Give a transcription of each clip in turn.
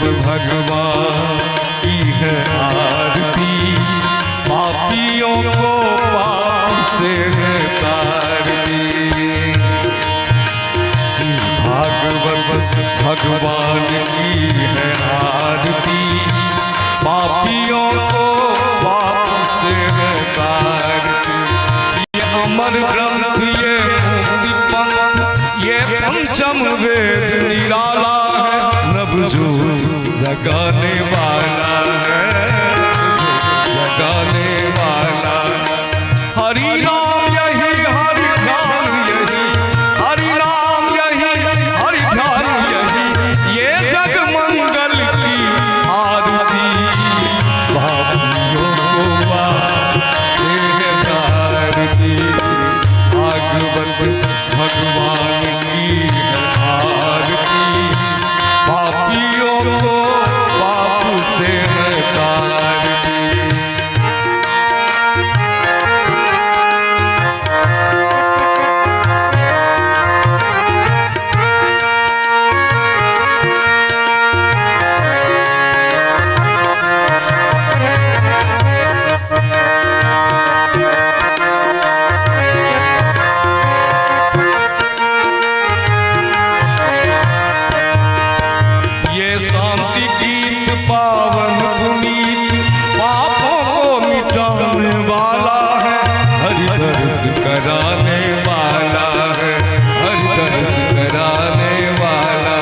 भगवान की है आरती, पापियों को पाप से तारती। भागवत भगवान की है आरती, पापियों को पाप से तारती। ये अमर ग्रंथ, ये मुक्ति पंथ, ये पंचम वेद निराला है, नवजोत जगाने वाला है, जगाने वाला। हरि नाम यही, हरि ध्यान यही, हरि नाम यही, हरि ध्यान यही, ये जग मंगल की आरती। पापियों को पाप से तारती। भागवत भगवान की है आरती, पापियों को पाप से तारती। शांति गीत पावन पुनीत, पापों को मिटाने वाला है, हरि दर्श कराने वाला है, हरि दर्श कराने वाला,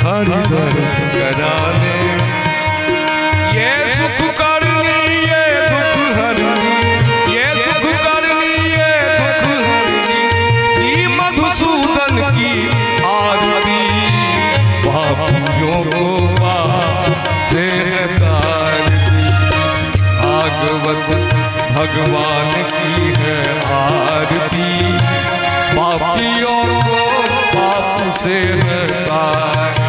हरि दर्श कराने। ये सुख करनी, ये दुख हरनी, ये सुख करनी, ये दुख हरनी, श्री मधुसूदन की आरती। पापियों को से तारती। भागवत भगवान की है आरती, पापियों को पाप से तारती।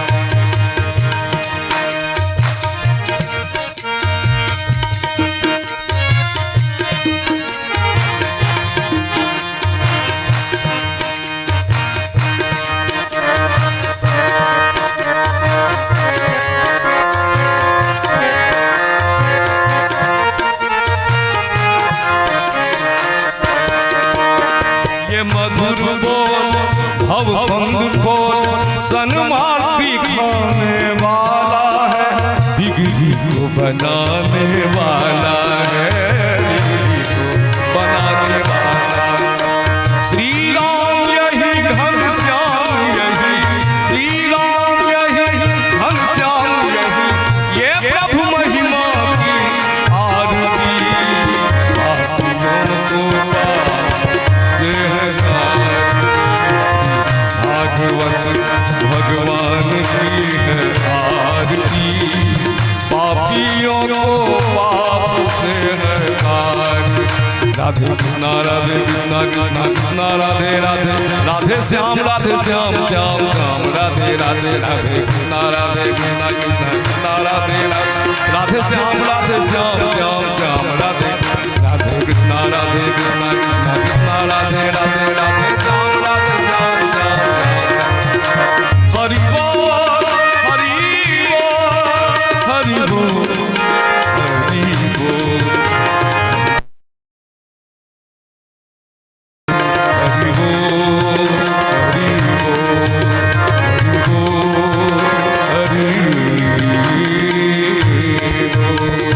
मधुर बोल भव बंद बोल, सन्मार्ग दिखाने वाला है, बिगड़ी को बनाने वाला है, बिगड़ी को बनाने वाला। श्री राम यही घनश्याम यही, श्री राम यही घनश्याम यही, ये प्रभु महिमा की आरती। पापियों को से भागवत भगवान की है आरती, पापियों को पाप से तारती। राधे कृष्णा राधे कृष्णा, कृष्णा कृष्णा राधे राधे, राधे श्याम राधे श्याम, श्याम श्याम राधे राधे, राधे कृष्णा राधे कृष्णा, कृष्णा कृष्णा राधे राधे, राधे श्याम राधे श्याम, श्याम श्याम राधे, राधे कृष्णा राधे कृष्णा, कृष्णा कृष्णा राधे राधे, राधे श्याम राधे श्याम, श्याम हरि बोल, हरि बोल, हरि बोल, हरि बोल, हरि बोल, हरि बोल, हरि बोल, हरि बोल।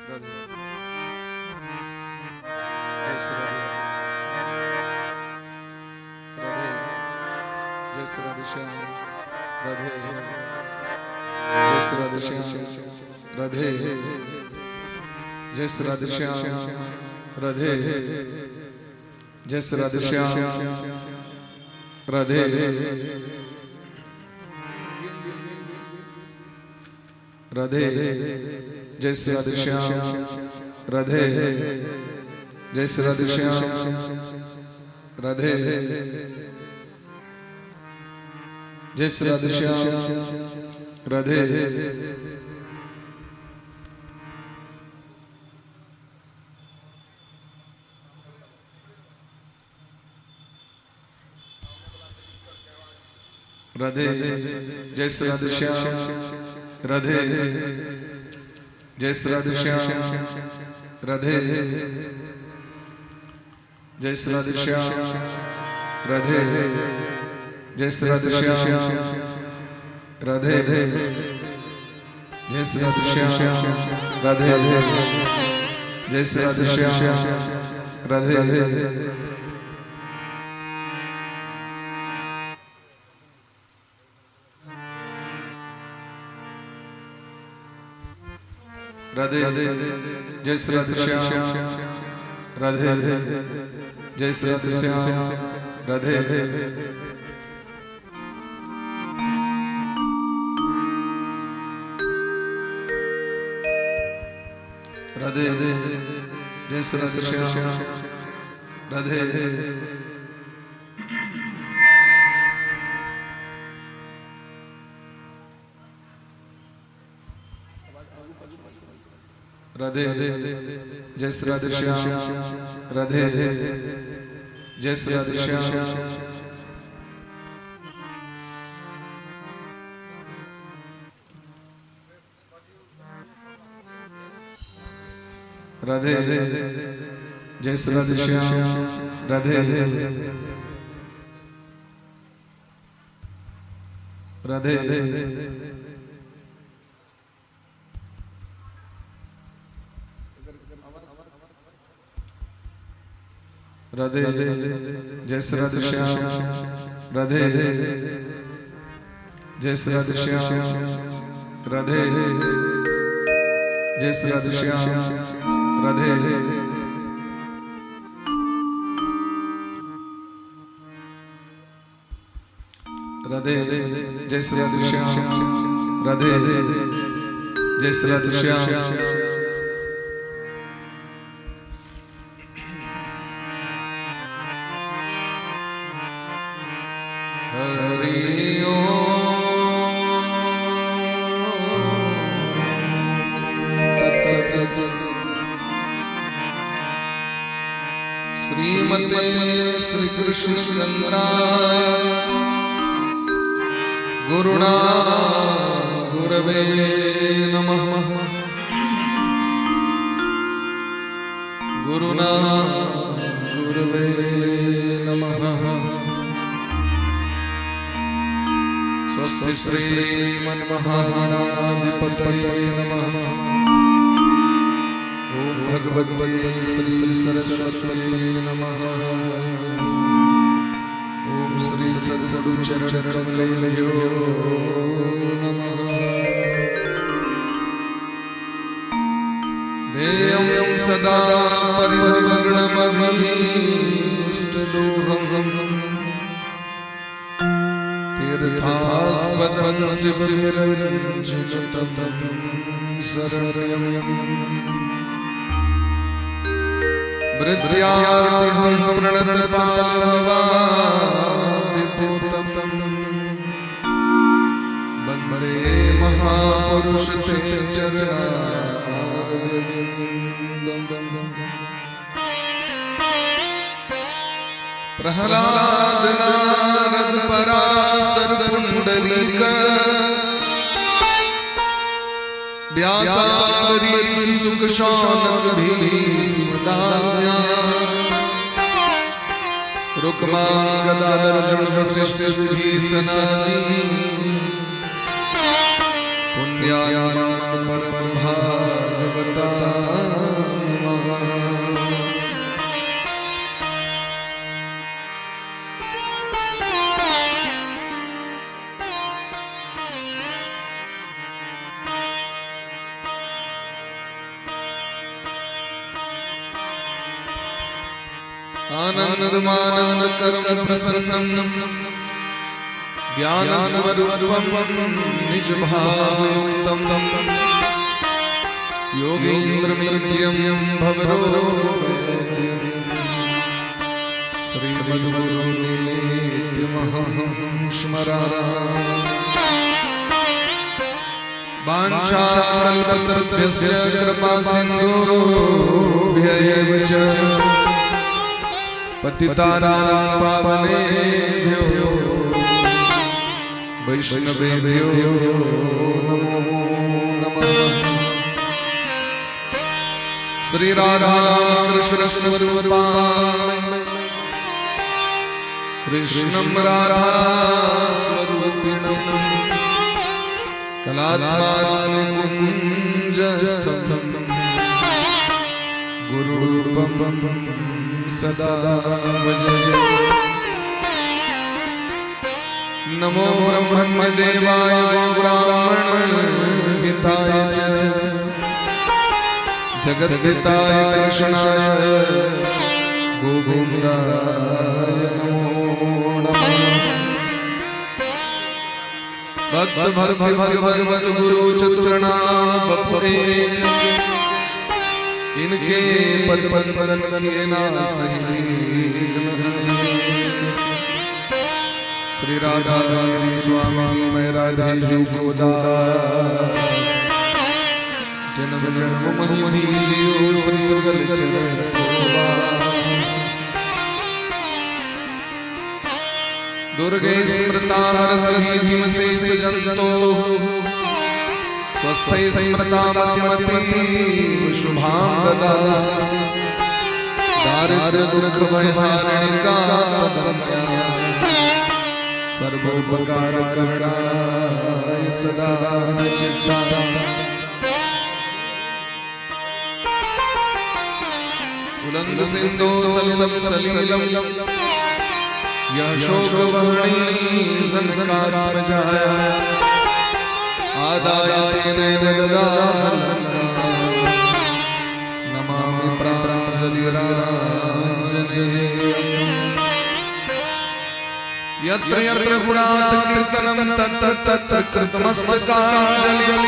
राधे जय श्री राधे श्याम राधे जय श्री राधे श्याम राधे राधे जय श्री राधे श्याम राधे जय श्री राधे श्याम राधे जय श्री राधे श्याम राधे राधे जय श्री राधे श्याम राधे जय श्री राधे श्याम राधे जय श्री राधे श्याम राधे जय श्री राधे श्याम राधे जय श्री राधे श्याम राधे जय श्री राधे श्याम राधे राधे जय श्री राधे श्याम राधे जय श्री राधे श्याम राधे राधे जय श्री राधे श्याम राधे राधे जय श्री राधे श्याम राधे जय श्री राधे श्याम राधे जय श्री राधे श्याम राधे राधे राधे जय श्री राधे श्याम राधे जय श्री राधे श्याम राधे जय श्री राधे श्याम राधे राधे जय श्री राधे श्याम राधे जय श्री राधे श्याम श्रीमते श्री कृष्ण चंद्राय गुरुणा गुरवे नमः गुरुणा गुरवे नमः स्वस्ति श्रीमन्महागणाधिपतये नमः भगवते श्री सरस्वती नमः ओम श्री सद्गुरु चरण कमलेभ्यो नमः देयं सदा परिभवग्नमभीष्टदोहं तीर्थास्पदं शिवविरञ्जितं शरणं वृद्ध्यार्तिहं प्रणतपालभवादिपूतं वन्दे महापुरुष ते चरणारविन्दं प्रह्लाद नारद पराशर पुंडरीक व्यासावरीश सुख शौनक भीष्म दान्या रुक्मांग अर्जुन वशिष्ठ विभीषणादि पुण्यात्मा परम भागवता आनंदमानंद कर्म प्रसन्नम ज्ञान स्वरूपम निज भावयुक्तम योगीन्द्रमीड्यम भवरोगवेद्यम श्रीमद्गुरु नित्यमहं स्मरामि वाञ्छाकल्पतरुभ्यश्च कृपासिन्धुभ्यैव च पतितानां पावनेभ्यो वैष्णवेभ्यो नमो नमः। श्री राधा कृष्ण स्वरूपाय कृष्णं राधा स्वरूपिणं कलात्मानं कुञ्जस्थं गुरुरूपं सदा भजे। नमो ब्रह्मदेवाय गो ब्राह्मण हिताय च जगद्धिताय कृष्णाय गोविन्दाय नमो नमः। भक्त भगवत गुरु चतुर्णाम बपुरे इनके पद बंदन किए ना सही। श्री राधा मेरी स्वामी मैं राधे जू को दास जन्म जन्म मही जियो श्री युगल चरण को वास। दुर्गे स्मृता हरसि शेष जंतो स्वस्थै स्मृता मतिमती शुभां ददासि। दारिद्र्य दुख भयहारिणिका तदन्या सर्वोपकार करणाय सदा चित्ता। उलंग सिंधु सलिलम सलीलम यह शोक वर्णी सनकात्मजाया आदाय तेने वरदालंका नमामि प्राण सलिलांजनेयम्। यत्र यत्र गुणात् कीर्तनं तत्र तत्र कृतमस्तकाञ्जलिं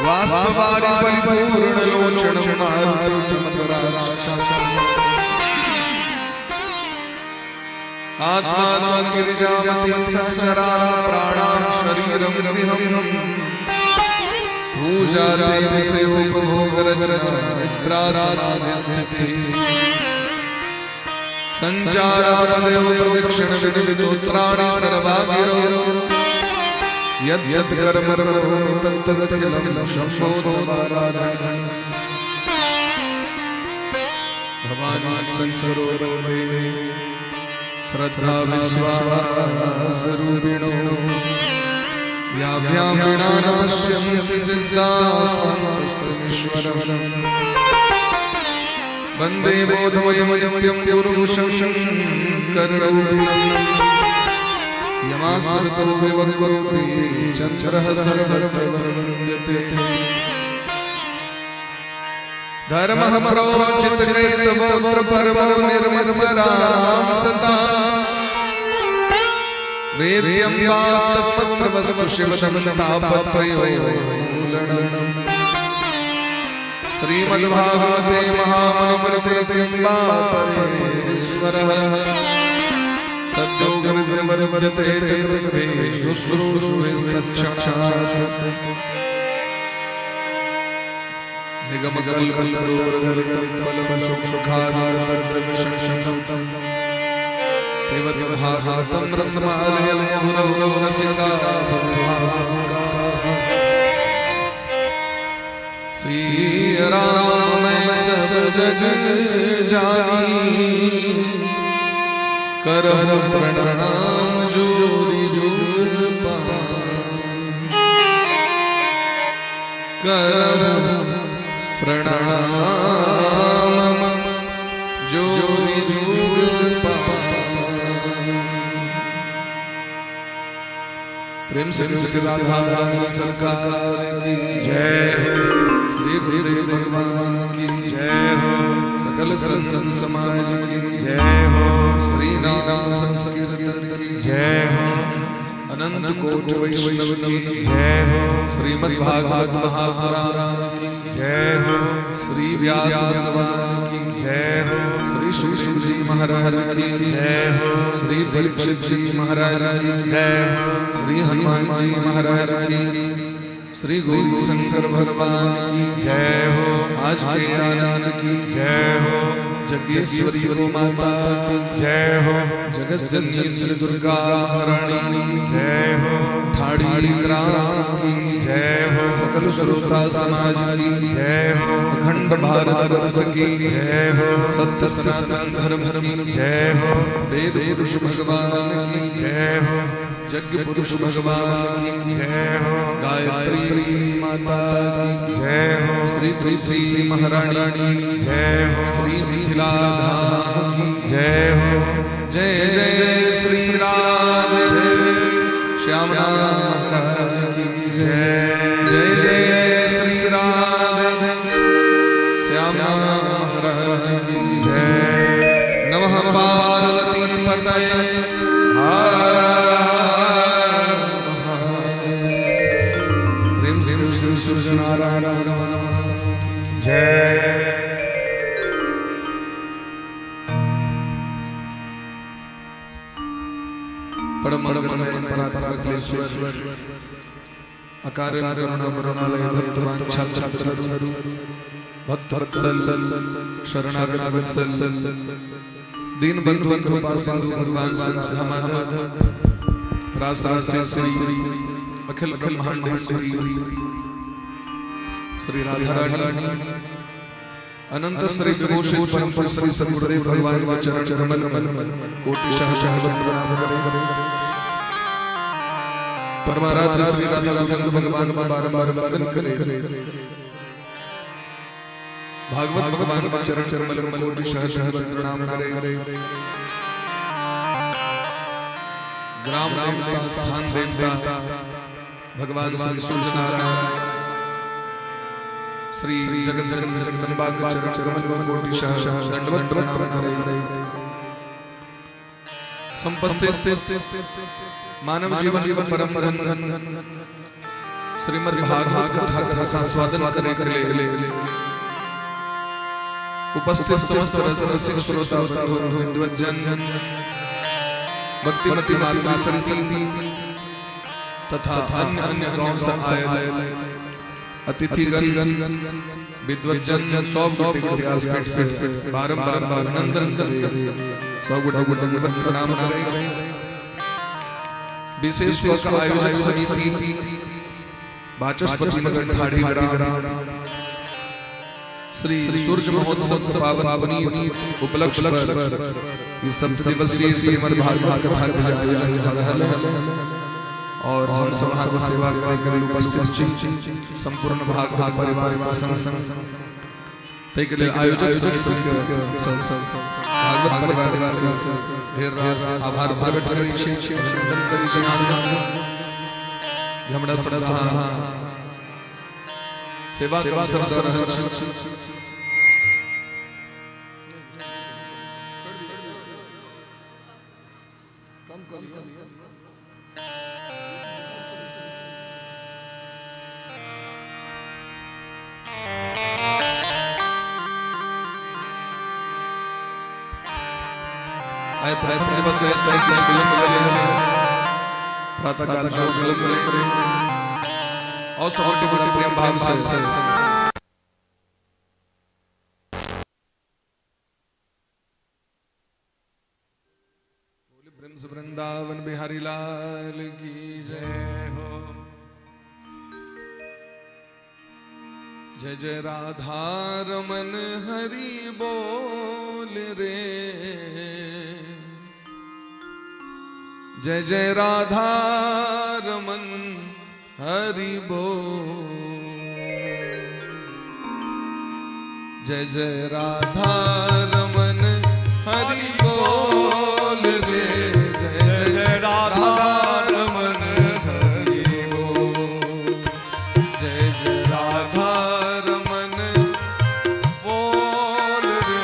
वास्तवारि परिपूर्णलोचनं मारुतिमधुराक्षसम्। आत्मा गिरिजामति सहचरा प्राणां शरीरं गृहं पूजा देवी से उपभोग रचना निद्रासनाधिस्थितिः संचारः पदयो प्रदक्षिण विस्तोत्राणि सर्वागिरो यद् यद् कर्म करोमि तत्तदखिलं शम्भो तवाराधनम्। भवानी संसरो वन्दे श्रद्धा विश्वास रूपिणो याभ्यां वीणा न पश्यन्ति सिद्धास्तमईश्वरम्। वन्दे बोधमयं नित्यं गुरुं शङ्कररूपिणम् यमासुरतो विवक्रूपी चन्द्रः सर्वत्र वन्दते। धर्मः प्रोचितकैतवोऽत्र परमो निर्मत्सरां सदा वेद्यं वास्तवपत्रवस्तु शिवदमतापत्रयोन्मूलनम्। श्रीमद्भागवते महामनुमते त्र्यम्बापरेश्वरः सद्यो गृह्यवरवरते कृते शुश्रूषुभिस्तक्षणात्। निगमकल्पतरोर्गलितं फलं सुखसुखादरदर्दर्शनं पिबत भागवतं रसमालयं मुहुरहो रसिका भवभावुकाः। श्री राम मैं सब जग जानी करह प्रणाम जोरी जुग पानी। करह प्रणाम जोरी जुग पानी। प्रेम से राधा रानी सरकार की जय। श्री गुरुदेव भगवान की जय हो। सकल संत समाज की जय हो, श्री नाम संकीर्तन की जय हो, अनंत कोटि वैष्णव की जय हो, श्रीमद् भागवत महापुराण की जय हो, श्री व्यास भगवान की जय हो, श्री सुखदेव जी महाराज की जय हो, श्री परीक्षित जी महाराज की जय हो, श्री हनुमान जी महाराज की श्री गौरी शंकर भगवान की जय हो, आज के आनंद की जय हो, जगेश्वरी गो माता की जय हो, जगत जननी श्री दुर्गा महारानी की जय हो, ठाड़ी ग्राम की जय हो, सकल श्रोता समाज की जय हो, अखंड भारत वर्ष की जय हो, सत्य सनातन धर्म की जय हो, वेद पुरुष भगवान की जय हो, यज्ञ पुरुष भगवान की जय हो, गायत्री माता की जय हो, श्री तुलसी महारानी की जय हो, श्री मिथिला धाम की जय हो, जय जय श्री राधे श्यामना महाराज की जय जय जय श्री राधे श्यामना महाराज की जय नमः पार्वती पतये हर प्रेम से श्री सूर्य नारायण भगवान की जय। परम मंगलमय परात्परमेश्वर अकारण करुणा करुणालय भक्तवांछाकल्पतरु भक्त वत्सल शरणागत वत्सल दीन बंधु कृपा सिंधु भगवान श्री राधा माधव रास रासेश्वरी अखिल ब्रह्मांडेश्वरी श्री राधा रानी अनंत श्री विभूषित परम श्री सद्गुरुदेव भगवान के चरण कमल कोटि सहस्र प्रणाम करे परमाराध्य श्री राधा गोविंद भगवान का बारंबार वंदन करे भागवत भगवान के चरण कमल कोटि सहस्र प्रणाम करे ग्राम देवता स्थान देवता भगवान श्री सूर्य नारायण श्री जगत जननी जगदम्बा के चरण कमल कोटि सहस्र दंडवत प्रणाम करे संपस्थित मानव जीवन जीवन परम धन श्रीमद् भागवत कथा का आस्वादन करे के लिए उपस्थित समस्त रसिक श्रोता बंधु विद्वज्जन भक्तिमती माता संति तथा अन्य अन्य गांव से आए अतिथिगण विद्वज्जन 100 गुटे के व्यासपीठ से बारंबार अभिनंदन करे 100 गुटे प्रणाम करे विशेष का आयोजक समिति वाचस्पति नगर ठाड़ी ग्राम श्री सूर्य महोत्सव पावन पुनीत उपलक्ष्य पर इस सप्तदिवसीय श्रीमद् भागवत कथा के आयोजन हो रहल है और हम सभा को सेवा करे के लिए उपस्थित छी संपूर्ण भागवत परिवार के संग तै के लिए आयोजक समिति के भागवत परिवार के ढेर रास आभार प्रकट करै छी अभिनंदन करै छी हमरा सब सेवा के अवसर दऽ रहल छी आए प्रथम दिवस है कुछ विलंब करे प्रातः काल से विलंब करे और सबसे बड़ा प्रेम भाव से बोले प्रेम से वृंदावन बिहारी लाल की जय हो जय जय राधा रमन हरि बोल रे जय जय राधा रमन हरि बोल जय जय राधा रमन हरि बोल रे जय जय राधा रमन हरि बोल जय जय राधा रमन बोल रे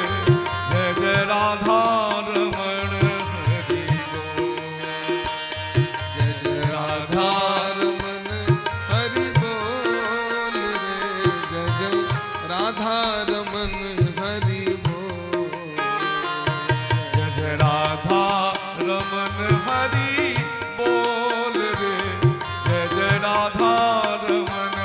राधा रमन हरि बोल। जय जय राधा रमन हरि बोल रे, जय जय राधा रमन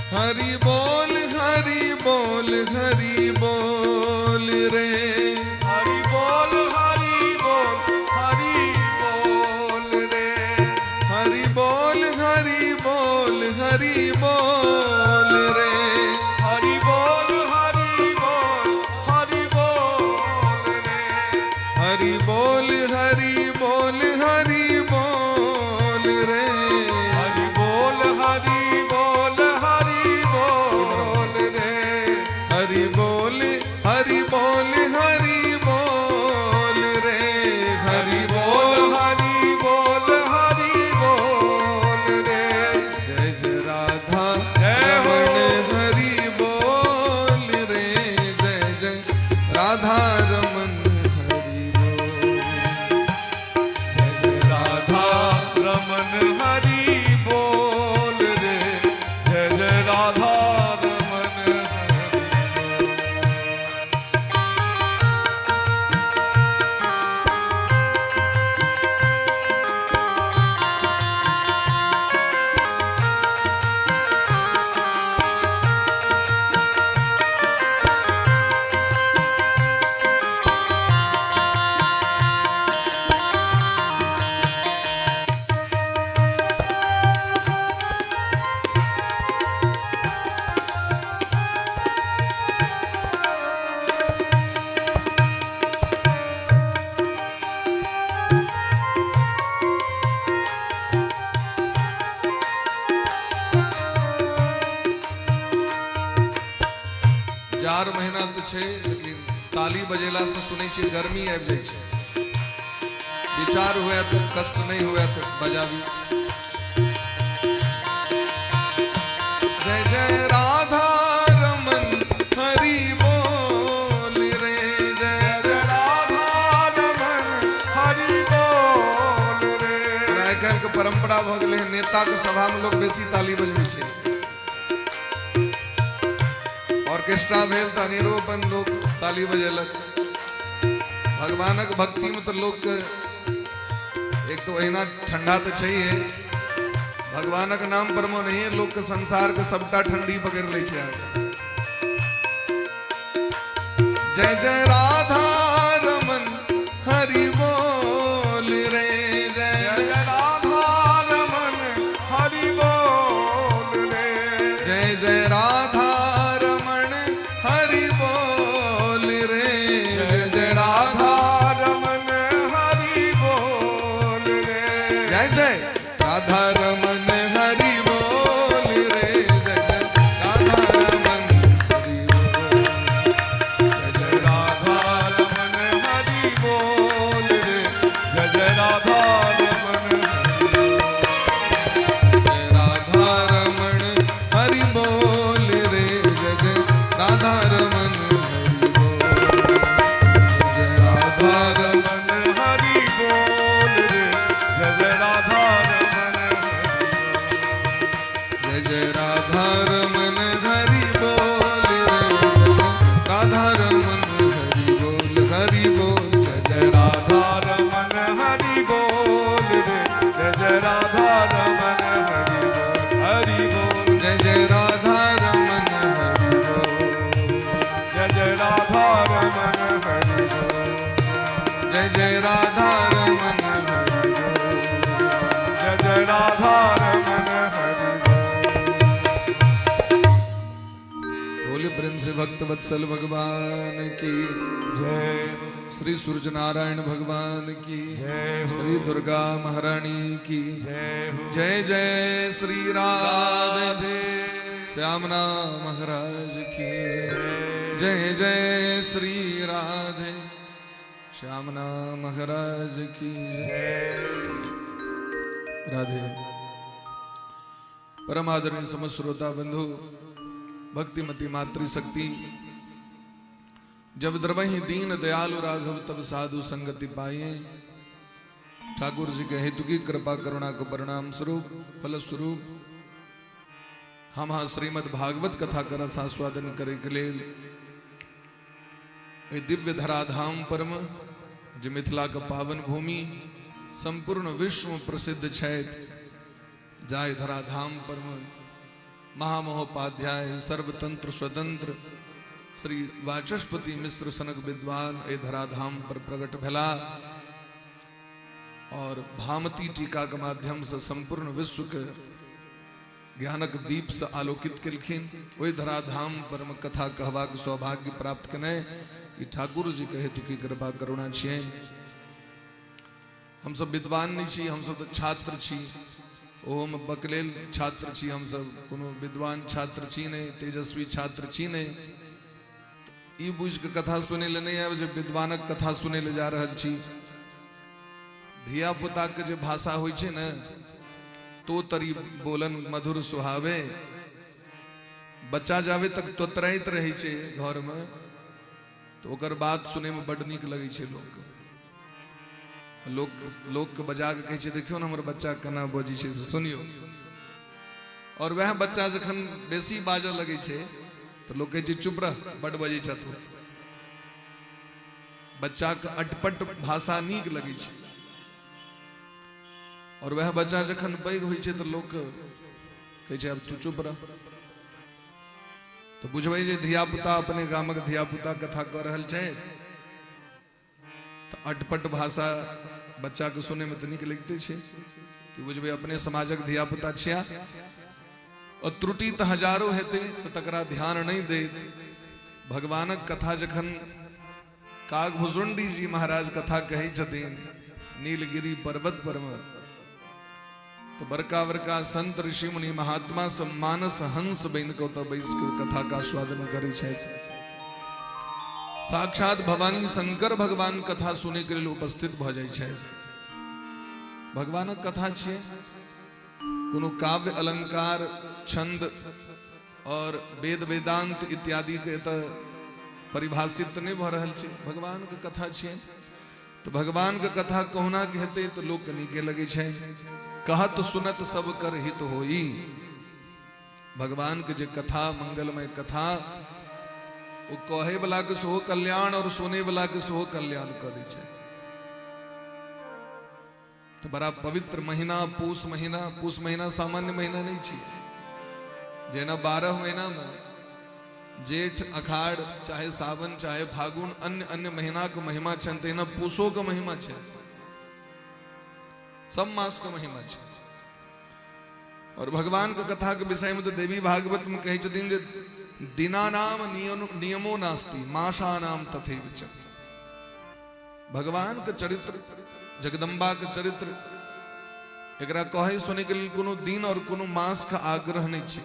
हरि बोल। हरि बोल हरि बोल हरि बोल रे। हरि बोल हरि बोल हरि बोल रे। हरि बोल हरि बोल हरि बोल रे। हरि बोल हरि बोल हरि बोल रे। हरि बोल हरि बोल हरि बोल रे। हरि बोल हरि बोल हरि बोल रे। हरि बोल हरि बोल हरि बोल रे। हरि बोल हरि बोल हरि बोल रे। जय जय राधा जय हो। रमन हरि बोल रे। जय जय राधा रमन हरि बोल। जय जय राधा रमन हरि बोल रे, जय जय राधा रमन हरि बोल। चार महीना तो छे, लेकिन ताली बजेला से सुनै छी गर्मी आबि जाइ छै। विचार हुआ तो कष्ट नहीं हुआ तो बजाबी। जय जय राधा रमन हरि बोल रे। जय जय राधा रमन हरि बोल रे। आइ काल्हि के परंपरा भ गेलै है, नेता के सभा में लोग बेसी ताली बजबै छै। ऑर्केस्ट्रा भेल त अनेरो अपन लोग ताली बजेलक। भगवानक भक्ति में तो लोग के एक तो अहिना ठंडा तो चाहिए, भगवानक नाम पर मो नहीं है, लोग के संसार के सबटा ठंडी पकड़ ले छै। जय जय राधा रमन हरि बोल रे। जय जय जय राधा रमन हरि बोल रे। जय जय राधा रमन हरि बोल रे। जय जय राधा रमन हरि बोल रे। जय जय राधा रमन हरि बोल रे। जय जय राधा रमन हरि बोल। जय जय राधा रमन हरि बोल ऐसे भक्त वत्सल भगवान की जय श्री सूर्य नारायण भगवान की जय हो। श्री दुर्गा महारानी की जय हो। जय जय श्री राधे राधे श्यामना महाराज की जय जय श्री राधे श्यामना महाराज की राधे। परम आदरणीय समस्त श्रोता बंधु, भक्तिमती मातृशक्ति, जब द्रवहि दीन दयालु राघव तब साधु संगति पाए। ठाकुर जी के हेतु की कृपा करुणा को परिणाम स्वरूप फल स्वरूप हम श्रीमद भागवत कथा कर आस्वादन करे के लेल ए दिव्य धराधाम परम जो मिथिला का पावन भूमि संपूर्ण विश्व में प्रसिद्ध छैत जाय धराधाम परम महामहोपाध्याय सर्वतंत्र स्वतंत्र श्री वाचस्पति मिश्र सनक विद्वान ए धराधाम पर प्रकट भेला और भामती टीका के माध्यम से संपूर्ण विश्व के ज्ञानक दीप से आलोकित केलखिन। वही धराधाम परम कथा कहबाक सौभाग्य प्राप्त कने ई ठाकुर जी के हेतु की कृपा करुणा छियै। हम सब विद्वान नहीं छी, हम सब तो छात्र छी, ओम बकलेल छात्र छी, हम सब कोनो विद्वान छात्र छी नहीं, तेजस्वी छात्र छी नहीं। ई बुझ के कथा सुने ले नहीं आवे जे विद्वानक कथा सुने ले जा रहल छी। धिया पुता के जे भाषा होय छै न, तो तरी बोलन मधुर सुहावे। बच्चा जावे तक तोतराइत रहे छै घर में, तो ओकर बात सुने में बड़ नीक लगे छै। लोग के बजा के कहे छै देखियो न हमर बच्चा केना बजै छै से सुनियो। और वह बच्चा जखन बेसी बाजऽ लगे छै तो लोग कहे छै चुप रह बड़ बजै छ तू। बच्चा के अटपट भाषा नीक लगे छै। और वह बच्चा जखन पैघ होय छै तो लोग कहे छै अब तू चुप रह। तो बुझबै जे धिया पुता अपने गामक धिया पुता कथा कह रहल छै तो अटपट भाषा बच्चा के सुने में तो नीक लगते छै। तो बुझबै अपने समाजक धिया पुता छिया। और त्रुटि तो हजारों हेते तो तकरा ध्यान नहीं देत। भगवानक कथा जखन कागभुजुंडी जी महाराज कथा कहै छथिन नीलगिरी पर्वत पर में, तो बड़का बड़का संत ऋषि मुनि महात्मा सब मानस हंस बन के तो बैस के कथा का आस्वादन करे छै। साक्षात भवानी शंकर भगवान कथा सुने के लिए उपस्थित भ जाय छै। भगवानक कथा छियै, कोनो काव्य अलंकार छंद और वेद वेदांत इत्यादि के त परिभाषित नहीं भ रहल छै। भगवान के कथा छियै तो भगवान के कथा कहुना के हेतै तो लोक के नीके लगे छै। कहत सुनत सब कर हित होई। भगवान के जे कथा मंगलमय कथा वो कहे वाला के सेहो कल्याण और सुने वाला के सेहो कल्याण कर दै छै। तो बड़ा पवित्र महीना पूस महीना। पूस महीना सामान्य महीना नहीं छी। जेना 12 महीना में जेठ अखाड़ चाहे सावन चाहे फागुन अन्य अन्य महीना के महिमा छन, तेना पूसो के महिमा छै। सब मास के महिमा छै। और भगवान के कथा के विषय में तो देवी भागवत में कही छथिन जे दिना नाम नियमो नास्ति माशा नाम तथैव च। भगवान के चरित्र जगदम्बा के चरित्र एकरा कहे सुने के लिए कोनो दिन और कोनो मास का आग्रह नहीं छै।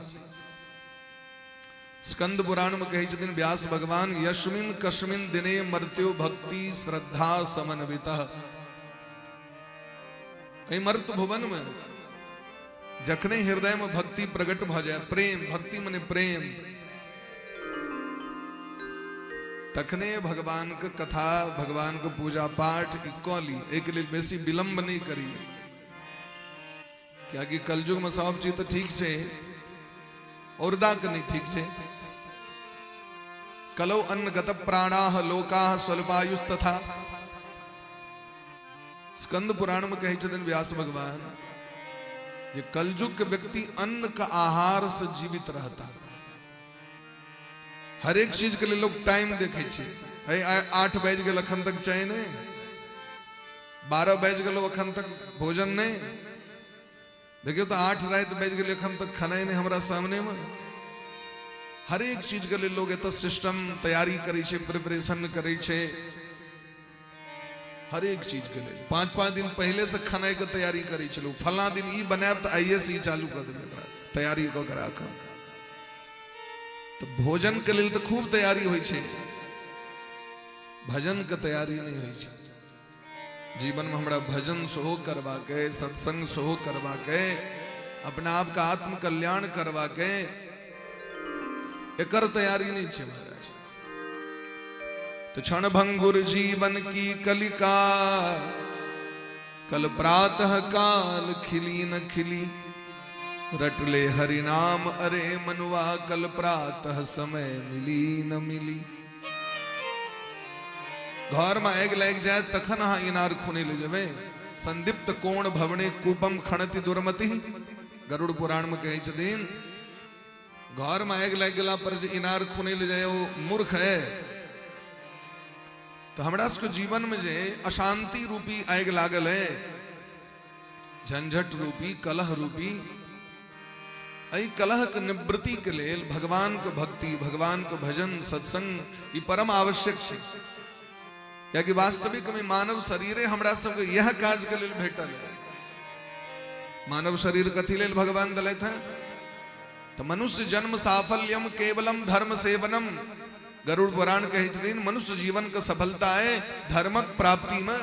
स्कंद पुराण में कही छथिन व्यास भगवान यस्मिन कस्मिन दिने मर्त्यो भक्ति श्रद्धा समन्वितः। मर्त भुवन में जखने हृदय में भक्ति प्रकट भ जाए, प्रेम, भक्ति मने प्रेम, तखने भगवान के कथा भगवान के पूजा पाठ कली। एक लिए बेसी विलंब नहीं करी, क्या कि कलयुग में सब चीज तो ठीक है और दाक नहीं ठीक है। कलौ अन्न गत प्राणाः लोकाः स्वल्पायुस्तथा। स्कंद पुराण में कहे छथिन व्यास भगवान ये कलयुग के व्यक्ति अन्न का आहार से जीवित रहता। हर एक चीज के लिए लोग टाइम देखे छे। 8 बज गए अखन तक चाय नहीं, 12 बज गए अखन तक भोजन नहीं। देखियो तो 8 रात बज गए अखन तक खाना ही नहीं हमारा सामने में। हर एक चीज के लिए लोग एत सिस्टम तैयारी करे छे, प्रिपरेशन करे छे। हर एक चीज के लिए 5-5 दिन पहले से खाना के तैयारी करे छे। फला दिन ई बनाब तो आइए से चालू कर देबे, तैयारी को करा के। तो भोजन के लिए तो खूब तैयारी होई छे, भजन के तैयारी नहीं होई छे। जीवन में हमरा भजन सोहो करवा के, सत्संग सोहो करवा के, अपना आप का आत्म कल्याण करवा के, एकर तैयारी नहीं छे महाराज। तो क्षण भंगुर जीवन की कलिका, कल प्रातः काल खिली न खिली, रटले हरि नाम अरे मनुआ, कल प्रातः समय मिली न मिली। घर में आग लग जाए तखन हाँ इनार खुने ले जावे। संदीप्त कोण भवने कूपम खणति दुर्मति, गरुड़ पुराण में कहे छथिन घर में आग लग गला पर इनार खुने ले जाए वो मूर्ख है। तो हमरा सबके जीवन में जे अशांति रूपी आग लागल है, झंझट रूपी, कलह रूपी, अई कलह के निवृत्ति के लेल भगवान के भक्ति, भगवान के भजन, सत्संग ये परम आवश्यक है। या कि वास्तविक में मानव शरीरे हमरा सबके यह काज के लेल भेटल है। मानव शरीर कथी लेल भगवान दलैत है? तो मनुष्य जन्म साफल्यम केवलम धर्म सेवनम, गरुड़ पुराण कहे छथिन मनुष्य जीवन का सफलता है धर्मक प्राप्ति में।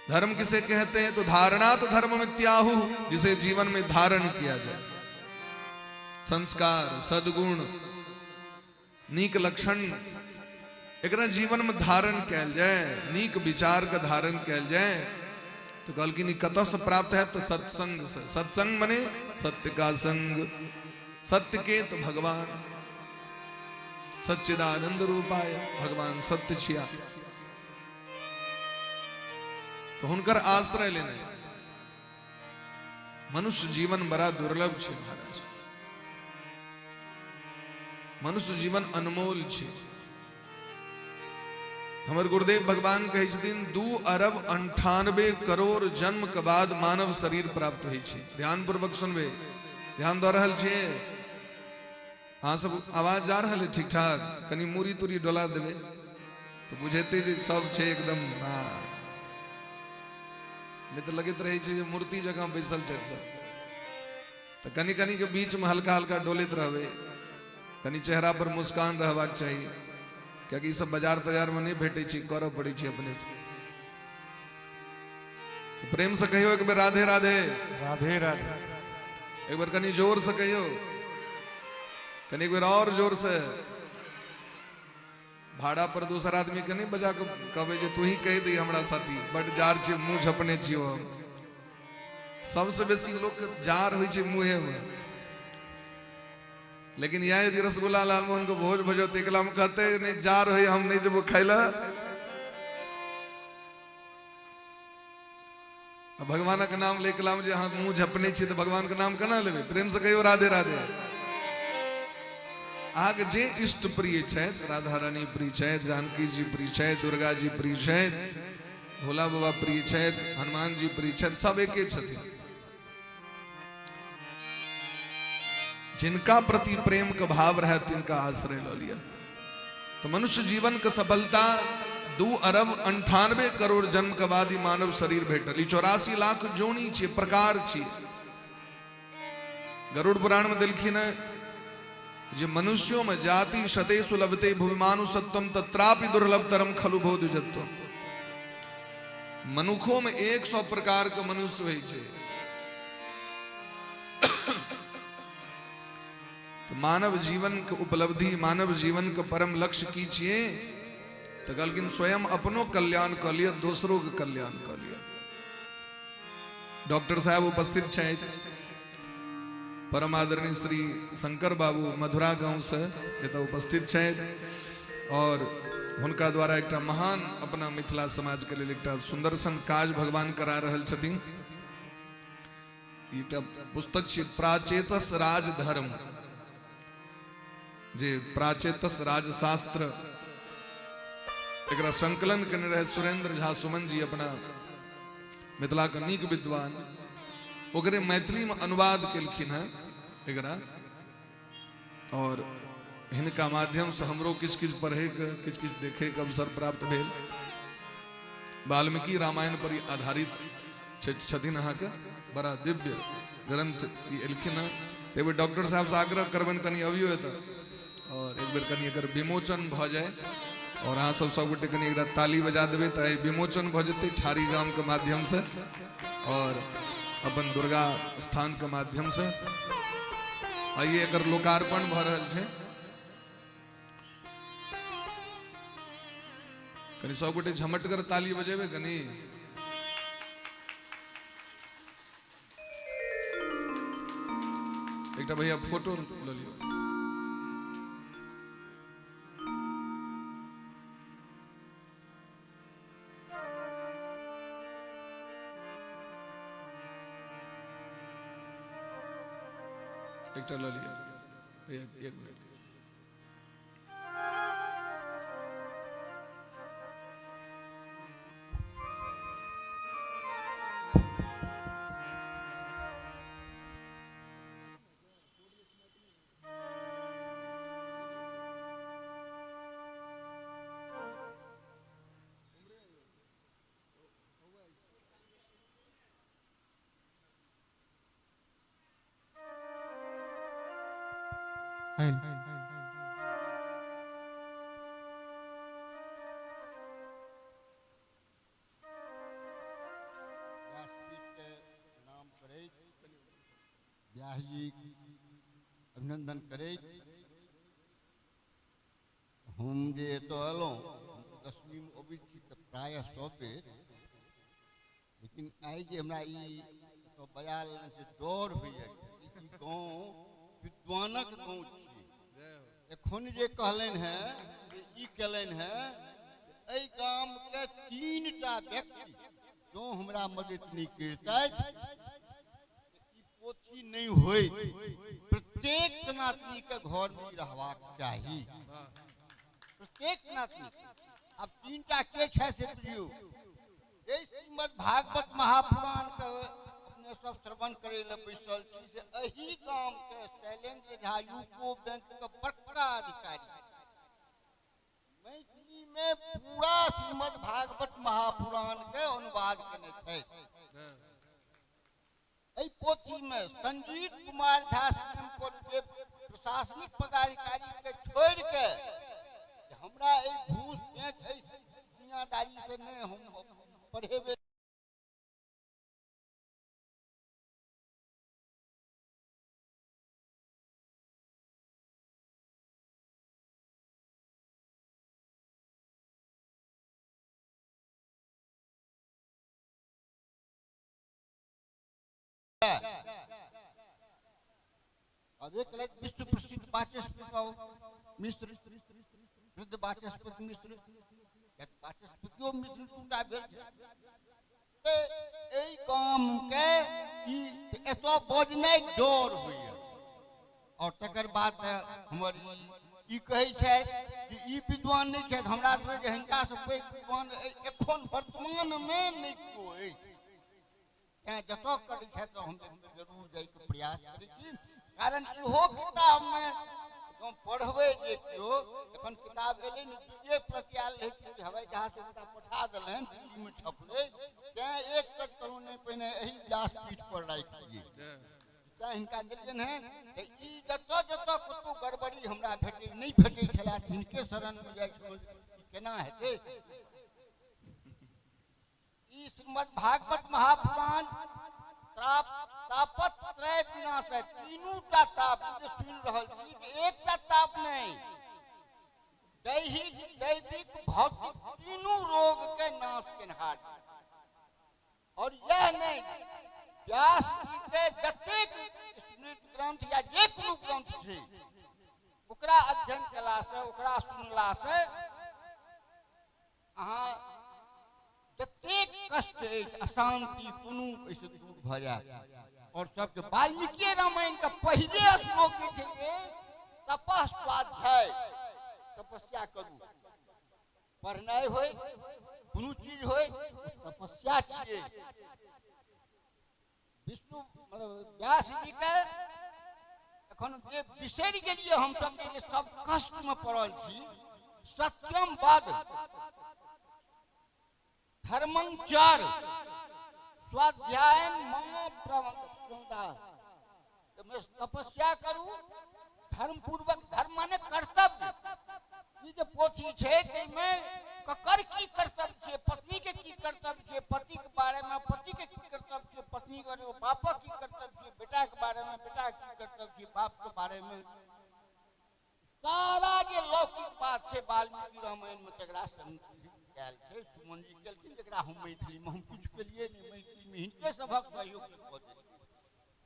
धर्म किसे कहते हैं? तो धारणात धर्म मित्याहु, जिसे जीवन में धारण किया जाए। संस्कार, सद्गुण, नीक लक्षण एकरा जीवन में धारण कैल जाए, नीक विचार का धारण कैल जाए। तो कल की कतौ से प्राप्त है? तो सत्संग से। सत्संग मने सत्य का संग, सत्य के तो भगवान सच्चिदानंद रूपाय, भगवान सत्य छिया। तो हुनकर आश्रय लेने। मनुष्य जीवन बड़ा दुर्लभ छे महाराज, मनुष्य जीवन अनमोल छे। हमर गुरुदेव भगवान कहे छथिन 2 अरब 98 करोड़ जन्म के बाद मानव शरीर प्राप्त होइ छे। ध्यान पूर्वक सुनबे, ध्यान दऽ रहल छियै? हाँ सब आवाज जा रहल है ठीक ठाक? कनी मूरी तूरी डोला देवे तो बुझेते जे सब छे एकदम। नहीं तो लगत रहे छे जे मूर्ति जगह बैसल छे सब। तो कनी कनी के बीच में हल्का हल्का डोलित रहबे, कनी चेहरा पर मुस्कान रहबाक चाहिए, क्योंकि सब बाजार तजार में नहीं भेटे छी, करऽ पड़े छी अपने से। तो प्रेम से कहियो एक बार राधे राधे। राधे राधे। एक बार कनी जोर से कहियो, कनी एक बार और जोर से। भाड़ा पर दूसरा आदमी के नहीं बजा के कहबे जे तू ही कह दी हमरा साथी, बट जार छे मुंह झपने छियो हम। सबसे बेसी लोग के जार होइ छे मुंहे में। लेकिन यह यदि रसगुल्ला लालमोहन को भोज भजो तेकला में कहते नहीं जार है हम नहीं जब खैला। भगवान का नाम लेकला में हाँ मुंह झपने छी तो भगवान का नाम केना लेबे? प्रेम से कहियो राधे राधे। आग जे इष्ट प्रिय छैत, राधा रानी प्रिय छैत, जानकी जी प्रिय छैत, दुर्गा जी प्रिय छैत, भोला बाबा प्रिय छैत, हनुमान जी प्रिय छैत, सब एके छथिन। जिनका प्रति प्रेम का भाव रहे तिनका आश्रय लो लिया। तो मनुष्य जीवन का सफलता 2 अरब 98 करोड़ जन्म के बाद ही मानव शरीर भेटल। 84 लाख जोनी छे, प्रकार छे। गरुड़ पुराण में देखिन जे मनुष्यों में जाति शतेषु लभते भुविमानु सत्वम तत्रापि दुर्लभतरम खलु बोधुजत्व। मनुखों में 100 प्रकार के मनुष्य होइ छे। तो मानव जीवन के उपलब्धि, मानव जीवन के परम लक्ष्य की छिए? तो कहलखिन स्वयं अपनो कल्याण क लिया, दूसरों के कल्याण क लिया। डॉक्टर साहब उपस्थित छे, परम आदरणीय श्री शंकर बाबू मधुरा गांव से एतऽ उपस्थित छे और हुनका द्वारा एक महान अपना मिथिला समाज के लिए एक सुंदर सन काज भगवान करा रहल छथिन। एकटा पुस्तक छै प्राचेतस राजधर्म, जे प्राचेतस राजशास्त्र एकरा संकलन करने रहे सुरेंद्र झा सुमन जी, अपना मिथिला के नीक विद्वान, ओकरे मैथिली में अनुवाद केलखिन है एकरा। और हिनका माध्यम से हमरो किछ किछ पढ़े के किछ किछ देखे के अवसर प्राप्त भेल। वाल्मीकि रामायण पर आधारित छथिन अहाँ के बड़ा दिव्य ग्रंथ ई एलखिन हँ। ते डॉक्टर साहब से आग्रह करबन कनी अबियो एतऽ और एक बेर कनी एकर विमोचन भ जाए और अहाँ सब गोटे कनी एकरा ताली बजा देबै तऽ विमोचन भ जेतै ठारी गाम के माध्यम से और अपन दुर्गा स्थान के माध्यम से। आइए एकर लोकार्पण भ रहल छै। कनी सब गोटे झमट कर ताली बजेबै कनी। एकटा भैया फोटो ल लियो। एकटा ल लियो एक मिनट। व्यास जी अभिनंदन करे। हम जे तो अलो 10वीं में अबै छी त प्राय 100 बेर, लेकिन आई जे हमरा ई तो बजा लेने से डर होइए ई गाँव विद्वानक गाँव छी। एखन जे कहलन है जे ई केलन है एहि गाम के 3टा व्यक्ति जो हमरा मदद नहीं करतै पोथी नहीं होई। प्रत्येक सनातनी के घर में रहबाक चाहिए, प्रत्येक सनातनी। अब 3टा के छै से बुझियो। श्रीमद् भागवत महापुराण के अपने सब श्रवण करे ले बैसल छी से एही गाम के शैलेंद्र झा यूको बैंक के बड़का अधिकारी मैथिली में पूरा श्रीमद् भागवत महापुराण के अनुवाद करने छै। पोथी में संजीत कुमार झा सीएम को प्रशासनिक पदाधिकारी के छोड़ के हमरा घूस पेंच दुनियादारी से नहीं हम पढ़ेबे। अब एक विश्व प्रसिद्ध वाचस्पति मिश्र वृद्ध वाचस्पति मिश्र वाचस्पतियों मिश्र टूटा भेल एई काम के ई एतो बजनाइ डर होइए। और तकर बाद हमर ई कहै छै कि ई विद्वान नहीं छै। हमरा जे हिनका से पैघ विद्वान एखन वर्तमान में नहीं केओ अछि। जतऽ करै छै तऽ हम जरूर जाय के प्रयास करै छी। कारण इहो किताब में पढ़बे जे केओ एखन किताब एलै ने द्वितीय प्रति आयल रहै हवाई जहाज से ओकरा पठा देलनि दिल्ली में छपलै तैं एक तक करू नहीं पहिने एही व्यासपीठ पर राखि दियै तैं हिनका देलियनि हैं। ई जतऽ जतऽ कतौ गड़बड़ी हमरा भेटै नहीं भेटै छलै हिनके शरण में जाइ छलहुँ केना हेतै। ई श्रीमद् भागवत महापुराण तापत त्रय विनाश है। 3टा ताप जे सुन रहल छी कि एकटा ताप नहीं, दैहिक दैविक भौतिक तीनों रोग के नाश केनहार। और यह नहीं व्यास जी के जतेक स्मृति ग्रंथ या जे कोनो ग्रंथ छै ओकरा अध्ययन केला से ओकरा सुनला से अहाँ जतेक कष्ट अशांति कोनो ऐसे दूर भ जाए। और सबके वाल्मीकि रामायण का पहले श्लोक जे छै तपः स्वाध्याय तपस्या करू। पढ़नाइ होय कोनो चीज होय तपस्या छियै। विष्णु मतलब व्यास जी के अखन जे बिसरि गेलिए हम सब जे सब कष्ट में पड़ल छी सत्यम वाद धर्मंचर स्वाध्यायन मम तपस्या करू धर्म पूर्वक धर्म माने कर्तव्य ई जे पोथी छै तै में ककर की कर्तव्य छै पत्नी के की कर्तव्य छै पति के बारे में पति के की कर्तव्य छै पत्नी के बारे में बाप के की कर्तव्य छै बेटा के बारे में बेटा के की कर्तव्य छै बाप के बारे में सारा जे लौकिक बात छै वाल्मीकि रामायण में तकरा कयल छै सुमन जी केलखिन जकरा हम मैथिली में हम कुछ केलिए नहीं मैथिली में हिनके सभक सहयोग से कऽ देलिए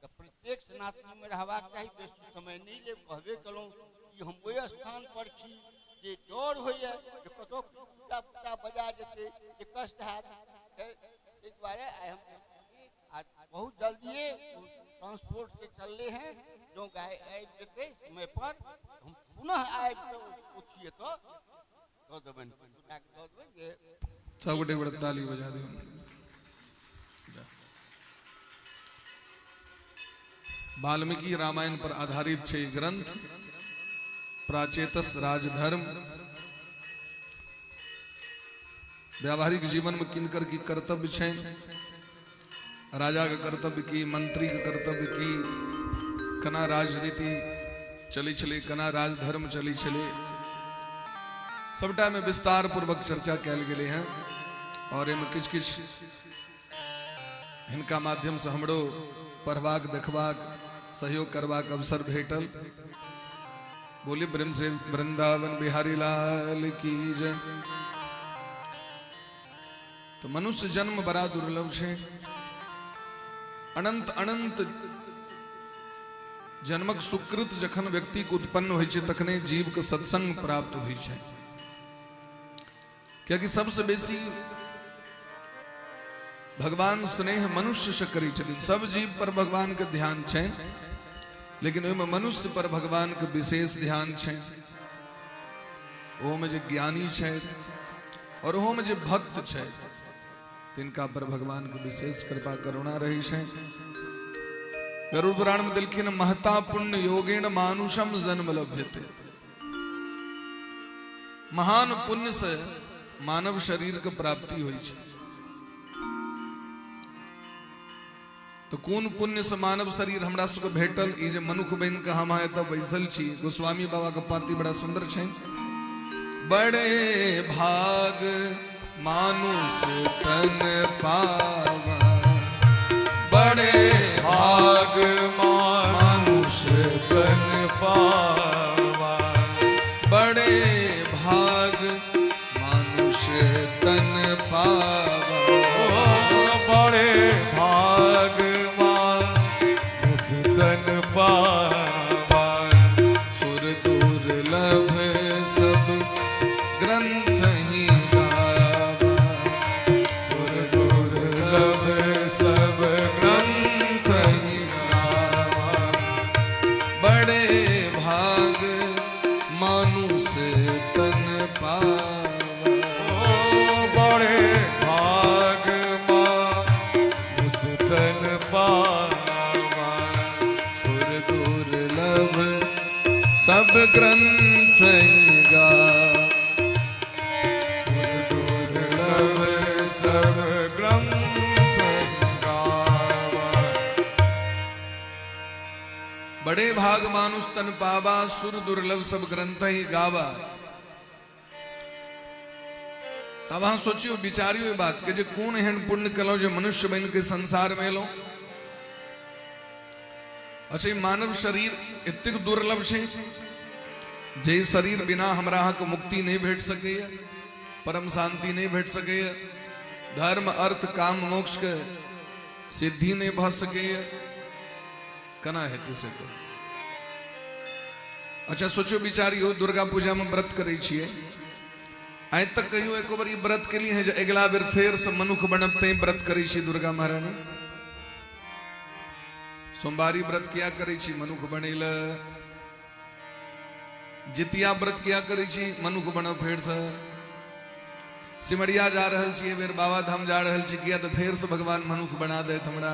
तो प्रत्येक सनातनी में रहबाक चाही बेसी समय नहीं लेब कहबे कलहुँ कि हम ओहि स्थान पर छी जे डर होइए जे कतौ टूटा फूटा बजा जेतै जे कष्ट हैत ताहि दुआरे आइ हम बहुत जल्दिए ट्रांसपोर्ट से चलले हैं जो गाय आबि जेतै समय पर हम पुनः आबि पूछिए तो दऽ देबनि दऽ देबनि जे सब गोटे बड़ा ताली बजा दियो। वाल्मीकि रामायण पर आधारित छे ग्रंथ प्राचेतस राजधर्म। व्यावहारिक जीवन में किनकर की कर्तव्य छे, राजा के कर्तव्य की, मंत्री के कर्तव्य की, कना राजनीति चली छले, कना राजधर्म चली छले, सबटा में विस्तार पूर्वक चर्चा कैल गेले हैं। और एम किछ किछ हिनका माध्यम से हमरो पढ़वाक देखवाक सहयोग करवाक अवसर भेटल। बोले ब्रह्म से वृंदावन बिहारी लाल की जय। तो मनुष्य जन्म बड़ा दुर्लभ है। अनंत अनंत जन्मक सुकृत जखन व्यक्ति को उत्पन्न होइ छै तखने जीव के सत्संग प्राप्त होइ छै। क्योंकि सबसे बेसी भगवान स्नेह मनुष्य से करै छथिन। सब जीव पर भगवान के ध्यान छै, लेकिन ओहिमे मनुष्य पर भगवान के विशेष ध्यान छै। ओमे जे ज्ञानी छथि और ओमे जे भक्त छथि तिनका पर भगवान के विशेष कृपा करुणा रही छै। गरुड़ पुराण में देलखिन महता पुण्य योगेन मानुषम जन्म लभ्यते। महान पुण्य से मानव शरीर के प्राप्ति होइ छै। तो कौन पुण्य से मानव शरीर हमरा सबके भेटल? ई जे मनुख बन के हम एतऽ बैसल छी। गोस्वामी बाबा के पाती बड़ा सुंदर छै। बड़े भाग मानुष तन पावा, बड़े भाग मानुष तन पावा, बड़े भाग मानुष तन पावा, बड़े भाग मानुष तन पावा। सुर दुर्लभ सब ग्रंथ ही गावा, सुर दुर्लभ सब ग्रंथ ही गावा। बड़े भाग मानुष तन पावा, बड़े भाग मानुष तन पावा। सुर दुर्लभ सब ग्रंथ ही गावा, सुर दुर्लभ सब ग्रंथ गावा। बड़े भाग मानुष तन पावा, सुर दुर्लभ सब ग्रंथ ही गावा। तब वहां सोचियो विचारियो ये बात के जे कौन एहन पुण्य कलो जो मनुष्य बन के संसार में लो। अच्छा, मानव शरीर इतक दुर्लभ है जे शरीर बिना हमरा के मुक्ति नहीं भेट सके, परम शांति नहीं भेट सके, धर्म अर्थ काम मोक्ष के सिद्धि नहीं भ सके। कना हेतु से तो अच्छा सोचो विचारियो दुर्गा पूजा में व्रत करे छिए। आइ तक कहियो एको बार व्रत के लिए है जो अगला बेर फेर से मनुख बनब ते व्रत करे छी दुर्गा महारानी। सोमवारी व्रत किया करे छी मनुख बनेल, जितिया व्रत किया करे छी मनुख बनो फेर से। सिमरिया जा रहल छी बेर बाबा धाम जा रहल छी किया तो फेर से भगवान मनुख बना दे हमरा।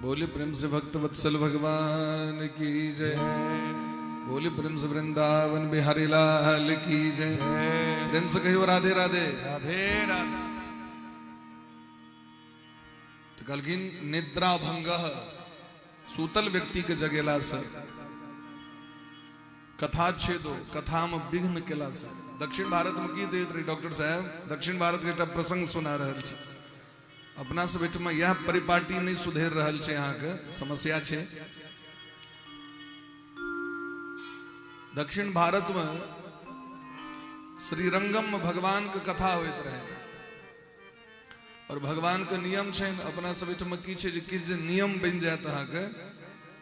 बोले प्रेम से भक्त वत्सल भगवान की जय। बोले प्रेम से वृंदावन बिहारी लाल की जय। प्रेम से कहियो राधे राधे। राधे राधे। तो कलगिन निद्रा भंग सूतल व्यक्ति के जगेला सर कथा छेदो कथा में विघ्न केला सर। दक्षिण भारत में की देत रही डॉक्टर साहब, दक्षिण भारत के प्रसंग सुना रहल छे। अपना से बीच में यह परिपाटी नहीं सुधेर रहल छे, यहाँ के समस्या छे। दक्षिण भारत में श्रीरंगम में भगवान के कथा होइत रहे और भगवान के नियम छे। अपना से बीच में की छे जे किस नियम बन जाए अहाँ के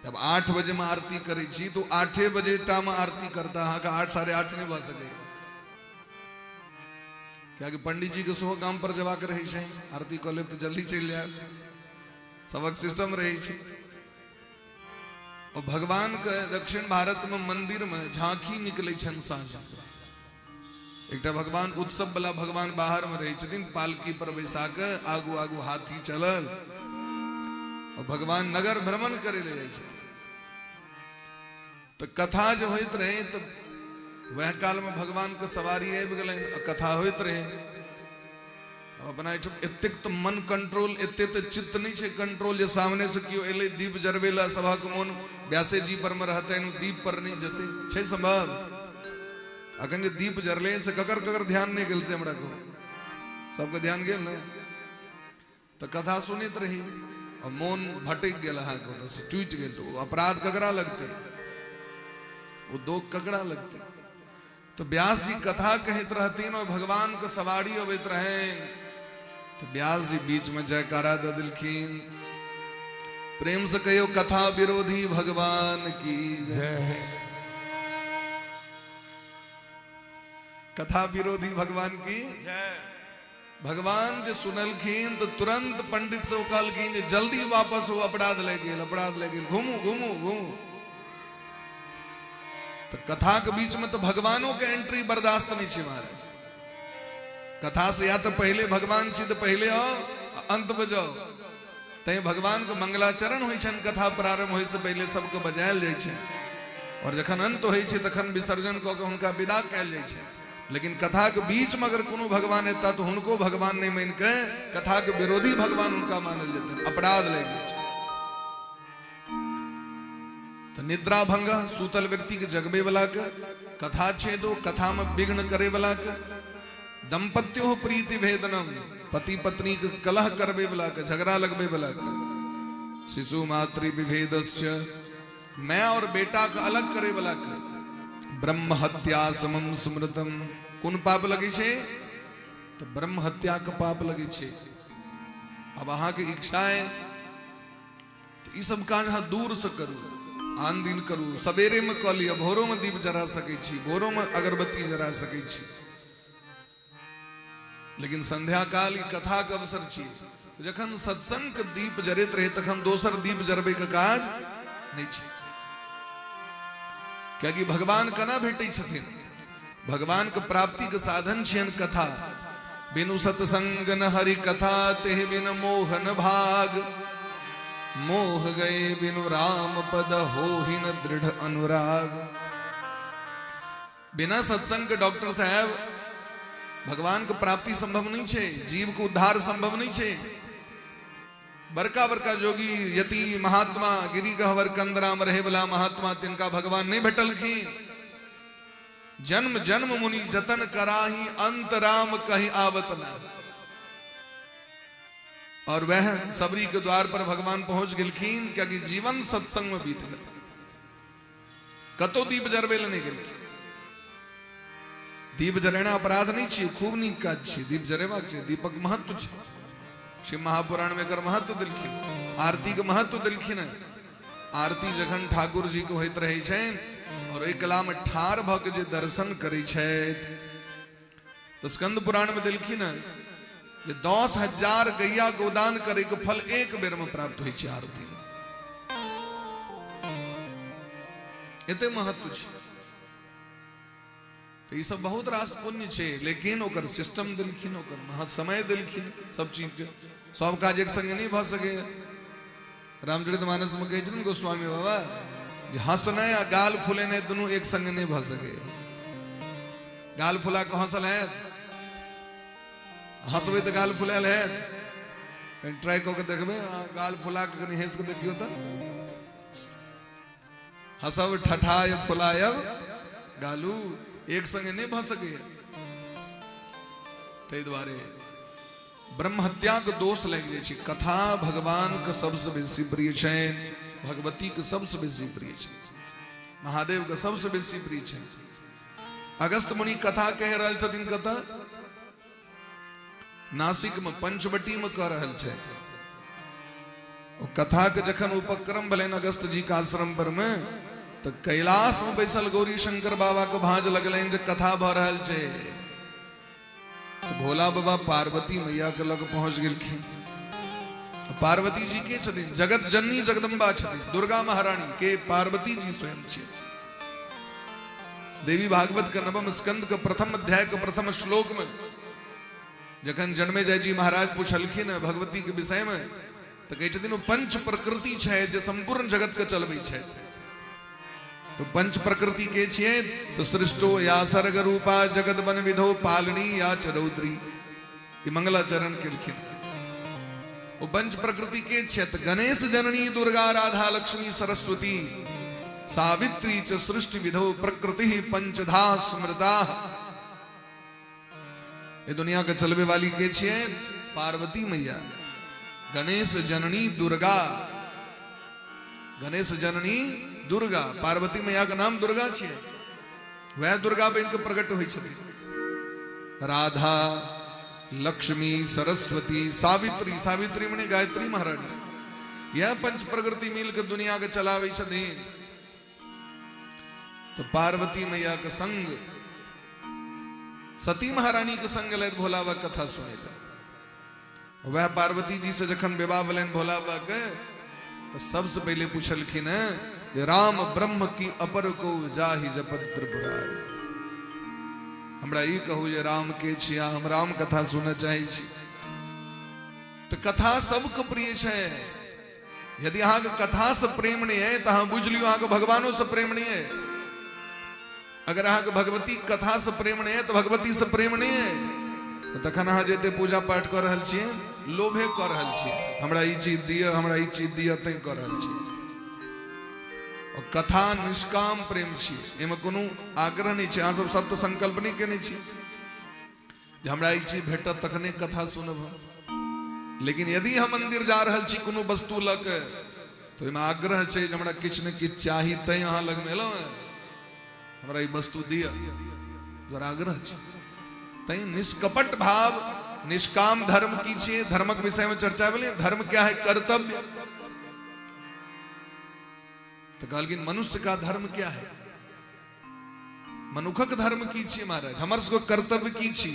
जब 8 बजे में आरती करे छी तो 8 बजे टा में आरती करता अहाँ का 8 साढ़े 8 नहीं भ सके। क्या कि पंडित जी के सोह काम पर जवाक रही छे, आरती कर ले तो जल्दी चल जाए, सबक सिस्टम रही छे। और भगवान के दक्षिण भारत में मंदिर में झांकी निकले छन साँझ। एकटा भगवान उत्सव वाला भगवान बाहर में रही छथिन, पालकी पर बैसा के आगू आगू हाथी चलल और भगवान नगर भ्रमण करे ले जाए छथिन। तो कथा जो होइत रहे तो वह काल में भगवान के सवारी आबि गेलै, कथा होइत रहे। अपना एतेक तो मन कंट्रोल एते तो चित्त नहीं छे कंट्रोल जे सामने से कियो एले दीप जरवेला सभा के मोन व्यासे जी पर में रहते दीप पर नहीं जते छे संभव। अखन जे दीप जरले से ककर ककर ध्यान नहीं गेल से हमरा को सबके ध्यान गेल ने। तो कथा सुनित रही और मोन भटक गेल अहाँ को तो टूट गेल। तो अपराध ककरा लगते, वो दो ककरा लगते। तो व्यास जी कथा कहत रहतीन और भगवान के सवारी अबैत रहे। तो व्यास जी बीच में जयकारा दे दिलखिन, प्रेम से कहियो कथा विरोधी भगवान की जय। कथा विरोधी भगवान की भगवान जो सुनलखिन तो तुरंत पंडित से कहलखिन जे जल्दी वापस हो, अपराध ले गेल, अपराध ले गेल, घूमू घूमू घूमू। तो कथा के बीच में तो भगवानों के एंट्री बर्दाश्त नहीं छे महाराज। कथा से या तो पहले भगवान छी तो पहले आओ अंत बजाओ। तय भगवान के मंगलाचरण होई छन, कथा प्रारंभ होई से पहले सबको बजायल जाय छे और जखन अंत होई छे तखन विसर्जन क के हुनका विदा कैल जाय छे। लेकिन कथा के बीच में अगर कोनो भगवान एता तो हुनको भगवान नहीं मान के कथा के विरोधी भगवान उनका मानल जेते, अपराध ले जाय। तो निद्रा भंग सूतल व्यक्ति के जगबे वाला के, कथा छेदो कथा में विघ्न करे वाला के, दंपत्यो प्रीति भेदनम पति पत्नी के कलह करबे वाला के, झगड़ा लगबे वाला के, शिशु मातृ विभेदश्च मैं और बेटा का अलग करे वाला के, ब्रह्म हत्या समम स्मृतम कौन पाप लगे छे तो ब्रह्म हत्या का पाप लगे छे। अब अहाँ के इच्छा है तो ई सब काज अहाँ दूर से करू, आन दिन करू, सवेरे में कऽ लिअ, भोरो में दीप जरा सकै छी, भोरो में अगरबत्ती जरा सकै छी। लेकिन संध्या काल ई कथा के अवसर छी, जखन सत्संग के दीप जरैत रहे तखन दोसर दीप जरबे के काज नहीं छै। क्योंकि भगवान केना भेटै छथिन, भगवान के प्राप्ति के साधन छियन कथा। बिनु सत्संग न हरि कथा तेह बिन मोहन भाग, मोह गए बिनु राम पद होहि न दृढ़ अनुराग। बिना सत्संग के डॉक्टर साहब भगवान के प्राप्ति संभव नहीं छे, जीव को उद्धार संभव नहीं छे। बड़का बड़का जोगी यति महात्मा गिरी गहवर कंदरा में रहे वाला महात्मा तिनका भगवान नहीं भेटलखिन। जन्म जन्म मुनि जतन कराही अंत राम कहीं आवत न। और वह सबरी के द्वार पर भगवान पहुंच गेलखिन क्योंकि जीवन सत्संग में बीत गया, कतो दीप जरबे नहीं गेलखिन। दीप जरेना अपराध नहीं छे, खूब नीक काज छे, दीप जरेबाक छे, दीपक महत्व छे। शिव महापुराण में कर महत्व दिलखिन, आरती के महत्व दिलखिन। आरती जखन ठाकुर जी को होइत रहे छेन और एक कला में ठार भ के जे दर्शन करे छथि तो स्कंद पुराण में दिलखिन जे 10,000 गैया गोदान करे के फल एक बेर में प्राप्त होई छे आरती में। एते महत्व छे। तो ये सब बहुत रास पुण्य छे, लेकिन ओकर सिस्टम दिलखिन, ओकर महत समय दिलखिन। सब चीज के सब काज एक संगे नहीं भ सके। रामचरितमानस में कहे छथिन गोस्वामी बाबा जे हंसने आ गाल फुलेने दोनों एक संग नहीं भ सके। गाल फुला के हंसल है, हंसबे तो गाल फुलाल है, ट्राई कऽ के देखबे, गाल फुला के कनी हंस के देखियो त हंसब ठठाय फुलायब गालू एक संगे नहीं भ सके। तै दुआरे ब्रह्म हत्या के दोष लग जाए। कथा भगवान के सबसे बेसी प्रिय छै, भगवती के सबसे बेसी प्रिय छै, महादेव के सबसे बेसी प्रिय छै। अगस्त मुनि कथा कह रहल छथिन, कथा नासिक में पंचवटी में कह रहल छै। कथा के जखन उपक्रम भलन अगस्त जी के आश्रम पर में, तो कैलाश में बैसल गौरी शंकर बाबा के भांज लगलन जे कथा भ रहल छै। तो भोला बाबा पार्वती मैया के लग पहुंच गेलखिन। पार्वती जी के छथिन जगत जननी जगदम्बा छथिन, दुर्गा महारानी के पार्वती जी स्वयं छै। देवी भागवत के नवम स्कंद के प्रथम अध्याय के प्रथम श्लोक में जखन जन्मेजय जी महाराज पूछलखिन भगवती के विषय में, तो कहे छथिन पंच प्रकृति छै जे संपूर्ण जगत के चलबै छै। तो पंच प्रकृति के छिए तो सृष्टो या सर्ग रूपा जगत बन विधो पालनी या चरौद्री, ये मंगलाचरण के लिखित। वो पंच प्रकृति के क्षेत गणेश जननी दुर्गा राधा लक्ष्मी सरस्वती सावित्री च सृष्टि विधो प्रकृति पंचधा स्मृता। ये दुनिया के चलवे वाली के छिए पार्वती मैया, गणेश जननी दुर्गा, गणेश जननी दुर्गा, पार्वती मैया का नाम दुर्गा छिए, वह दुर्गा बन के प्रकट हुई छथि। राधा लक्ष्मी सरस्वती सावित्री, सावित्री मने गायत्री महारानी, यह पंच प्रकृति मिल के दुनिया के चलावे छथिन। तो पार्वती मैया के संग सती महारानी के संग ले भोला बाबा कथा सुने। वह पार्वती जी से जखन विवाह भलन भोला बाबा के, तो सबसे पहले पूछलखिन राम ब्रह्म की अपर को जाहि जपत त्रिपुरारी। हमरा ई कहू जे राम के छिया, हम राम कथा सुनना चाहे छी। तो कथा सबके प्रिय छै। यदि अहाँ के कथा से प्रेम नहीं है तो अहाँ बुझ लियो अहाँ के भगवानों से प्रेम नहीं है। अगर अहाँ के भगवती कथा से प्रेम नहीं है तो भगवती से प्रेम नहीं है, तो तखन अहाँ जेते पूजा पाठ कर रहल छियै, लोभे कर रहल छियै, हमरा ई चीज दिया, हमरा ई चीज दिया, तै कर रहल छियै। और कथा निष्काम प्रेम छियै, एमे कोनो आग्रह नहीं छै। अहाँ सब सत्य संकल्प नहीं केने छी जे हमरा ई चीज भेटत तखने कथा सुनब हम। लेकिन यदि हम मंदिर जा रहल छी कोनो वस्तु लऽ के, तो एमे आग्रह छै जे हमरा किछ ने किछ चाही, तै अहाँ लग में एलहुँ, हमरा ई वस्तु दिया, जरा आग्रह छै। तै निष्कपट भाव निष्काम धर्म की छिए। धर्मक विषय में चर्चा भेलै, धर्म क्या है? कर्तव्य। तो कहलखिन मनुष्य का धर्म क्या है? मनुखक धर्म की छिए महाराज, हमर सबके कर्तव्य की छी?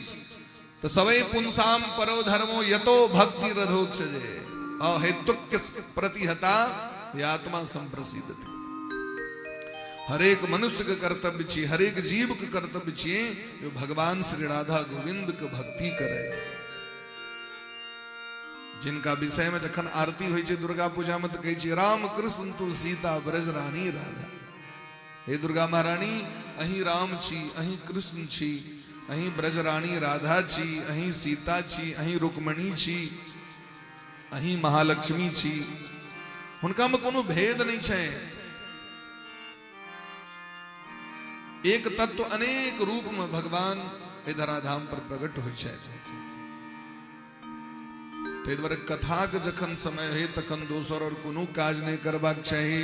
तो सवै पुंसाम परो धर्मो यतो भक्ति रधोक्षजे अहेतुक प्रतिहता आत्मा संप्रसिद्धति। हरेक मनुष्य के कर्तव्य छी, हरेक जीव के कर्तव्य छी जो भगवान श्री राधा गोविंद के भक्ति करे। जिनका विषय में जखन आरती होई छै दुर्गा पूजा में, तो कहे छी राम कृष्ण तू सीता ब्रज रानी राधा। हे दुर्गा महारानी, अहीं राम छी, अहीं कृष्ण छी, अहीं ब्रज रानी राधा छी, अहीं सीता छी, अहीं रुक्मणी छी, अहीं महालक्ष्मी छी। हुनका में कोनो भेद नहीं छै। एक तत्व अनेक रूप में भगवान ए धराधाम पर प्रकट होइ छै। ताहि दुआरे कथा के जखन समय है तखन दोसर और कोनो काज नहीं करबाक चाही,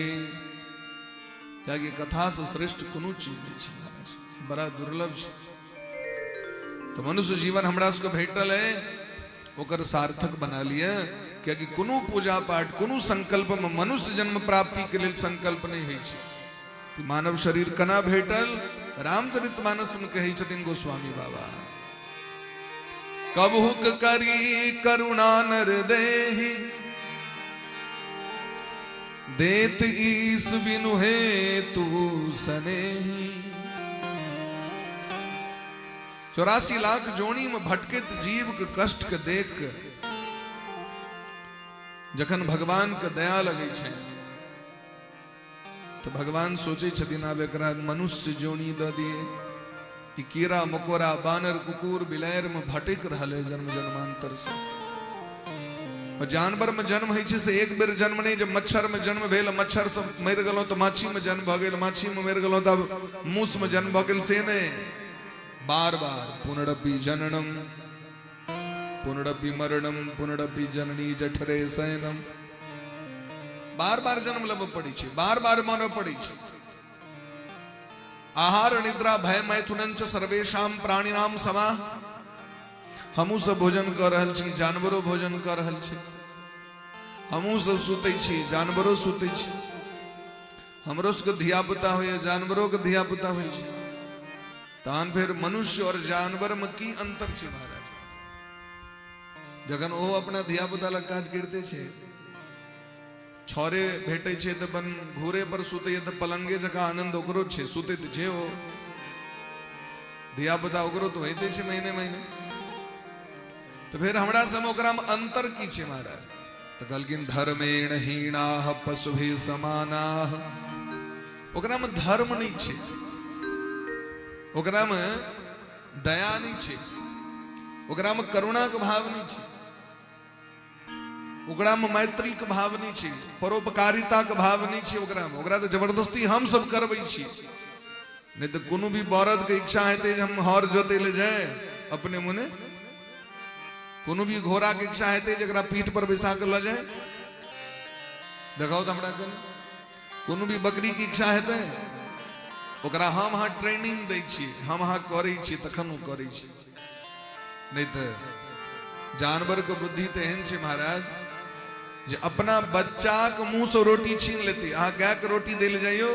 कियाकि कथा से श्रेष्ठ कोनो चीज नहीं छै महाराज, बड़ा दुर्लभ छै। तो मनुष्य जीवन हमरा सबके भेटल है, ओकर सार्थक बना लिया। कियाकि कोनो पूजा पाठ, कोनो संकल्प में मनुष्य जन्म प्राप्ति के लिए संकल्प नहीं होइ छै। मानव शरीर कना भेटल? रामचरितमानस में कही छथिन गोस्वामी बाबा, कबहुक करी करुणा नर देहि देत ईस बिनु है तू सनेही। 84 लाख जोनी में भटकित जीव के कष्ट के देख जखन भगवान के दया लगे छे तो भगवान सोचे छथिन आब एकरा मनुष्य जोनी द दिए कि कीड़ा मकोड़ा बानर कुकुर बिलायर में भटक रहल है जन्म जन्मांतर से। और जानवर में जन्म है से एक बेर जन्म नहीं, जब मच्छर में जन्म भेल मच्छर से मर गलो तो माछी में जन्म भ गेल, माछी में मर गलो तब मूस में जन्म भ गेल, से नहीं बार बार पुनरपि जननम पुनरपि मरणम पुनरपि जननी जठरे शयनम, बार बार जन्म लेव पड़ी छे, बार बार मरव पड़ी छे। आहार निद्रा भय मैथुनंच सर्वेशाम प्राणिनाम समा, हमू सब भोजन कर रहल छी, जानवरों भोजन कर रहल छी, हमू सब सुते छी, जानवरों सुते छी, हमरो सबके धिया पुता होय, जानवरों के धिया पुता होय छै, तहन फिर मनुष्य और जानवर में की अंतर छै महाराज। जखन ओ अपना धिया पुता लग काज करते छे, छोरे भेटे छे तो बन घूरे पर सुते तो पलंगे जका आनंद ओकरो छे, सुते जे हो धिया पुता ओकरो तो होते छे महीने महीने। तो फिर हमरा सम ओकरा में अंतर की छे महाराज। तो कहलखिन धर्मेण हीणाः पशुभिः समानाः, ओकरा में धर्म नहीं छे, ओकरा में दया नहीं छे, ओकरा में करुणा के भाव नहीं छे, ओकरा में मैत्री के भाव नहीं छे, परोपकारिता के भाव नहीं छे ओकरा में। ओकरा तो जबरदस्ती हम सब करबै छी, नहीं तो कोनो भी बरद के इच्छा हेते जे हम हर जोते ले जाए अपने मुने, कोनो भी घोड़ा के इच्छा हेते जकरा पीठ पर बैसा के ल जाए, देखाओ तो हमरा के। कोनो भी बकरी की इच्छा हेते ओकरा हम हाँ ट्रेनिंग दै छी, हम हाँ करै छी तखन ओ करै छी, नहीं तो जानवर के बुद्धि तो एहन छे महाराज जे अपना बच्चा के मुंह से रोटी छीन लेते। अहाँ गाय के रोटी दे ले जाइयो,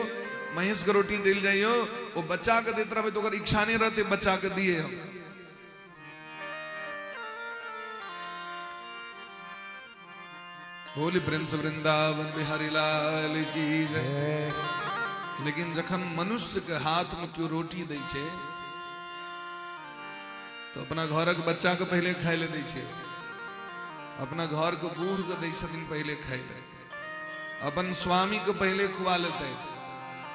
महेश के रोटी दे ले जाइयो, वो बच्चा के देते रहे तो ओकर इच्छा नहीं रहते बच्चा के दिए हम। बोली प्रेम से वृंदावन बिहारी लाल की जय। लेकिन जखन मनुष्य के हाथ में क्यों रोटी दै छे तो अपना घर के बच्चा के पहले खाए ले दै छे, अपना घर के बूढ़ के दै छथिन पहले खाए ले, अपन स्वामी के पहले खुआ लेते,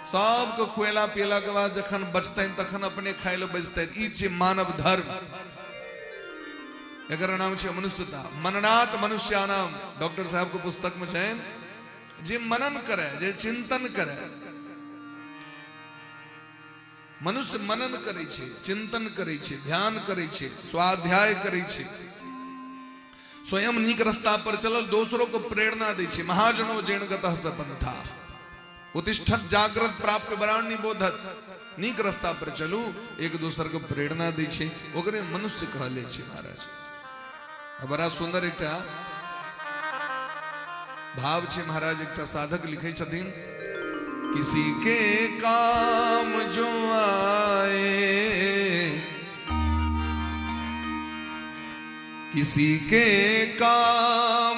सबको खुएला पियला के बाद जखन बचतन तखन अपने खाए ले बचते। ई छे मानव धर्म, एकर नाम छे मनुष्यता। मननात् मनुष्यानाम, डॉक्टर साहब को पुस्तक में छै, जे मनन करे, जे चिंतन करे, मनुष्य मनन करे छे, चिंतन करे छे, ध्यान करे छे, स्वाध्याय करे छे, स्वयं नीक रास्ता पर चलल दोसरों को प्रेरणा दे छे। महाजनो जेन गतः स पंथा उत्तिष्ठत जागृत प्राप्य वराणि बोधत, नीक रास्ता पर चलू, एक दूसर को प्रेरणा दे छे, ओकरे मनुष्य कहले छे महाराज। बड़ा सुंदर एकटा भाव छे महाराज, एकटा साधक लिखे छथिन, किसी के काम जो आए, किसी के काम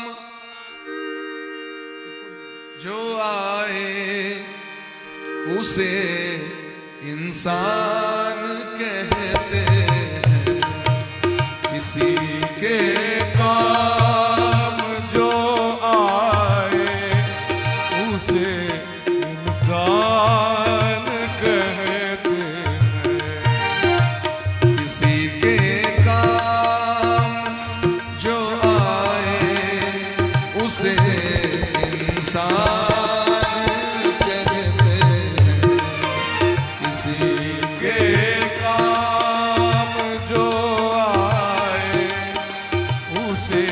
जो आए उसे इंसान कहते हैं। किसी के काम जो आए उसे इंसान कहते हैं। किसी के काम जो आए उसे इंसान कहते हैं। किसी के काम जो आए उसे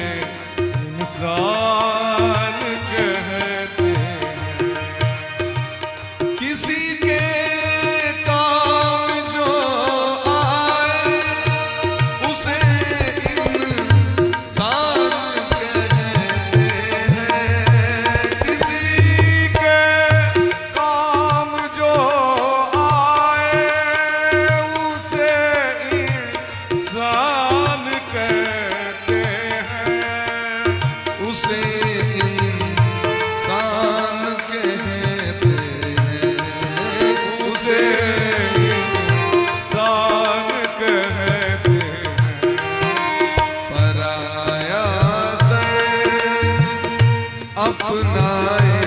इंसान कहते हैं। किसी के काम जो आए उसे इंसान कहते हैं। किसी अपनाए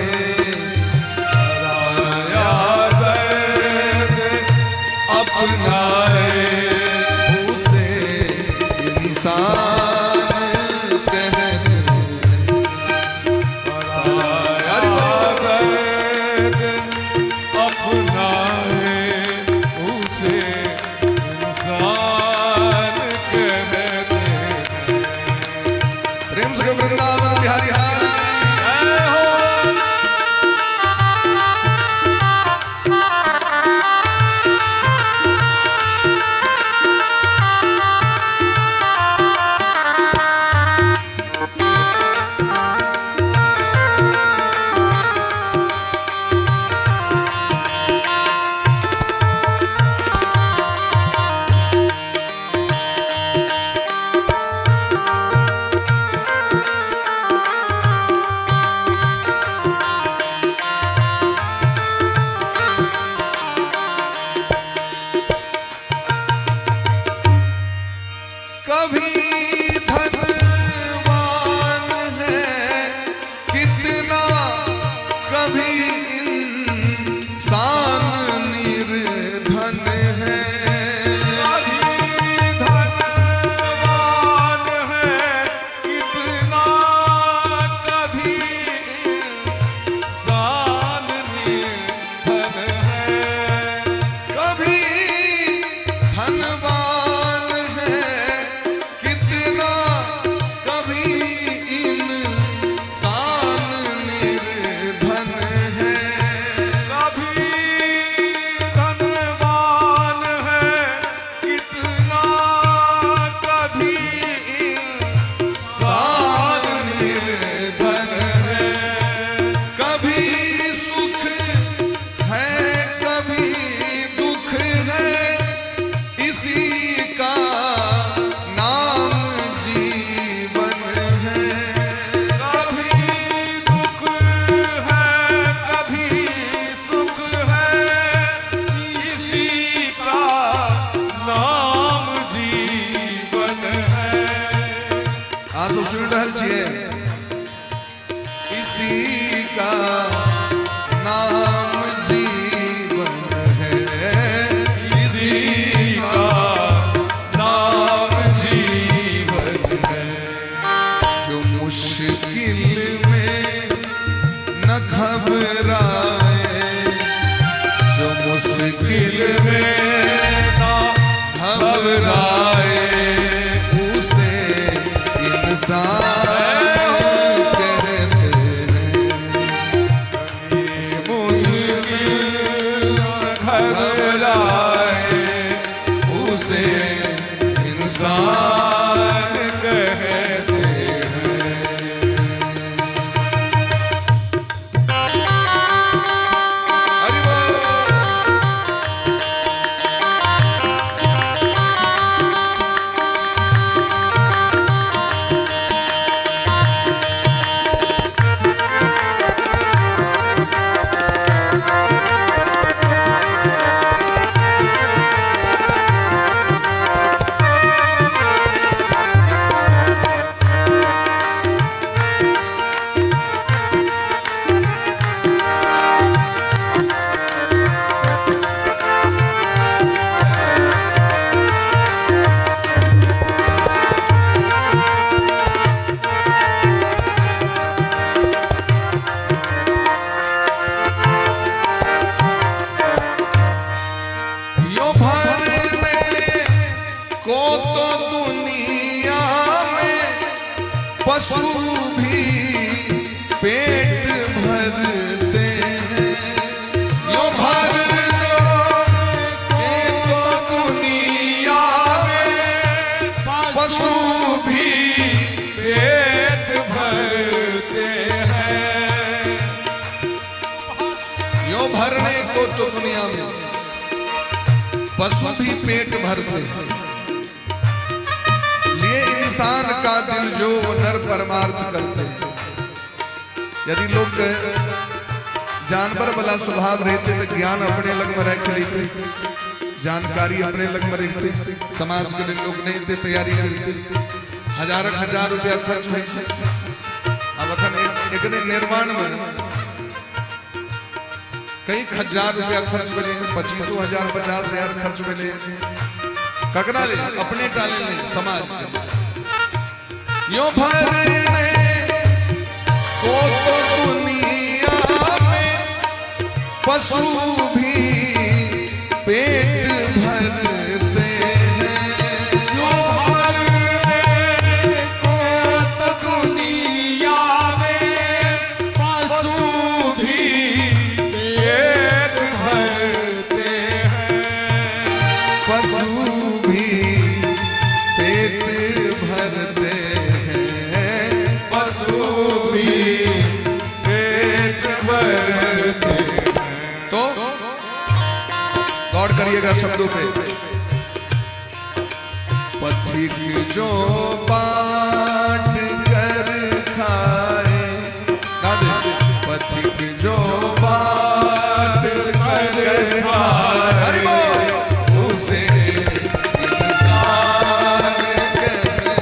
अपनाए उसे इंसान कहते अपनाए उसे इंसान कहते हैं। प्रेम से वृंदावन बिहारी हाल इसी का नाम जीवन है, इसी का नाम जीवन है। जो मुश्किल में न घबराए, जो मुश्किल में न घबराए, उसे इंसान पशु भी पेट भरते हैं, यो भरने के तो दुनिया में पशु भी पेट भरते हैं। यो भरने को तो दुनिया में पशु भी पेट भरते हैं, इंसान का दिल जो नर परमार्थ करते हैं। यदि लोग जानवर वाला स्वभाव रहते तो ज्ञान अपने लग में रख लेते, जानकारी अपने लग में रखते, समाज के लिए लोग नहीं थे तैयारी करते, हजार रुपया खर्च हो। अब अखन एक एकरे निर्माण में कई हजार रुपया खर्च मिले, 25,000 50,000 खर्च मिले। ककरा ले अपने टाले ले समाज यो भरने को तो दुनिया में पशु भी पेट भरते हैं। जो भरने को तो दुनिया में पशु भी पेट भरते हैं। पशु भी पेट भरते हैं। पशु भी पेट भरते हैं। तो गौर करिएगा शब्दों पे। पथिक जो बांट कर खाए, पथिक जो बांट कर खाए, हरि बोल, उसे इंसान कहते हैं।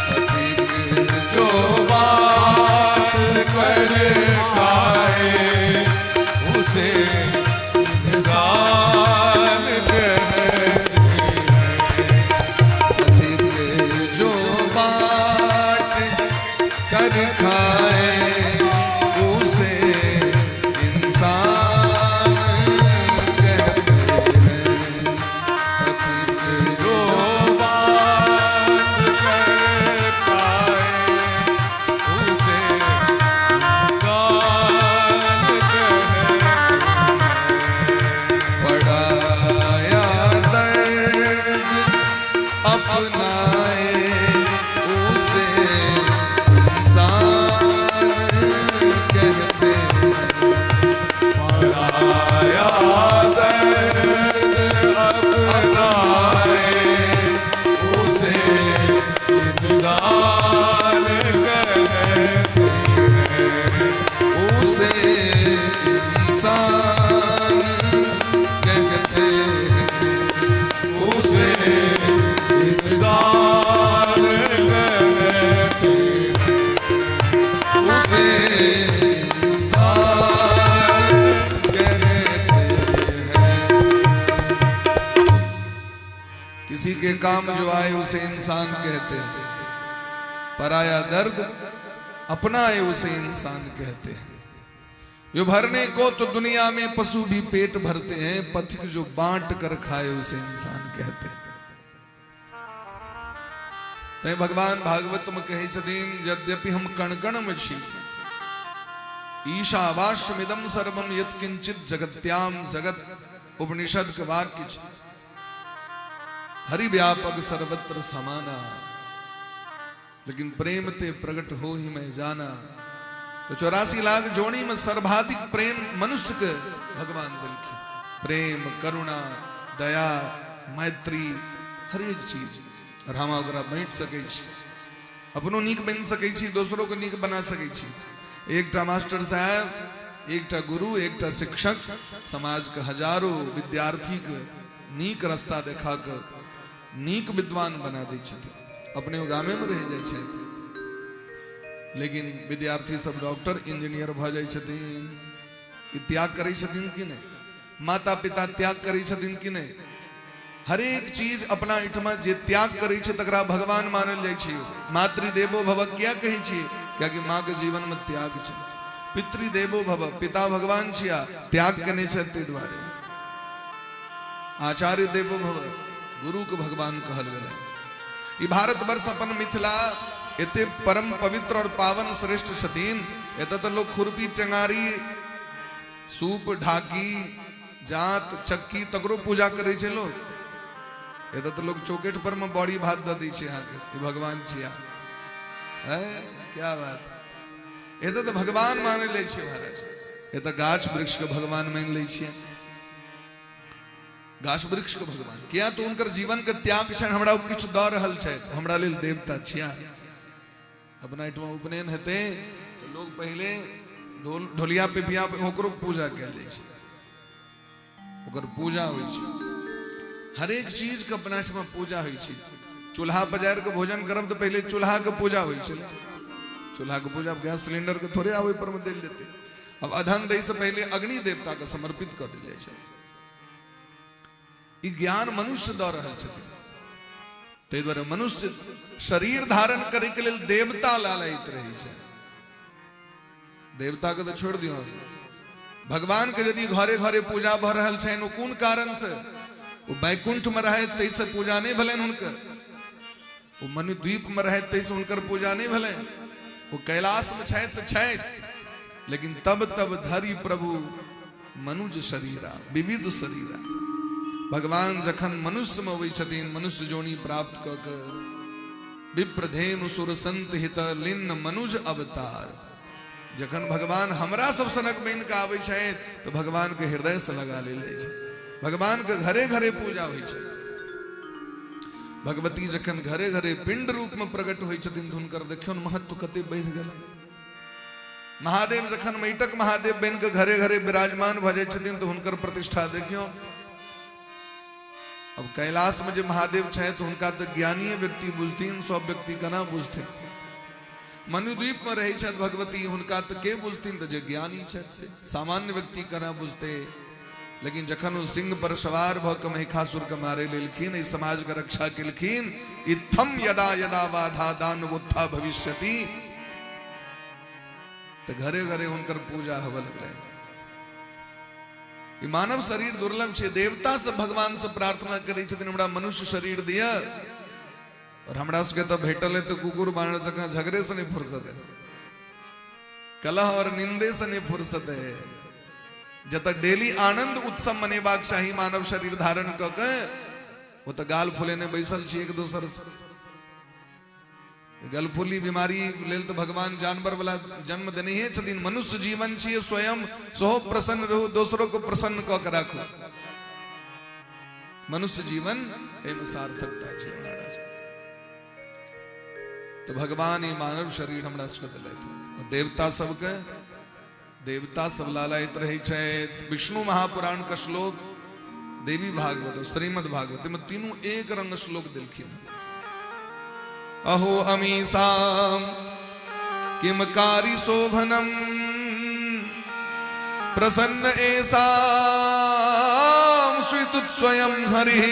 पथिक जो बात कर खाए उसे इंसान कहते हैं। पथिक जो बांट कर खाए उसे इंसान कहते हैं। पथिक जो बात कर खाए उसे इंसान कहते हैं। पढ़ाया दर्द अपनाए उसे इंसान कहते हैं। पराया दर्द अपनाए उसे इंसान कहते हैं। उसे इंसान कहते हैं। उसे इंसान कहते हैं। उसे इंसान कहते हैं। किसी के काम जो आए उसे इंसान कहते हैं। पराया दर्द अपनाए उसे इंसान कहते हैं। यो भरने को तो दुनिया में पशु भी पेट भरते हैं। पथिक जो बांट कर खाए उसे इंसान कहते हैं। ते भगवान भागवत में कहे छथिन, यद्यपि हम कण कण में छी, ईशावास्यमिदं सर्वम यत्किंचित जगत्याम जगत। उपनिषद के वाक्य छे। हरि व्यापक सर्वत्र समाना, लेकिन प्रेम ते प्रगट हो ही मैं जाना। तो 84 लाख जोड़ी में सर्वाधिक प्रेम मनुष्य के भगवान दिल की। प्रेम, करुणा, दया, मैत्री, हर एक चीज। और हम अगर बैठ सके छी, अपनो नीक बन सके छी, दूसरों को नीक बना सके छी। एकटा मास्टर साहब, एकटा गुरु, एकटा शिक्षक समाज के हजारों विद्यार्थी के नीक रास्ता देखा कर नीक विद्वान बना दै छथिन। अपने गामे में रह जाय छथि, लेकिन विद्यार्थी सब डॉक्टर इंजीनियर भ जाय छथिन। ई त्याग करै छथिन कि नहीं? माता पिता त्याग करै छथिन कि नहीं? हर एक चीज अपना एठमा जे त्याग करै छै तकरा भगवान मानल जाय छै। मातृदेवो भव क्या कहै छियै? कियाकि माँ के जीवन में त्याग छै। पितृदेवो भव, पिता भगवान छिया, त्याग केने छै ताहि दुआरे। आचार्य देवो भव, गुरु के भगवान कहल गेलै। ई भारतवर्ष अपन मिथिला एते परम पवित्र और पावन श्रेष्ठ छथिन। एतऽ तो लोग खुरपी टेंगारी सूप ढाकी जात चक्की तकरो पूजा करे छै लोग। एतऽ तो लोग चौकेट पर में बड़ी भात दऽ दै छै। अहाँके ई भगवान छिया है, क्या बात। एतऽ तो भगवान मान ले छै महाराज। एतऽ गाछ वृक्ष के भगवान मान ले छियै। गाछ वृक्ष के भगवान किया तो उनकर जीवन के त्याग छनि। हमरा किछु दऽ रहल छै, हमरा लेल देवता छिया। अपना एठमा उपनयन हेतै तो लोग पहले ढोलिया पे बिया पे ओकरो पूजा कयल जाइ छै, ओकर पूजा होइ छै। हर एक चीज के अपना एठमा पूजा होइ छै। चूल्हा पजारि के भोजन करब तो पहले चूल्हा के पूजा होइ छै। चूल्हा के पूजा गैस सिलेंडर के थोड़े आवे पर में दे लेते। अब अधन दे से पहले अग्नि देवता के समर्पित कर दिले छै। ई ज्ञान मनुष्य द रहल छथिन, तै द्वारे मनुष्य शरीर धारण करे के लेल देवता लालयित रही छै। देवता के तो छोड़ दियो, भगवान के यदि घरे घरे पूजा भ रहल छै, कोन कारण से वो बैकुंठ में रहे तैसे पूजा नहीं भले हुनकर, वो मनुद्वीप में रहे तैसे हुनकर पूजा नहीं भले, वो कैलाश में छथि, लेकिन तब धरि प्रभु मनुज शरीरा विविध शरीरा। भगवान जखन मनुष्य में अबै छथिन, मनुष्य जोनी प्राप्त क के विप्रधेनु सुर संत हित लिन्न मनुज अवतार, जखन भगवान हमरा सब सनक बन के आबै छै तो भगवान के हृदय से लगा ले छै। भगवान के घरे घरे पूजा होइ छै। भगवती जखन घरे घरे पिंड रूप में प्रकट होइ छथिन तो हुनकर देखियौ महत्व कते बढ़ि गेल। महादेव जखन मैटक महादेव बन के घरे घरे विराजमान भ जाय छथिन तो हुनकर प्रतिष्ठा देखियौ। अब कैलाश में जो महादेव छै तो हुनका तो ज्ञानीय व्यक्ति बुझथिन, सब व्यक्ति केना बुझथिन। मनुद्वीप में रही छथि भगवती, हुनका तो के बुझथिन, तो जे ज्ञानी छथि, सामान्य व्यक्ति केना बुझते। लेकिन जखन वो सिंह पर सवार भ के महिषासुर के मारे लेलखिन, इस समाज के रक्षा केलखिन, इत्थम यदा यदा बाधा दानवोत्था भविष्यति, तो घरे घरे हुनकर पूजा हव लगलै। मानव शरीर दुर्लभ छै। देवता से भगवान से प्रार्थना करै छथिन हमरा मनुष्य शरीर दिया, और हमरा सबके तो भेटल है तो कुकुर बानर जकाँ झगड़े से नहीं फुर्सत है, कलह और निंदे से नहीं फुर्सत है। जत डेली आनंद उत्सव मनेबाक चाही मानव शरीर धारण क के, वो तो गाल फुलेने बैसल छी एक दोसर से। गलफुली बीमारी लेल तो भगवान जानवर वाला जन्म देने ही छथिन। मनुष्य जीवन छिए स्वयं सोहो प्रसन्न रहू, दूसरों को प्रसन्न क के राखू। मनुष्य जीवन एमे सार्थकता छै महाराज। तो भगवान ये मानव शरीर हमरा सबके देलथि। देवता सबके देवता सब लालयित रही छथि। विष्णु महापुराण का श्लोक, देवी भागवत, श्रीमद् भागवत में तीनों एक रंग श्लोक दिलखिन। अहो अमीसाम किमकारी शोभनम प्रसन्न एसाम स्वीतुत स्वयं हरिः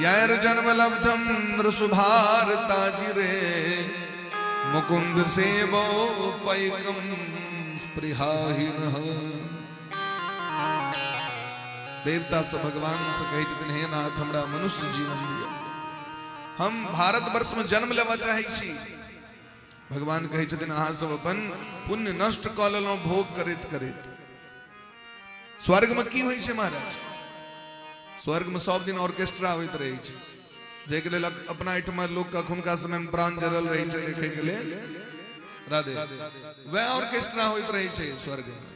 यैर्जन्म लब्धम नृसुभारताजिरे मुकुंद सेवो पैकम स्पृहाहीनः। देवता से भगवान से कहै छथिन, हे नाथ हमरा मनुष्य जीवन दिया, हम भारत वर्ष में जन्म लेवा चाहे छी। भगवान कहै छथिन अहाँ सब अपन पुण्य नष्ट क लेलहुँ भोग करैत करैत। स्वर्ग में की होइ छै महाराज? स्वर्ग में सब दिन ऑर्केस्ट्रा होइत रहै छै, जेके लेल अपना एहिठमा लोक के अखुनका समय में प्राण जरल रहै छै देखे के लेल। राधे वह ऑर्केस्ट्रा होइत रहै छै स्वर्ग में।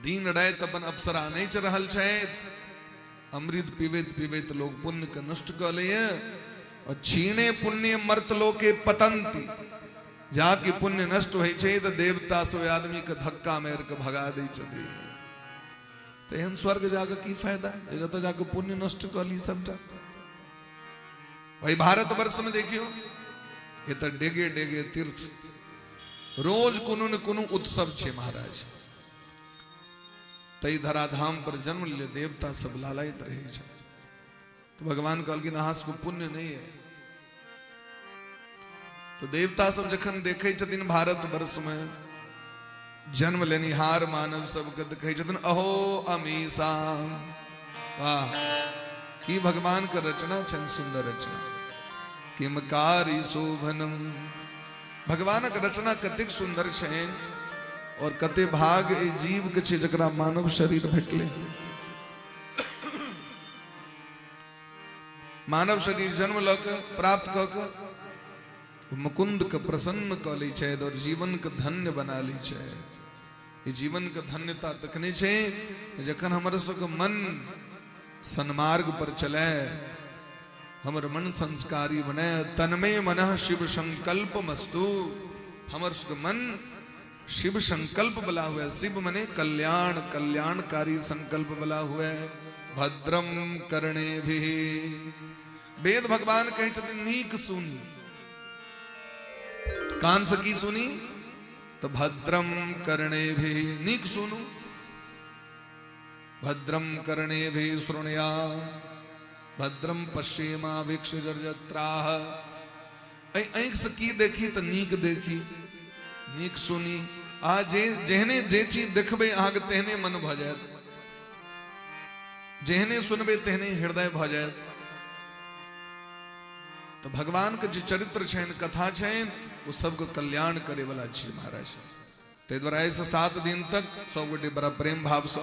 दिन राति अपन अप्सरा नाचि रहल छथि, अमृत पीबैत पीबैत लोग पुण्य के नष्ट क लैए। और क्षीणे पुण्य मर्त लोके पतंती, जाके पुण्य नष्ट होइ छै तो देवता सब आदमी के धक्का मार के भगा दै छथिन। तो एहन स्वर्ग जाके की फायदा, जत जाके पुण्य नष्ट क ली सबटा। भाई भारत वर्ष में देखियो ये तो डेगे डेगे तीर्थ, रोज कोनो न कोनो उत्सव छे महाराज। तई धराधाम पर जन्म ले देवता सब लालयित रहे छे। तो भगवान कहलखिन अहाँ सबको पुण्य नहीं है। तो देवता सब जखन देखे छथिन भारत वर्ष में जन्म लेनिहार मानव सबके देखे छथिन, अहो अमीसाम, वाह की भगवान का रचना छन, सुंदर रचना। किमकारी शोभनम, भगवान का रचना कतेक सुंदर छे, और कते भाग ए जीव के छे जकरा मानव शरीर भेटले। मानव शरीर जन्म लक प्राप्त क के मुकुंद के प्रसन्न क लै छै और जीवन के धन्य बना लै छै। ये जीवन के धन्यता तकने छे जखन हमर सबके मन सन्मार्ग पर चले, हमर मन संस्कारी बने। तन्मय मनः शिव संकल्प मस्तु, हमर सबके मन शिव संकल्प बला हुआ है। शिव मने कल्याण, कल्याणकारी संकल्प बला हुआ है। भद्रम करणे भी, वेद भगवान कहे छथिन नीक सुनी, कान से की सुनी तो भद्रम करणे भी नीक सुनू, भद्रम करणे भी श्रृणुया भद्रम पश्येमा वीक्ष जर्जत्राह। ऐंख से की देखी तो नीक देखी, नीक सुनी। आ जेहने जे चीज देखबे अहाँके तेहने मन भ जायत, जेहने सुनबे तेहने हृदय भ जायत। तो भगवान के जो चरित्र छेन, कथा छेन, वो सबको कल्याण करे वाला छी महाराज। ते द्वारा ऐसे 7 दिन तक सब गोटे बड़ा प्रेम भाव से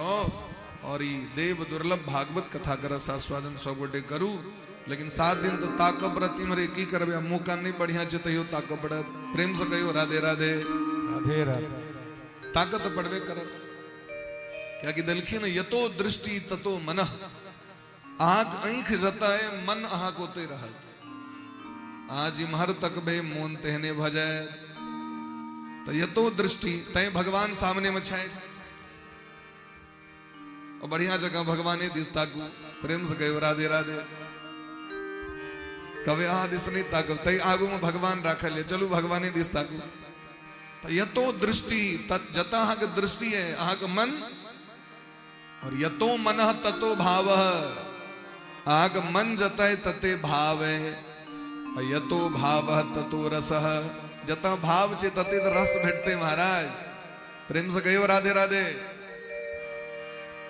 और ई देव दुर्लभ भागवत कथा कर आस्वादन सब गोटे करू। लेकिन 7 दिन तो ताक व्रत इमरे की करबे, मुंह कान नहीं बढ़िया चतयो ताक व्रत, प्रेम से कहियो राधे राधे राधे राधे। ताकत पड़वे करत। क्या कि दलखिन यतो दृष्टि ततो मनः, आंख ऐंख जता है मन आहा कोते रहत। आज इमहर तक बे मोन तेहने भजाय, तो यतो दृष्टि तय भगवान सामने में छाए और बढ़िया जगह भगवान दिसता को प्रेम से कहो राधे राधे। कवे आ दिस नहीं ताक तय आगू में भगवान राखल है, चलो भगवान दिसता को। तो यतो दृष्टि जता अहाँ के दृष्टि है अहाँ के मन, और यतो मनः ततो भाव, अहाँ के मन जतय तते भाव है, यतो भाव ततो रस, जता भाव छे तते तो रस भेटते महाराज। प्रेम से कहियो राधे राधे।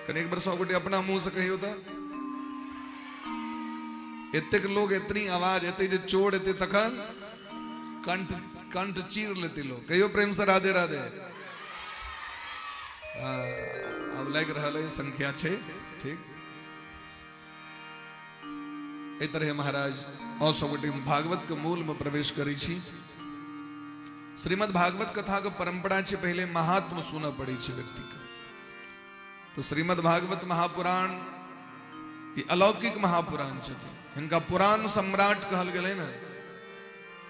कनेक बरसों गोटे अपना मुंह से कहियो था, इतने लोग इतनी आवाज इतने जो चोड़ इतने तखन कंठ चीर लेते लोग। कहियो प्रेम से राधे राधे। अब लग रहा है संख्या 6, ठीक। ए तरह महाराज और सब भागवत के मूल में प्रवेश करी छी। श्रीमद् भागवत कथा के परंपरा छे पहले महात्म सुना पड़ी छे व्यक्ति का। तो श्रीमद् भागवत महापुराण ये अलौकिक महापुराण छथि, इनका पुराण सम्राट कहल गेलै ना।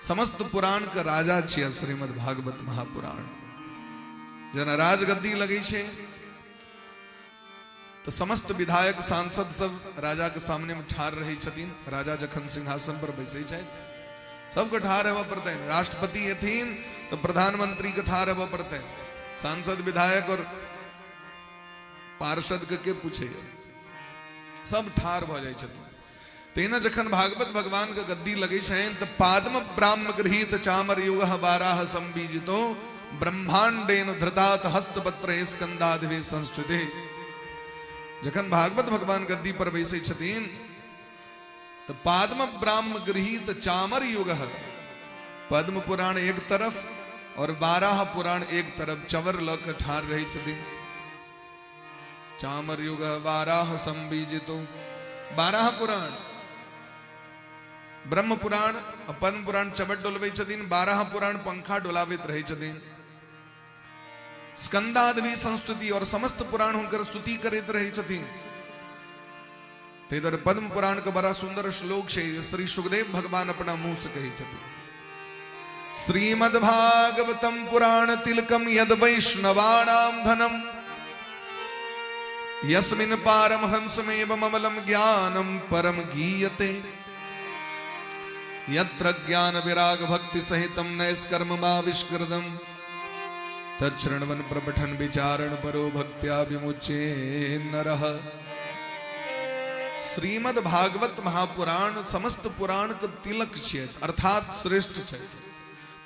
समस्त पुराण का राजा छियै श्रीमद् भागवत महापुराण। जना राजगद्दी लगी छे तो समस्त विधायक सांसद सब राजा के सामने में ठार रही छथिन। राजा जखन सिंहासन पर बैसे छे सबको ठार हेवा पड़ते हैं। राष्ट्रपति एथिन तो प्रधानमंत्री के ठार हेवा पड़ते हैं। सांसद विधायक और पार्षद के पूछे सब ठार भ जाय छथिन। तेना जखन भागवत भगवान के गद्दी लगे छेन तो पाद्म ब्राह्म गृहीत चामर युग 12 संबीजितो ब्रह्मांडेन धृतात हस्तपत्र स्कंदाधिवे संस्थिते। जखन भागवत भगवान गद्दी पर बैसे छथिन तो पाद्म ब्राह्म गृहीत चामर युग, पद्म पुराण एक तरफ और 12 पुराण एक तरफ चवर लक ठार रही छथिन। चामर युग 12 संबीजितो, 12 पुराण ब्रह्म पुराण पद्म पुराण चवट डोलवे छथिन, 12 पुराण पंखा डोलावित रहे छथिन। स्कंदादि संस्तुति और समस्त पुराण हुनकर स्तुति करित रहे छथिन। तेदर पद्म पुराण का बड़ा सुंदर श्लोक छे, श्री सुखदेव भगवान अपना मुंह से कही छथिन। श्रीमद् भागवतम पुराण तिलकम यद वैष्णवानाम धनम यस्मिन् पारमहंसमेव ममलम ज्ञानम परम गीयते यत्र ज्ञान विराग भक्ति सहितम नैष्कर्ममाविष्कृतम तच्छृण्वन् प्रपठन् विचारण परो भक्त्या विमुच्ये नरः। श्रीमद् भागवत महापुराण समस्त पुराण के तिलक छे, अर्थात श्रेष्ठ छे।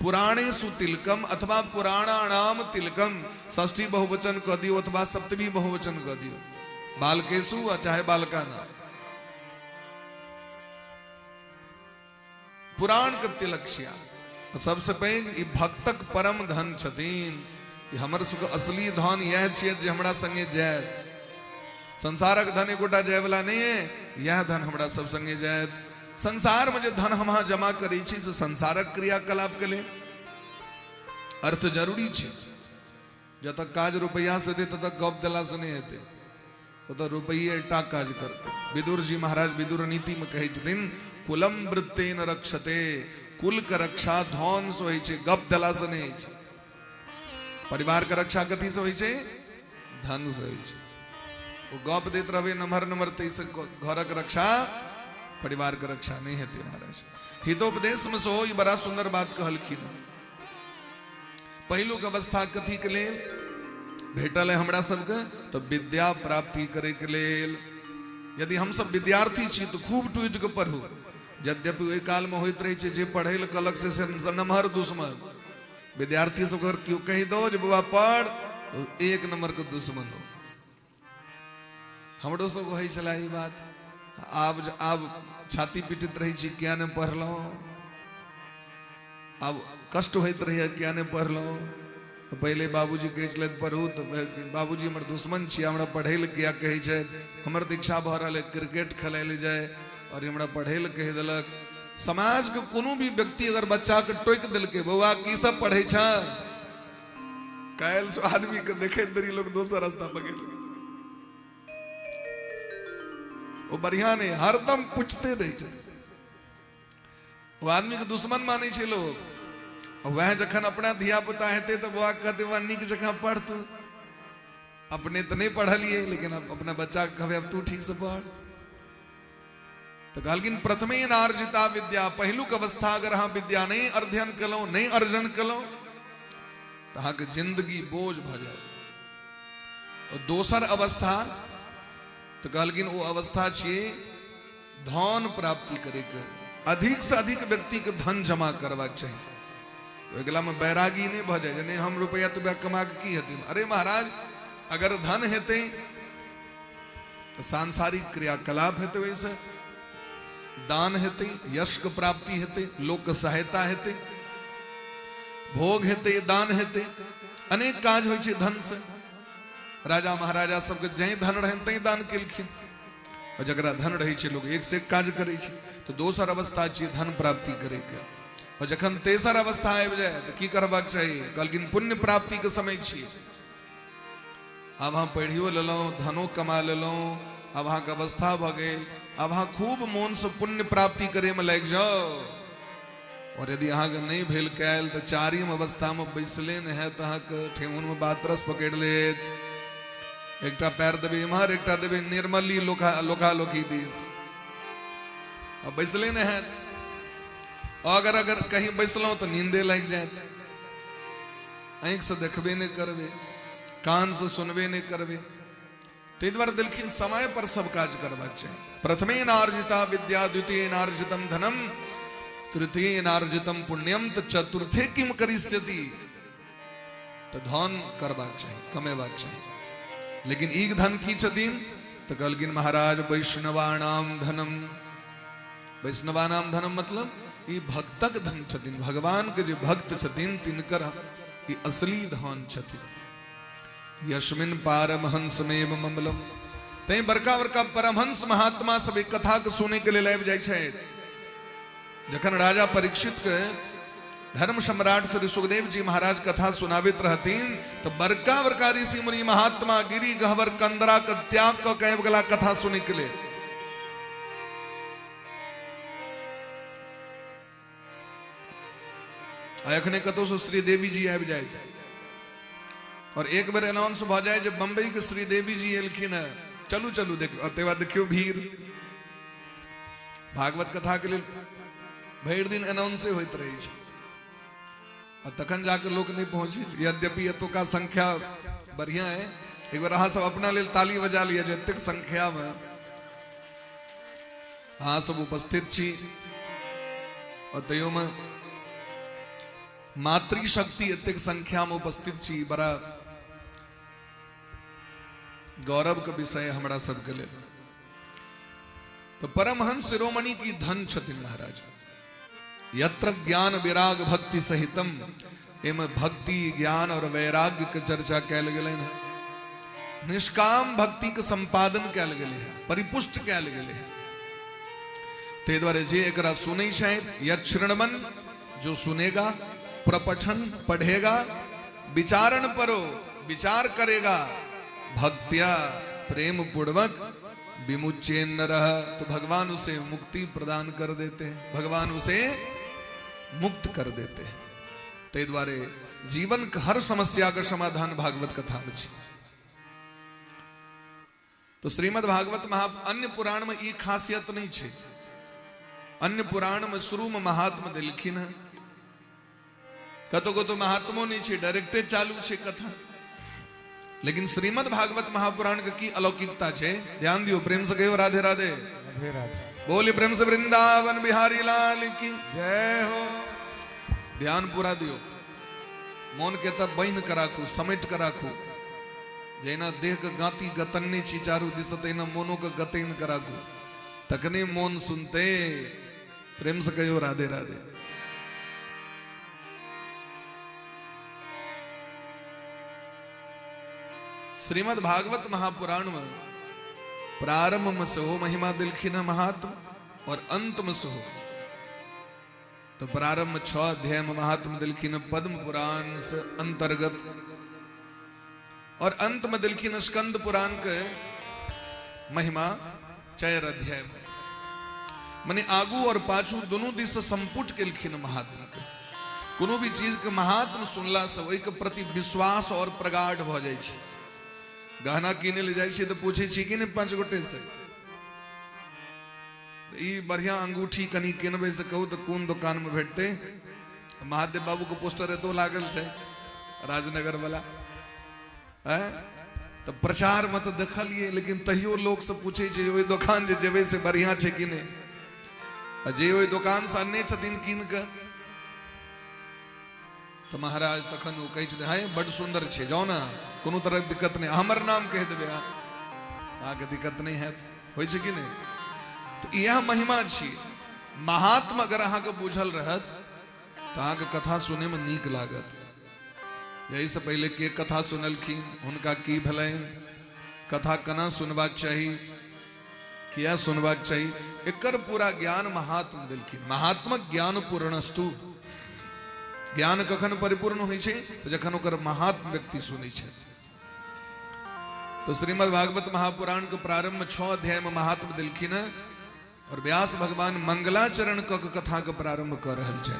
पुराणेषु तिलकम अथवा पुराणानाम तिलकम, षष्ठी बहुवचन कह दियो अथवा सप्तमी बहुवचन कह दियो, बालकेशु चाहे बालकाना। पुराण के तिलक छिया। सबसे पहले ई भक्तक परम धन छथिन। हमर सबके असली धन यह छियै जे हमरा संगे जायत। संसारक धन एकोटा जाय वाला नहीं है, यह धन हमरा सब संगे जायत। संसार में जो धन हम जमा करी छी से संसारक क्रियाकलाप के लिए अर्थ जरूरी छे। जब तक काज रुपया से दे तब तक गप दिला से नहीं हेते, तो रुपये टा काज करते। विदुर जी महाराज विदुर नीति में कहे छथिन कुलम वृत्तेन रक्षते, कुल का रक्षा धन से होई छे, गप दिला से नहीं छे। परिवार का रक्षा कथी से होई छे? धन से होई छे। वो गप देत रहे नमहर नमहर तैसे घरक रक्षा परिवार का रक्षा नहीं हेते महाराज। हितोपदेश में सो बड़ा सुंदर बात कहलखिन। पहिलुक अवस्था कथी के लेल भेटल है हमरा सबके? तो विद्या प्राप्ति करे के लेल। यदि हम सब विद्यार्थी छी तो खूब टूट के पढ़ू। यद्यपि ओहि काल में होइत रहे जे पढ़े ल कलक से नमहर दुश्मन। विद्यार्थी सब अगर क्यों कही दो जे बाबा पढ़, तो 1 नंबर के दुश्मन हो। हमरो सब वही चला ई बात। अब छाती पीटित रही छी क्या ने पढ़लो, अब कष्ट होइत रही क्या ने पढ़लो। तो पहले बाबूजी कहे चलत पढ़ू, तो बाबूजी हमर दुश्मन छी, हमरा पढ़े ल क्या कहे छै? हमर तो इच्छा भ रहल है क्रिकेट खेले ले जाए और हमरा पढ़े ल कह दिलक। समाज के कोनो भी व्यक्ति अगर बच्चा के टोक दिलके बउआ की सब पढ़े छ, कायल सो आदमी के देखे दरी लोग दोसर रास्ता पकड़ ले। वो बढ़िया नहीं, हरदम पूछते रहे छै। वो आदमी के दुश्मन माने छै लोग। वह जखन अपना धिया पुता हेते तो बुआ कहते वह नीक जगह पढ़ तू। अपने तो नहीं पढ़लिए, लेकिन अपना बच्चा कहे अब तू ठीक से पढ़। तो कहलकिन प्रथमे नार्जिता विद्या, पहिलुक अवस्था अगर अहाँ विद्या नहीं अध्ययन कलो, नहीं अर्जन कलो, तो अहाँ के जिंदगी बोझ भ जाए। और दोसर अवस्था तो कहलकिन वो अवस्था छिए धन प्राप्ति करे के। अधिक से अधिक व्यक्ति के धन जमा करवाक चाहिए। अगला में बैरागी नहीं भ जाए, नहीं हम रुपया तो कमा के की हेते। अरे महाराज, अगर धन हेते तो सांसारिक क्रियाकलाप हेते, वैसे दान हेते, यश के प्राप्ति हेते, लोक के सहायता हेते, भोग हेते, दान हेते, अनेक काज होइ छै धन से। राजा महाराजा सबके जहीं धन रहन तहीं दान केलखिन। और जकरा धन रहे छै लोग एक से एक काज करे छै। तो दोसर अवस्था छै धन प्राप्ति करे के। और जखन तेसर अवस्था आबि जाए तो की करबाक चाहिए? कहलकिन पुण्य प्राप्ति के समय छिए। अब हम पढ़ियो लेलहुँ, धनो कमा लेलहुँ, अब अहाँ के अवस्था भ गेल, अब अहाँ खूब मोन से पुण्य प्राप्ति करे में लग जाओ। और यदि अहाँ के नहीं भेल कैल तो चारिम अवस्था में बैसले न है तो अहाँ के ठेहुन में बातरस पकड़ लेत। एकटा पैर देबे इम्हर, एकटा देबे निर्मली लोका लोकी दिस। अब बैसले न है। अगर कहीं बैसलो तो नींदे लग जाए, आंख से देखबे नहीं करबे, कान से सुनबे नहीं करबे। ताहि द्वारे दिलखिन समय पर सब काज करबाक चाहिए। प्रथमे नार्जिता विद्या, द्वितीय नार्जितम धनम, तृतीय नार्जितम पुण्यम, तो चतुर्थे किम करिष्यति। तो धन करबाक चाहिए, कमेबाक चाहिए। लेकिन ईग धन की छथिन? तो कहलकिन महाराज वैष्णवानाम धनम। वैष्णवानाम धनम मतलब ई भक्तक धन छथिन। भगवान के जो भक्त छथिन तिनकर ई असली धन छथिन। यस्मिन पारमहंसमेव ममलम। तै बड़का बड़का परमहंस महात्मा सब एक कथा के सुने के लिए आबि जाइ छै। जखन राजा परीक्षित के धर्म सम्राट श्री सुखदेव जी महाराज कथा सुनावित रहतीन, तो बड़का बड़का ऋषि मुनि महात्मा गिरी गहवर कंदरा के त्याग क के गला कथा सुने के लिए। अखने कतौ से श्रीदेवी जी आबि जाए और एक बार अनाउंस भ जाए जब बंबई के श्रीदेवी जी एलखिन है, चलू चलू देखो, बाद देखियो भीड़। भागवत कथा के लिए भरि दिन अनाउंसे होइत रही है और तखन जाकर लोग नहीं पहुंचे। यद्यपि एतुका संख्या बढ़िया है। एक बार अहाँ सब अपना लेल ताली बजा लिया जो एतेक संख्या में अहाँ सब उपस्थित छी। और तैयो में मातृशक्ति एतेक संख्या में उपस्थित छी, बड़ा गौरव का विषय हमरा सबके लेल। तो परमहंस शिरोमणि की धन छथिन महाराज। यत्र ज्ञान विराग भक्ति सहितम, एमे भक्ति ज्ञान और वैराग्य के चर्चा कैल गेलै है। निष्काम भक्ति के संपादन कैल गेलै है, परिपुष्ट कैल गेलै है। ते द्वारे जे एकरा सुनै छथि, यच्छृण्वन जो सुनेगा, प्रपठन पढ़ेगा, विचारण परो विचार करेगा, भक्त्या प्रेम पूर्वक विमुच्येन नरः, तो भगवान उसे मुक्ति प्रदान कर देते हैं, भगवान उसे मुक्त कर देते हैं। ते द्वारे जीवन के हर समस्या का समाधान भागवत कथा में छै। तो श्रीमद् भागवत अन्य पुराण में ये खासियत नहीं छै। अन्य पुराण में शुरू में महात्मा दिलखिन है, कतो को तो महात्मो नहीं छे, डायरेक्टे चालू छे कथा। लेकिन श्रीमद् भागवत महापुराण की अलौकिकता छे। ध्यान दियो, प्रेम से कहो राधे राधे। राधे राधे। बोले प्रेम से वृंदावन बिहारी लाल की जय हो। ध्यान पूरा दियो। मौन के तब बहन कराखू, समेट कराखू। जैना देह का गाती गतन्ने चिचारू दिसते न मोनो का गतेन कराखू। तकने मौन सुनते, प्रेम से कहो राधे राधे। श्रीमद् भागवत महापुराण में प्रारंभ में से हो महिमा दिलखिन महात्म और अंत में से हो। तो प्रारंभ में 6 अध्याय में महात्म दिलखिन पद्म पुराण से अंतर्गत, और अंत में दिलखिन स्कंद पुराण के महिमा 4 अध्याय में। मने आगू और पाछू दोनों दिश संपुट के लिखिन महात्म के। कोनो भी चीज के महात्म सुनला से वही के प्रति विश्वास और प्रगाढ़ भ जाय छै। गहना कीने ले जाय छी तो पूछे छी कि ने 5 गोटे से ई बढ़िया अंगूठी कनी किनबे से कहू तो कौन दुकान में भेटते। महादेव बाबू को पोस्टर है तो लागल छै राजनगर वाला है। तो प्रचार में तो देखलिए, लेकिन तहियो लोग से पूछे छै ओई दुकान जे जेबे से बढ़िया छै कि ने। जे ओई दुकान से अन्ने छथिन कीन के तो महाराज तखन वो कहे छै हाय बड़ सुंदर छै, जाओ ना, कोनो तरह के दिक्कत नहीं, हमर नाम कह देबे आके दिक्कत नहीं है, होय छै कि नहीं। तो यह महिमा छी। महात्मा अगर अहाँ के बुझल रहत तो अहाँ के कथा सुने में नीक लागत। यही से पहले के कथा सुनलखिन, हुनका की भलैन, कथा कना सुनबाक चाही, किया सुनबाक चाही, एकर पूरा ज्ञान महात्मा देलखिन। महात्मा ज्ञान पूर्णस्तु। ज्ञान कखन परिपूर्ण होइ छै तो जखन ओकर महात्म व्यक्ति सुनै छै। तो श्रीमद् भागवत महापुराण के प्रारंभ में 6 अध्याय में महात्म देलखिन और व्यास भगवान मंगलाचरण क कथा के प्रारंभ कर रहल छै।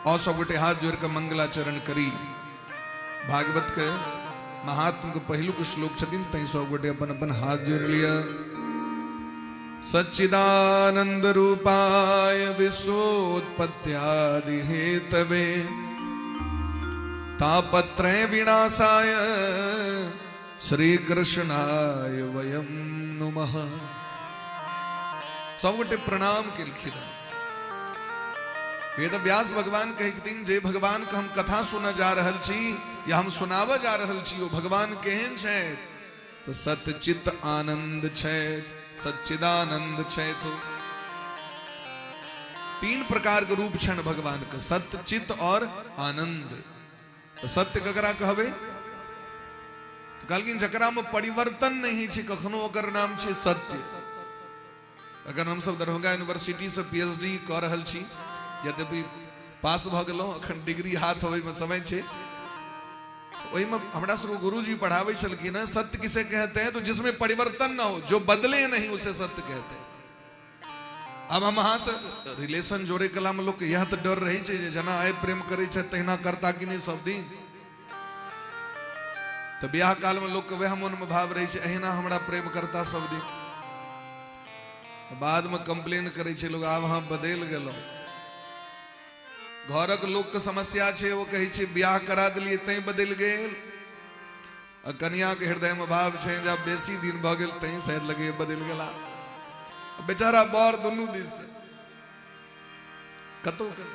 और सब गोटे हाथ जोड़ के मंगलाचरण करी। भागवत के महात्म के पहलू के श्लोक छथिन, तै सब गोटे अपन अपन हाथ जोड़ लिया। सच्चिदानंद रूपाय विश्वोत्पत्त्यादि हेतवे तापत्रय विनाशाय श्री कृष्णाय वयम नुमः। सब गोटे प्रणाम केलखिन। वेद व्यास भगवान कहै छथिन जे भगवान के हम कथा सुन जा रहल छी या हम सुनाव जा रहल छी, ओ भगवान केहन छथि तो सतचित आनंद छथि, सच्चिदानंद छथि। 3 प्रकार के रूप छन भगवान के, सत्य, चित और आनंद। तो सत्य ककरा कहबे तो कहलखिन जकरा में परिवर्तन नहीं छै कखनो ओकर नाम छै सत्य। अगर हम सब दरभंगा यूनिवर्सिटी से पीएचडी कर रहल छी, यद्यपि पास भ गेलौं, अखन डिग्री हाथ होवे में समय छै, तो ओहि में हमरा सबको गुरुजी पढ़ावे छलखिन है सत्य किसे कहते हैं तो जिसमें परिवर्तन ना हो, जो बदले नहीं उसे सत्य कहते हैं। अब हम अहाँ से रिलेशन जोड़े कला में लोग के यह तो डर रही छै जना आय प्रेम करे छै तहिना करता कि नहीं सब दिन। तो ब्याह काल में लोग के वह मन में भाव रही छै अहिना हमरा प्रेम करता सब दिन। बाद में कंप्लेन करे छै लोग आब हम बदल गेलौं। घरक लोग के समस्या छै, वो कहे छै ब्याह करा दिलिए तै बदल गेल। कन्या के हृदय में भाव छै जब बेसी दिन भ गेल तै शायद लगे बदल गेला। बेचारा बर दोनों दिस से कतो कर।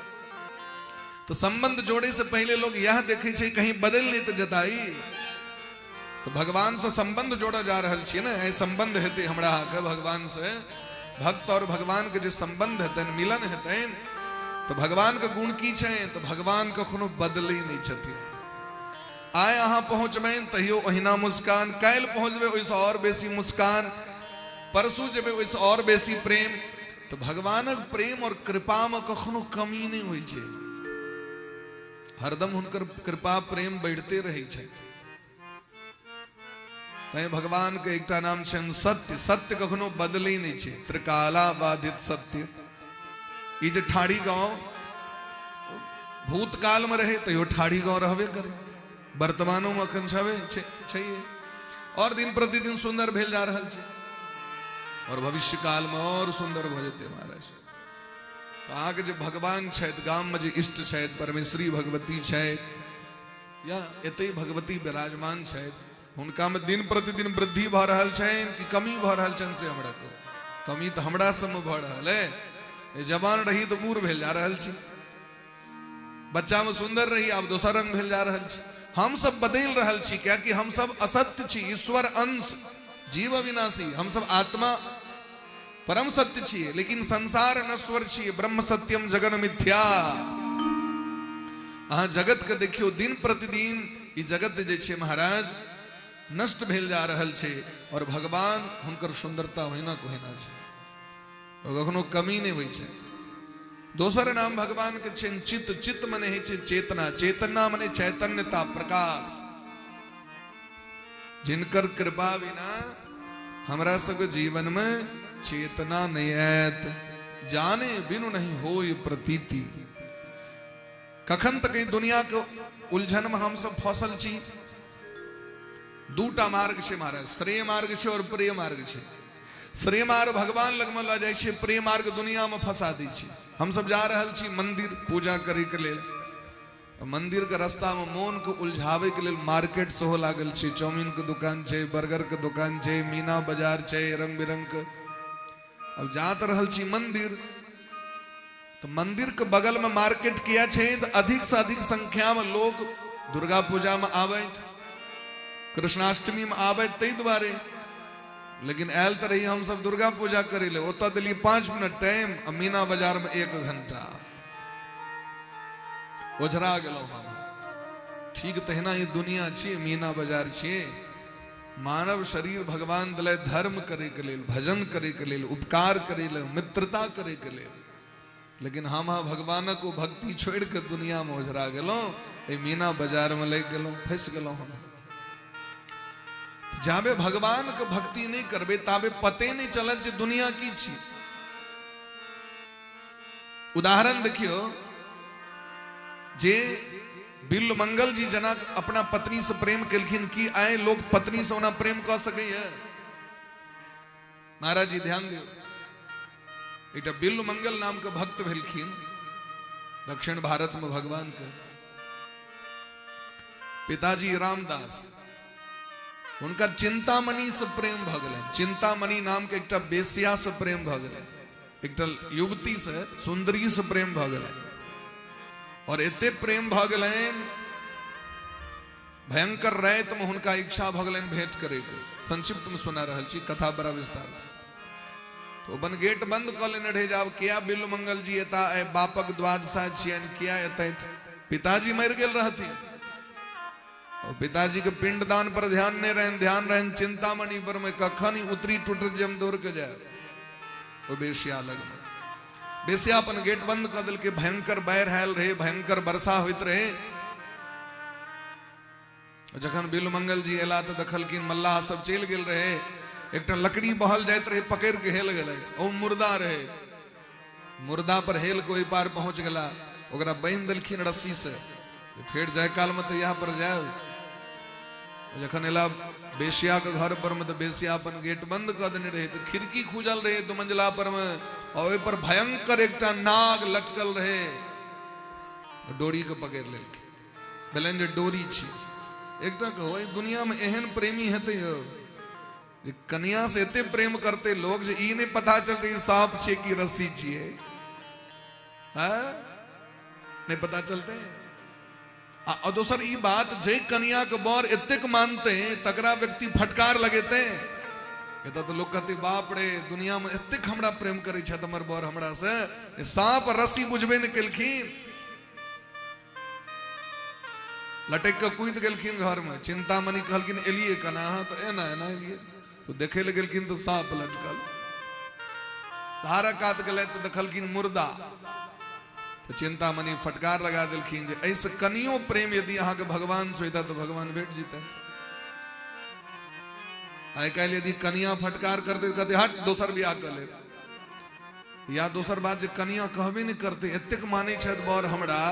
तो संबंध जोड़े से पहले लोग यह देखे छै कहीं बदल नहीं तो जताई। तो भगवान से संबंध जोड़ा जा रहल छी ना, ऐ संबंध हेते हमरा के भगवान से, भक्त और भगवान के जो संबंध हेतन, मिलन हेतन, तो भगवान के गुण की छै तो भगवान कखनो बदलै नहीं छथिन। आय अहाँ पहुँचबैन तहियो ओहिना मुस्कान, काल्हि पहुँचबै ओहिसँ और बेसी मुस्कान, परसू जेबै ओहिसँ और बेसी प्रेम। तो भगवानक प्रेम और कृपा में कखनो कमी नहीं होइ छै, हरदम हुनकर कृपा प्रेम बढ़ते रहै छै। तैं भगवान के एकटा नाम छनि सत्य। सत्य कखनो बदलै नहीं छै, त्रिकाला बाधित सत्य। ई जे ठाड़ी गांव भूतकाल में रहे तो ठाड़ी गांव रहबे करे, वर्तमानों में अखन छै और दिन प्रतिदिन सुंदर भेल जा रहल छै और भविष्य काल में और सुंदर भ जेतै महाराज। तो आगे जो भगवान छथि गाम में जो इष्ट छथि परमेश्वरी भगवती छथि या एते भगवती विराजमान छथि हुनका में दिन प्रतिदिन वृद्धि भ रहल छनि कि कमी भ रहल छनि से हमरा को कमी तो हमरा सब में भ रहल है। जवान रही तो बूढ़ भेल जा रहल छी, बच्चा में सुंदर रही आब दोसर रंग भेल जा रहल छी। हम सब बदल रहल छी क्या कि हम सब असत्य छी, ईश्वर अंश जीव अविनाशी, हम सब आत्मा परम सत्य छिए लेकिन संसार नश्वर छिए, ब्रह्म सत्यम जगन मिथ्या। अहाँ जगत के देखियो दिन प्रतिदिन ई जगत जे छै महाराज नष्ट भेल जा रहल छै और भगवान हुनकर सुंदरता होइना कोहिना छै, कखनो कमी नहीं होइ छै। दोसर नाम भगवान के छनि चित्त, चित्त मने है छै चेतना, चेतना मने चैतन्यता प्रकाश। जिनकर कृपा बिना हमरा सबके जीवन में चेतना नहीं आयत, जाने बिनु नहीं होय प्रतीति। कखन तक दुनिया के उलझन में हम सब फसल छी। दूटा मार्ग से महाराज, श्रेय मार्ग से और प्रेय मार्ग से। श्रेय मार्ग भगवान लग में ल जाय छै, प्रेय मार्ग दुनिया में फंसा दै छै। हम सब जा रहल छी मंदिर पूजा करे के लेल, मंदिर के रास्ता में मोन के उलझावे के लेल मार्केट सेहो लागल छै, चाउमीन के दुकान छै, बर्गर के दुकान छै, मीना बाजार छै, रंग बिरंग के। अब जात रहल छी मंदिर तो मंदिर के बगल में मार्केट किया छै तो अधिक से अधिक संख्या में लोग दुर्गा पूजा में आबैत, कृष्णाष्टमी में आबैत तै दुआरे। लेकिन आयल तो रही हम सब दुर्गा पूजा करे ले, ओतऽ दिली 5 मिनट टाइम, मीना बाजार में 1 घंटा ओझरा गेलो हम। ठीक तहिना ये दुनिया छिए, मीना बाजार छिए। मानव शरीर भगवान दिले धर्म करे के लेल, भजन करे के लेल, उपकार करे ले, मित्रता करे के लेल। लेकिन हम भगवान को भक्ति छोड़ के दुनिया में ओझरा गेलो, मीना बाजार में लग गेलो, फंस गेलो हम। जाबे भगवान के भक्ति नहीं करबे ताबे पते नहीं चलत जे दुनिया की छी। उदाहरण देखियो, जे बिल्ल मंगल जी जना अपना पत्नी से प्रेम केलखिन, की आए लोग पत्नी से ओना प्रेम कर सके है? महाराज जी ध्यान दियो, एक बिल्ल मंगल नाम के भक्त भेलखिन दक्षिण भारत में भगवान के। पिताजी रामदास, उनका चिंतामणि से प्रेम भ गेलै। चिंतामणि नाम के एक बेसिया से प्रेम भ गेलै, एक युवती से, सुंदरी से प्रेम भ गेलै। और एते प्रेम भ गेलैन, भयंकर रात में हुनका इच्छा भ गेलैन भेंट करे के। संक्षिप्त में सुना रहल छी, कथा बड़ा विस्तार से। तो अपन गेट बंद क लेने रहे, जाब किया बिल्ल मंगल जी एता आए, बापक द्वादशा छियन, किया एतै? पिताजी मर गेल रहथिन और पिताजी के पिंडदान पर ध्यान नहीं रहन, ध्यान रहन चिंतामणि पर में। कखन ही उतरी टूट जम दौड़ के जाए वो बेसिया लग में। बेसिया अपन गेट बंद कर दिल के, भयंकर बैर हाल रहे, भयंकर वर्षा होइत रहे। जखन बिल्ल मंगल जी एला तो देखलखिन मल्लाह सब चल गेल रहे, एक लकड़ी बहल जाइत रहे, पकड़ के हेल गेल, ओ मुर्दा रहे, मुर्दा पर हेल कोई पार पहुंच गला, ओकरा बांध देलखिन रस्सी से। फिर जाय काल में तो यहाँ पर जाओ, जखन एला बेसिया के घर पर में तो बेसिया अपन गेट बंद कर देने रहे, तो खिड़की खुजल रहे 2 मंजिला पर में, और ओहि पर भयंकर एक नाग लटकल रहे, डोरी के पकड़ लेलखिन। बेलन जे डोरी छी, एक दुनिया में एहन प्रेमी हेते जे कन्या से एते प्रेम करते लोग जे ई नहीं पता चलते सांप छे कि रस्सी छिए, नहीं पता चलते। और दोसर ई बात, जे कन्या के बर एतेक मानते तकरा व्यक्ति फटकार लगेते। एता तो लोग कहते बाप रे दुनिया में एतेक हमरा प्रेम करे छथि हमर बर हमरा से, सांप रस्सी बुझबे नहीं केलखिन, लटक के कूद गेलखिन घर में। चिंतामणि कहलखिन एलिए कना? तो एना एना एलिए। तो देखे ले गेलखिन तो सांप लटकल, धारा काट गए तो देखलखिन मुर्दा। तो चिंतामणि फटकार लगा दिलखिन जे ऐसे कनियो प्रेम यदि अहाँ के भगवान से होता तो भगवान भेट जीते। आई काल यदि कनिया फटकार करते कहते हट दोसर बियाह कर ले, या दोसर बात जे कनिया कहबे नहीं करते, एतेक माने छथि बर हमरा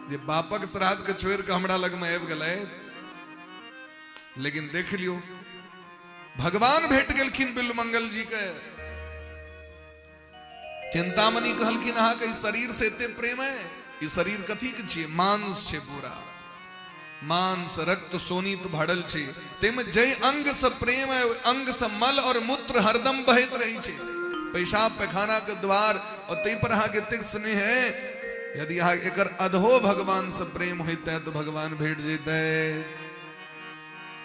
जे बापक श्राद्ध के छोड़ के हमरा लग में आबि गेलै। लेकिन देख लियो भगवान भेट गेलखिन बिल्ल मंगल जी के। चिंतामणि कहलखिन अहाँ के शरीर से एते प्रेम है। ई शरीर कथी के छिए? मांस छे पूरा, मांस रक्त सोनित भरल छे। तेमे जय अंग से प्रेम है, अंग से मल और मूत्र हरदम बहत रही छे, पेशाब पैखाना के द्वार, और तै पर अहाँ के एतेक स्नेह है। यदि अहाँ एकर अधो भगवान से प्रेम होते तो भगवान भेट जेते।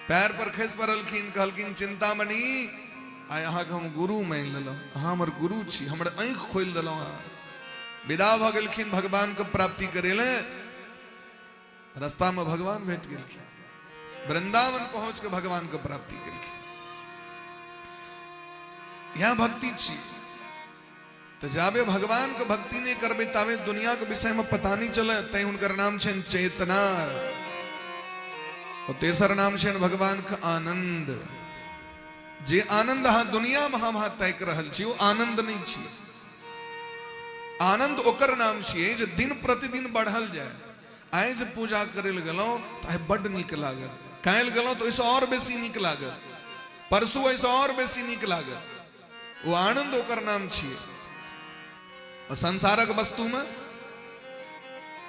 पैर पर खस पड़लखिन, कहलखिन चिंतामणि आइ अहाँ के हम गुरु मान लेलहुँ, अहाँ हमर गुरु छी, हमर आँख खोलि देलहुँ। विदा भ गेलखिन भगवान के प्राप्ति करे ले। रास्ता में भगवान भेट गेलखिन, वृंदावन पहुंच के भगवान के प्राप्ति केलखिन। यह भक्ति छी। तो जाबे भगवान के भक्ति नहीं करबे ताबे दुनिया के विषय में पता नहीं चले। तै हुनकर नाम छन चेतना, और तेसर नाम छन भगवान का आनंद। जे आनंद अहाँ दुनिया में हम तय कर रहल छी, वो आनंद नहीं छी। आनंद ओकर नाम छिए जे दिन प्रतिदिन बढ़ल जाए। आइ जे पूजा करे गेलहुँ तो आइ बड़ नीक लागल, काल्हि गेलहुँ तो ओहिसँ और बेसी नीक लागल, परसू ओहिसँ और बेसी नीक लागल। वो आनंद ओकर नाम छिए। और संसारक वस्तु में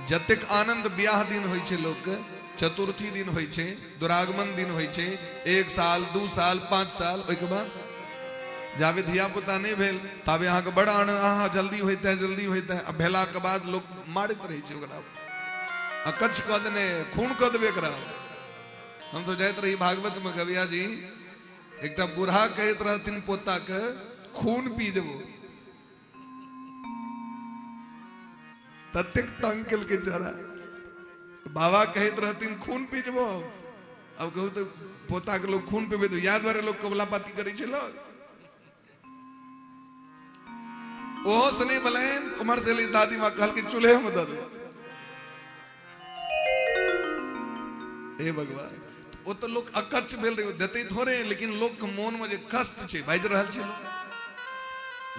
जतेक आनंद ब्याह दिन होइ छै, लोक के चतुर्थी दिन होइ छै, दुरागमन दिन होइ छै, 1 साल 2 साल 5 साल, ओहिके बाद जाबे धिया पुता नहीं भेल ताबे अहाँ के बड़ा आनंद, अहाँ जल्दी होते जल्दी होते। अब भेला के बाद लोग मारत रहे छै ओकरा, अकच्छ कह देने खून कह देबे करा। हम सब जाइत रही भागवत में, कविया जी एकटा बूढ़ा कहत रहथिन पोता के खून पी देबो, ततेक तंग केल के जरा। बाबा कहत रहथिन खून पी देबो। अब कहू तो पोता के लोग खून पीबे तो याद बारे लोग कबला पाती करे छै लोग। ओहो सने बलैन उमर से ले दादी माँ कहल के चूल्हे में दे दो। हे भगवान, वो तो लोग अकच्छ भेल रहे देते थोड़े, लेकिन लोग के मन में जे कष्ट छे बाजि रहल छे।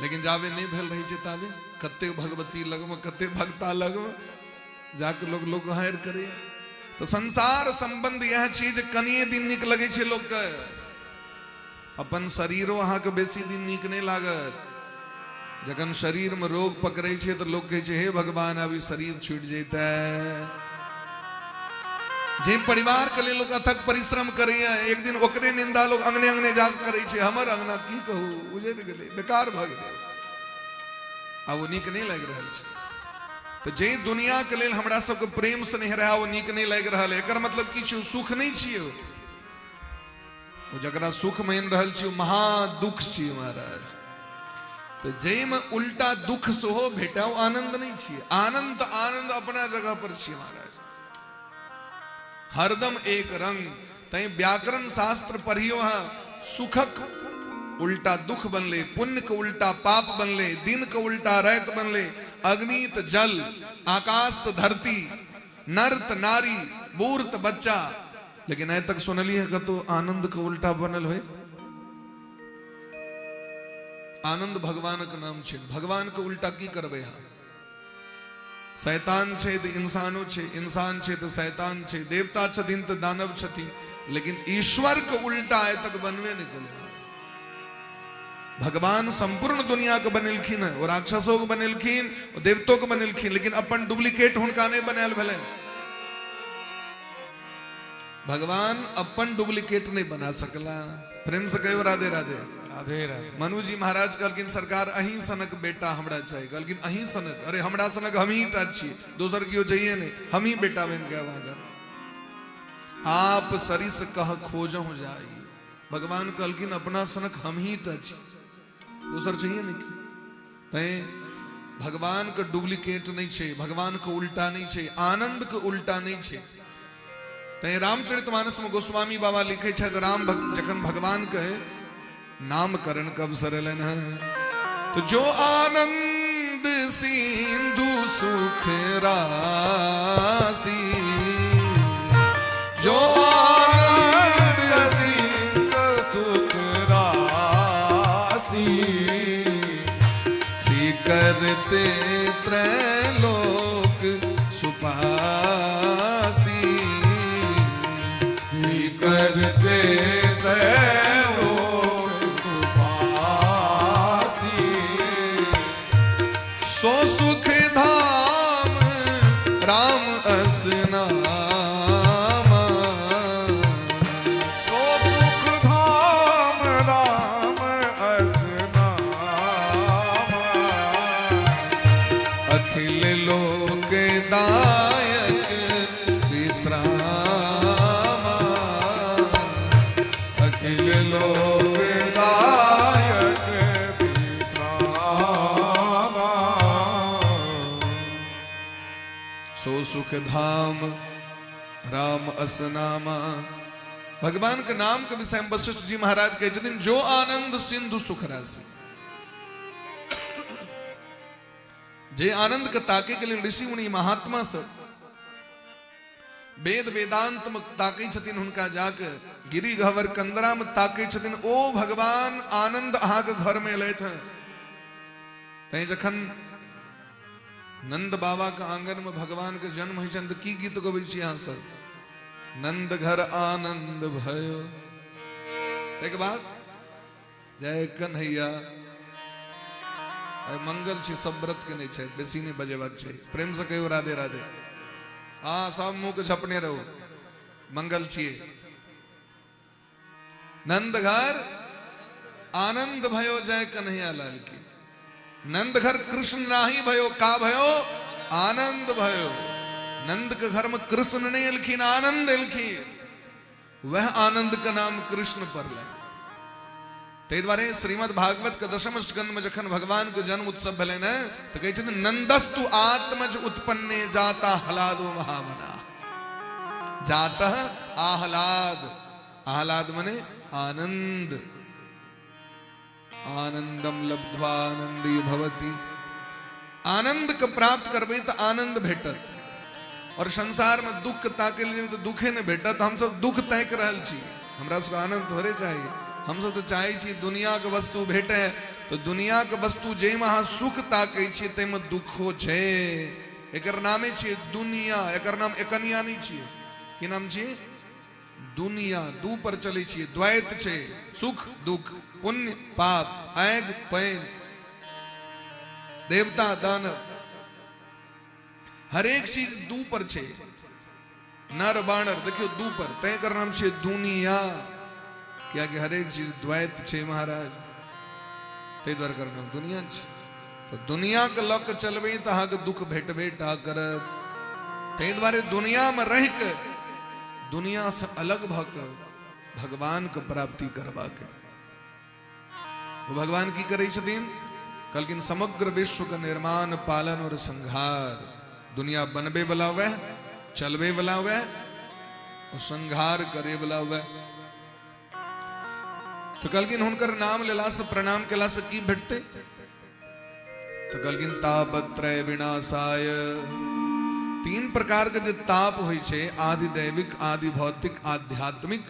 लेकिन जाबे नहीं भेल रही छे ताबे कते भगवती लग में, कते भक्ता लग में जाके लोग हायर करे। तो संसार संबंध यह चीज कनिए दिन निक लगे छे लोग के। अपन शरीरो अहाँ के बेसी दिन निक नहीं लागत। जखन शरीर में रोग पकड़े छे तो लोग कहे छे हे भगवान अभी शरीर छूट जेता। जे परिवार के लिए लोग अथक परिश्रम करे, एक दिन ओकरे निंदा लोग अंगने अंगने जाके करे छे। हमर अंगना की कहू उजड़ गेले, बेकार भ गेले, अब वो नीक नहीं लग रहल छे। तो जे दुनिया के लेल हमरा सबके प्रेम से नहीं रहा, वो नीक नहीं लग रहा है। एकर मतलब की छे? सुख नहीं छिए। वो जकरा सुख मान रहल छी महा दुख छी महाराज। तो जे में उल्टा दुख सेहो भेटा, वो आनंद नहीं छिए। आनंद आनंद अपना जगह पर छी महाराज, हरदम एक रंग। तै व्याकरण शास्त्र पढ़ियो हाँ, सुखक उल्टा दुख बनले, पुण्य के उल्टा पाप बनले, दिन के उल्टा रात बनले, अग्नि त जल, आकाश त धरती, नर त नारी, बूढ़ त बच्चा। लेकिन अ तक सुनली है तो आनंद के उल्टा बनल है। आनंद भगवान के नाम छे। भगवान के उल्टा की करबे हाँ? शैतान छे तो इंसानो छे, इंसान छे तो शैतान छे, देवता छथिन तो दानव छथिन, लेकिन ईश्वर के उल्टा आय तक बनवे नहीं करे। भगवान संपूर्ण दुनिया के बनेलखिन है, और राक्षसों के बनेलखिन, और देवतों के बनेलखिन, लेकिन अपन डुप्लीकेट हुनका नहीं बनायल भेले। भगवान अपन डुप्लीकेट नहीं बना सकला। प्रेम से कहो राधे राधे। राधे राधे। मनु जी महाराज कहलखिन सरकार अहीं सनक बेटा हमरा चाहिए। कहलखिन अहीं सनक? अरे हमरा सनक हम ही टा छी, दोसर कियो चाहिए नहीं, हम ही बेटा बन गया वहां। आप सरिस कह खोजहु जाई। भगवान कहलखिन अपना सनक हम ही टा छी, दोसर चाहिए नहीं। तै भगवान के डुप्लीकेट नहीं छे, भगवान के उल्टा नहीं छे, आनंद के उल्टा नहीं छे। तै रामचरितमानस में गोस्वामी बाबा लिखे छे, राम जखन भगवान के नामकरण कब सरलन है, तो जो आनंद सिंधु सुख राशि, जो आनंद सिंधु सुख राशि, सी करते त्रैलोक सुपासी, सी करते त्रैलोक सुपासी। विश्रामा अखिल लोकदायक विश्रामा सो सुख धाम राम असनामा। भगवान के नाम के विषय में वशिष्ठ जी महाराज कहते दिन जो आनंद सिंधु सुख राशि। जे आनंद के ताके के लिए ऋषि मुनि महात्मा सब वेद वेदांत में ताके छथिन, हुनका जाके गिरी गहवर कंदरा में ताके छथिन। ओ भगवान आनंद अहाँ के घर में लैत हैं। तै जखन नंद बाबा के आंगन में भगवान के जन्म होइ छन त की गीत गबै छी अहाँ सब? नंद घर आनंद भयो। एक बात जय कन्हैया मंगल छी सब व्रत के नहीं छै, बेसी नहीं बजेबाक छै। प्रेम से कहियो राधे राधे। हाँ सब मुंह के झपने रहो, मंगल छिए। नंद घर आनंद भयो जय कन्हैया लाल की। नंद घर कृष्ण नाही भयो, का भयो? आनंद भयो। नंद के घर में कृष्ण नहीं एलखिन, आनंद एलखिन। वह आनंद का नाम कृष्ण पर ले। ते द्वारे श्रीमद् भागवत के दशम स्कंद में जखन भगवान के जन्म उत्सव भले न तो कहे छथिन नंदस्तु आत्मज उत्पन्ने जाता हलादो महामना। जाता आह्लाद, आह्लाद मने आनंद। आनंदम लब्ध्वा आनंदी भवति। आनंद के प्राप्त करबे तो आनंद भेटत। और संसार में दुख ताके लिए तो दुखे न भेटत। हम सब दुख तैक रहल छी, हमरा सबके आनंद थोड़े चाहिए। हम सब तो चाहे छी दुनिया के वस्तु भेटे तो दुनिया के वस्तु जे में अहाँ सुख ताके छी ते में दुखो छे। एकर नामे छिए दुनिया, एकर नाम एकनिया नहीं छिए। की नाम छिए? दुनिया। दू पर चले छिए, द्वैत छे, सुख दुख, पुण्य पाप, आग पैन, देवता दानव, हर एक चीज दू पर छे। नर बानर देखियो दू पर, तय कर नाम छे दुनिया। क्या कि हर एक चीज द्वैत छे महाराज, ते द्वार कर नाम दुनिया छे। तो दुनिया के लक चलबे तो अहाँ के दुख भेटबे टा करत। ते द्वारे दुनिया में रह के दुनिया से अलग भके भगवान के प्राप्ति करबा के वो भगवान की करे छथिन। कलकिन समग्र विश्व का निर्माण पालन और संहार। दुनिया बनबे वाला हुआ, चलबे वाला हुआ और संहार करे वाला हुआ। तो कलकिन हुनकर नाम लेला से प्रणाम केला से की भेटते? तो कलकिन तापत्रय विनाशाय। तीन प्रकार के जो ताप होई छे, आदि दैविक, आदि भौतिक, आध्यात्मिक,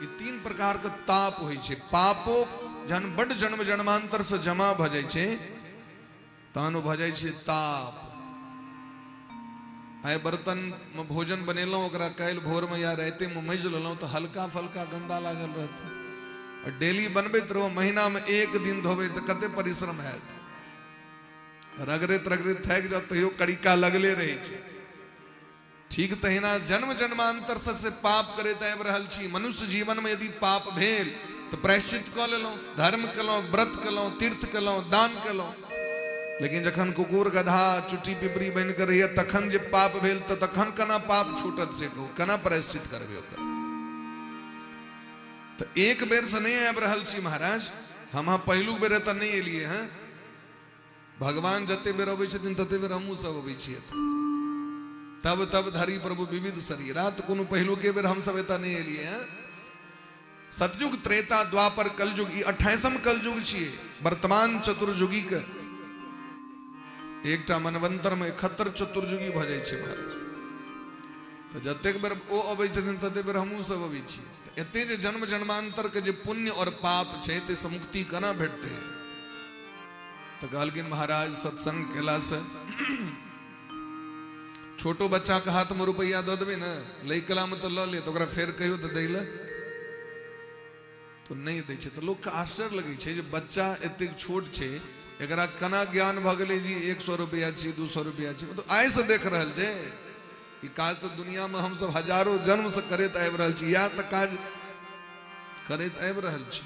ये तीन प्रकार के ताप होई छे। पापो जन बड़ जन्म जन्मांतर से जमा भ जाय छे तहन भ जाय छे ताप। आय बर्तन में भोजन बनेलौं, ओकरा काल्हि भोर में या राते में मैज लेलौं तो हल्का फल्का गंदा लागल रहते। और डेली बनबैत रहो, महीना में एक दिन धोबे तो कते परिश्रम हैत। रगड़ैत रगड़ैत थाकि जाओ तैयो कड़िका लगले रहे छे। ठीक तहिना जन्म जन्मांतर से पाप करैत आबि रहल छी। मनुष्य जीवन में यदि पाप भेल तो प्रायश्चित क लेलौं, धर्म केलौं, व्रत केलौं, तीर्थ केलौं, दान केलौं। लेकिन जखन कुकुर गधा चुट्टी पिपरी बन कर रही तखन जे पाप भेल तो तखन कना पाप छूटत से कहू, कना प्रायश्चित करबे ओकर। तो एक बेर से नहीं आबि रहल छी महाराज। हम पहिलुक बेर एतऽ नहीं एलिए हैं। भगवान जते बेर अबै छथिन तते बेर हमहूँ सब अबै छियै। तब तब धरी प्रभु विविध शरीरा। तो कोनो पहिलुके बेर हम सब एतऽ नहीं एलिए हैं। सतयुग, त्रेता, द्वापर, कलयुग, ई 28वां कलयुग छियै। वर्तमान चतुर्युगी के एकटा मनवंतर में 71 चतुर्युगी भ जाय छै महाराज। तो जतेक बेर ओ अबै छथिन तते बेर हमहूँ सब अबै छी। एते जे जन्म जन्मांतर के जे पुण्य और पाप छै ते से मुक्ति केना भेटते? तो कहलखिन महाराज सत्संग केला से छोटो बच्चा के हाथ में रुपया दे देबे न, लै कला में तो ल ले, तो ओकरा फेर कहियो तो दै ले तो नहीं दै छै। तो लोग के आश्चर्य लगे छै जे बच्चा एतेक छोट छै, एकरा कना ज्ञान भ गेलै जी 100 रुपया छी, 200 रुपया छी। तो आइ से देख रहल छै ई काज तो दुनिया में हम सब हजारों जन्म से करैत आबि रहल छी, या तो काज करैत आबि रहल छी।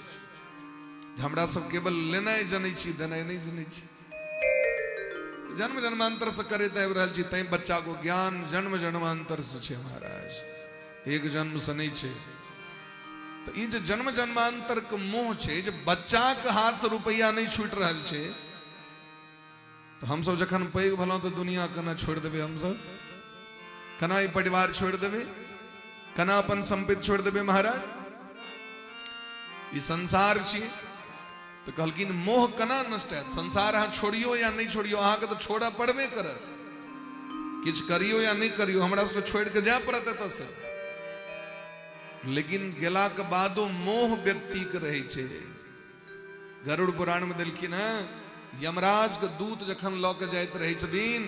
हमरा सब केवल लेनाइ जनै छी, देनाइ नहीं जनै छी। जन्म जन्मांतर से करे तय रहल छी, तय बच्चा को ज्ञान जन्म जन्मांतर से छे महाराज, एक जन्म से नहीं छे। तो ई जे जन्म जन्मांतर के मोह छे, जे बच्चा के हाथ से रुपया नहीं छूट रहल छे, तो हम सब जखन पैघ भलो तो दुनिया केना छोड़ देबे, हम सब केना ई परिवार छोड़ देबे, केना अपन संपत्ति छोड़ देबे महाराज। ई संसार छी, तो कहलकिन मोह केना नष्ट है। संसार अहाँ छोड़ियो या नहीं छोड़ियो, अहाँ के तो छोड़ा पड़बे करत, किछ करियो या नहीं करियो, हमरा से छोड़ के जाय पड़त एतऽ से। लेकिन गेला के बादो मोह व्यक्ति के रहे छे। गरुड़ पुराण में देलखिन है, यमराज के दूत जखन लऽ के जाइत रहे छथिन,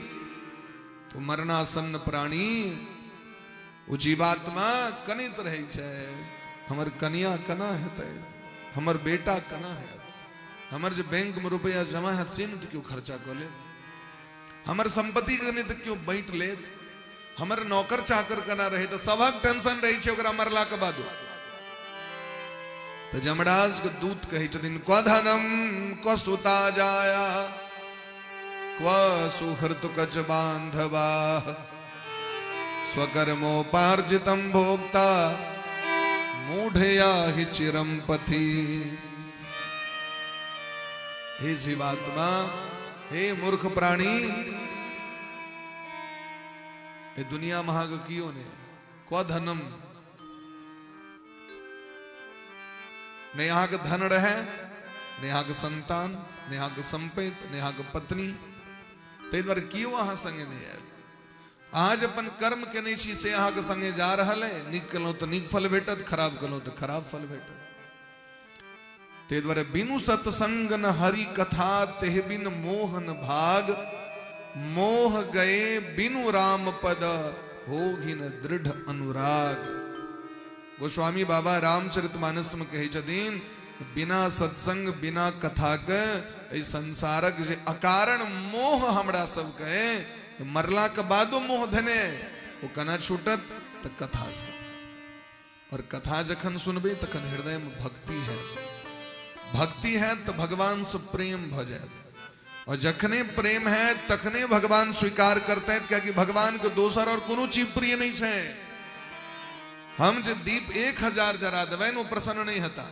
तो मरणासन्न प्राणी ओ जीवात्मा कनित रहे छे, हमर कन्या केना हेतै, हमर बेटा केना हैत, हमर जे बैंक में रुपया जमा है से नहीं तो क्यों खर्चा कर ले, हमर संपत्ति के नहीं तो क्यों बांट ले, हमर नौकर चाकर केना रहे, तो सबक टेंशन रही छे ओकरा मरला के बादो। तो जमराज के दूत कहे छथिन, क्व धनम क्व सुता जाया क्व सुहृत कच बांधवा स्वकर्मोपार्जितम भोक्ता मूढ़या हि चिरम पथि। हे जीवात्मा, हे मूर्ख प्राणी, ये दुनिया महाग कियो ने, क्व धनम, न यहाँ के धन रहे, न यहाँ के संतान, न यहाँ के संपत्ति, न यहाँ के पत्नी, ते द्वारे कियो अहाँ संगे नहीं आयल। आज अपन कर्म के नहीं छी से अहाँ के संगे जा रहल है, नीक कलो तो नीक फल भेटत, खराब कलो तो खराब फल भेटत। ते द्वारे बिनु सत्संग न हरि कथा, तेह बिन मोहन भाग, मोह गए बिनु राम पद, होहि न दृढ़ अनुराग। गोस्वामी बाबा रामचरितमानस में कहे छथिन, बिना सत्संग बिना कथा के संसारक जे अकारण मोह हमरा सब के, मरला के बादो मोह धने वो कना छूटत तो कथा से। और कथा जखन सुनबे तखन हृदय में भक्ति है, भक्ति है तो भगवान से प्रेम भ जाए, और जखने प्रेम है तखने भगवान स्वीकार करते हैं, क्योंकि भगवान को दोसर और कोनो चीज प्रिय नहीं है। हम जे दीप 1000 जरा देवें वो प्रसन्न नहीं होता,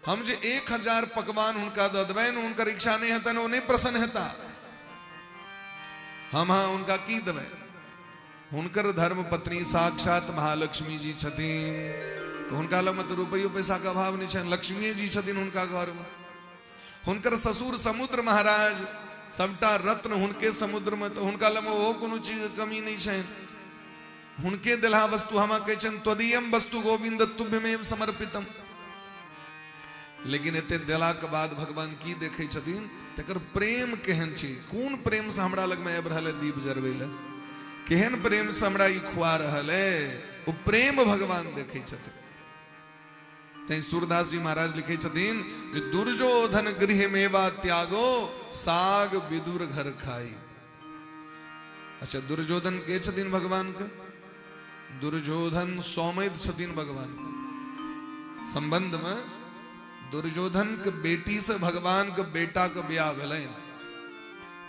हम जे 1000 पकवान उनका दे देवें उनका इच्छा नहीं होता, वो नहीं प्रसन्न होता। हम हाँ उनका की देवे, हुनकर धर्म पत्नी साक्षात महालक्ष्मी जी छथिन, तो हुनका लग में तो रुपयो पैसा का अभाव नहीं है, लक्ष्मी जी छथिन हुनका घर में। हुनकर ससुर समुद्र महाराज, सबटा रत्न हुनके समुद्र में, तो हुनका लग में वो कोनो चीज के कमी नहीं है। हुनके दिलहा वस्तु हम कहे छन, त्वदीयम वस्तु गोविंद तुभ्यमेव समर्पितम। लेकिन एते दिला के बाद भगवान की देखे छथिन, तकर प्रेम केहन छी, कोन प्रेम से हमरा लग में आबि रहल है दीप जरबै ले, केहन प्रेम से हमरा ई खुआ रहल है, वो प्रेम भगवान देखे छथिन। तै सूरदास जी महाराज लिखे छथिन, दुर्योधन गृह मेवा त्यागो, साग विदुर घर खाई। अच्छा, दुर्योधन के छथिन भगवान के, दुर्योधन सौमैद छथिन भगवान के। संबंध में दुर्योधन के बेटी से भगवान के बेटा के ब्याह भेलैन।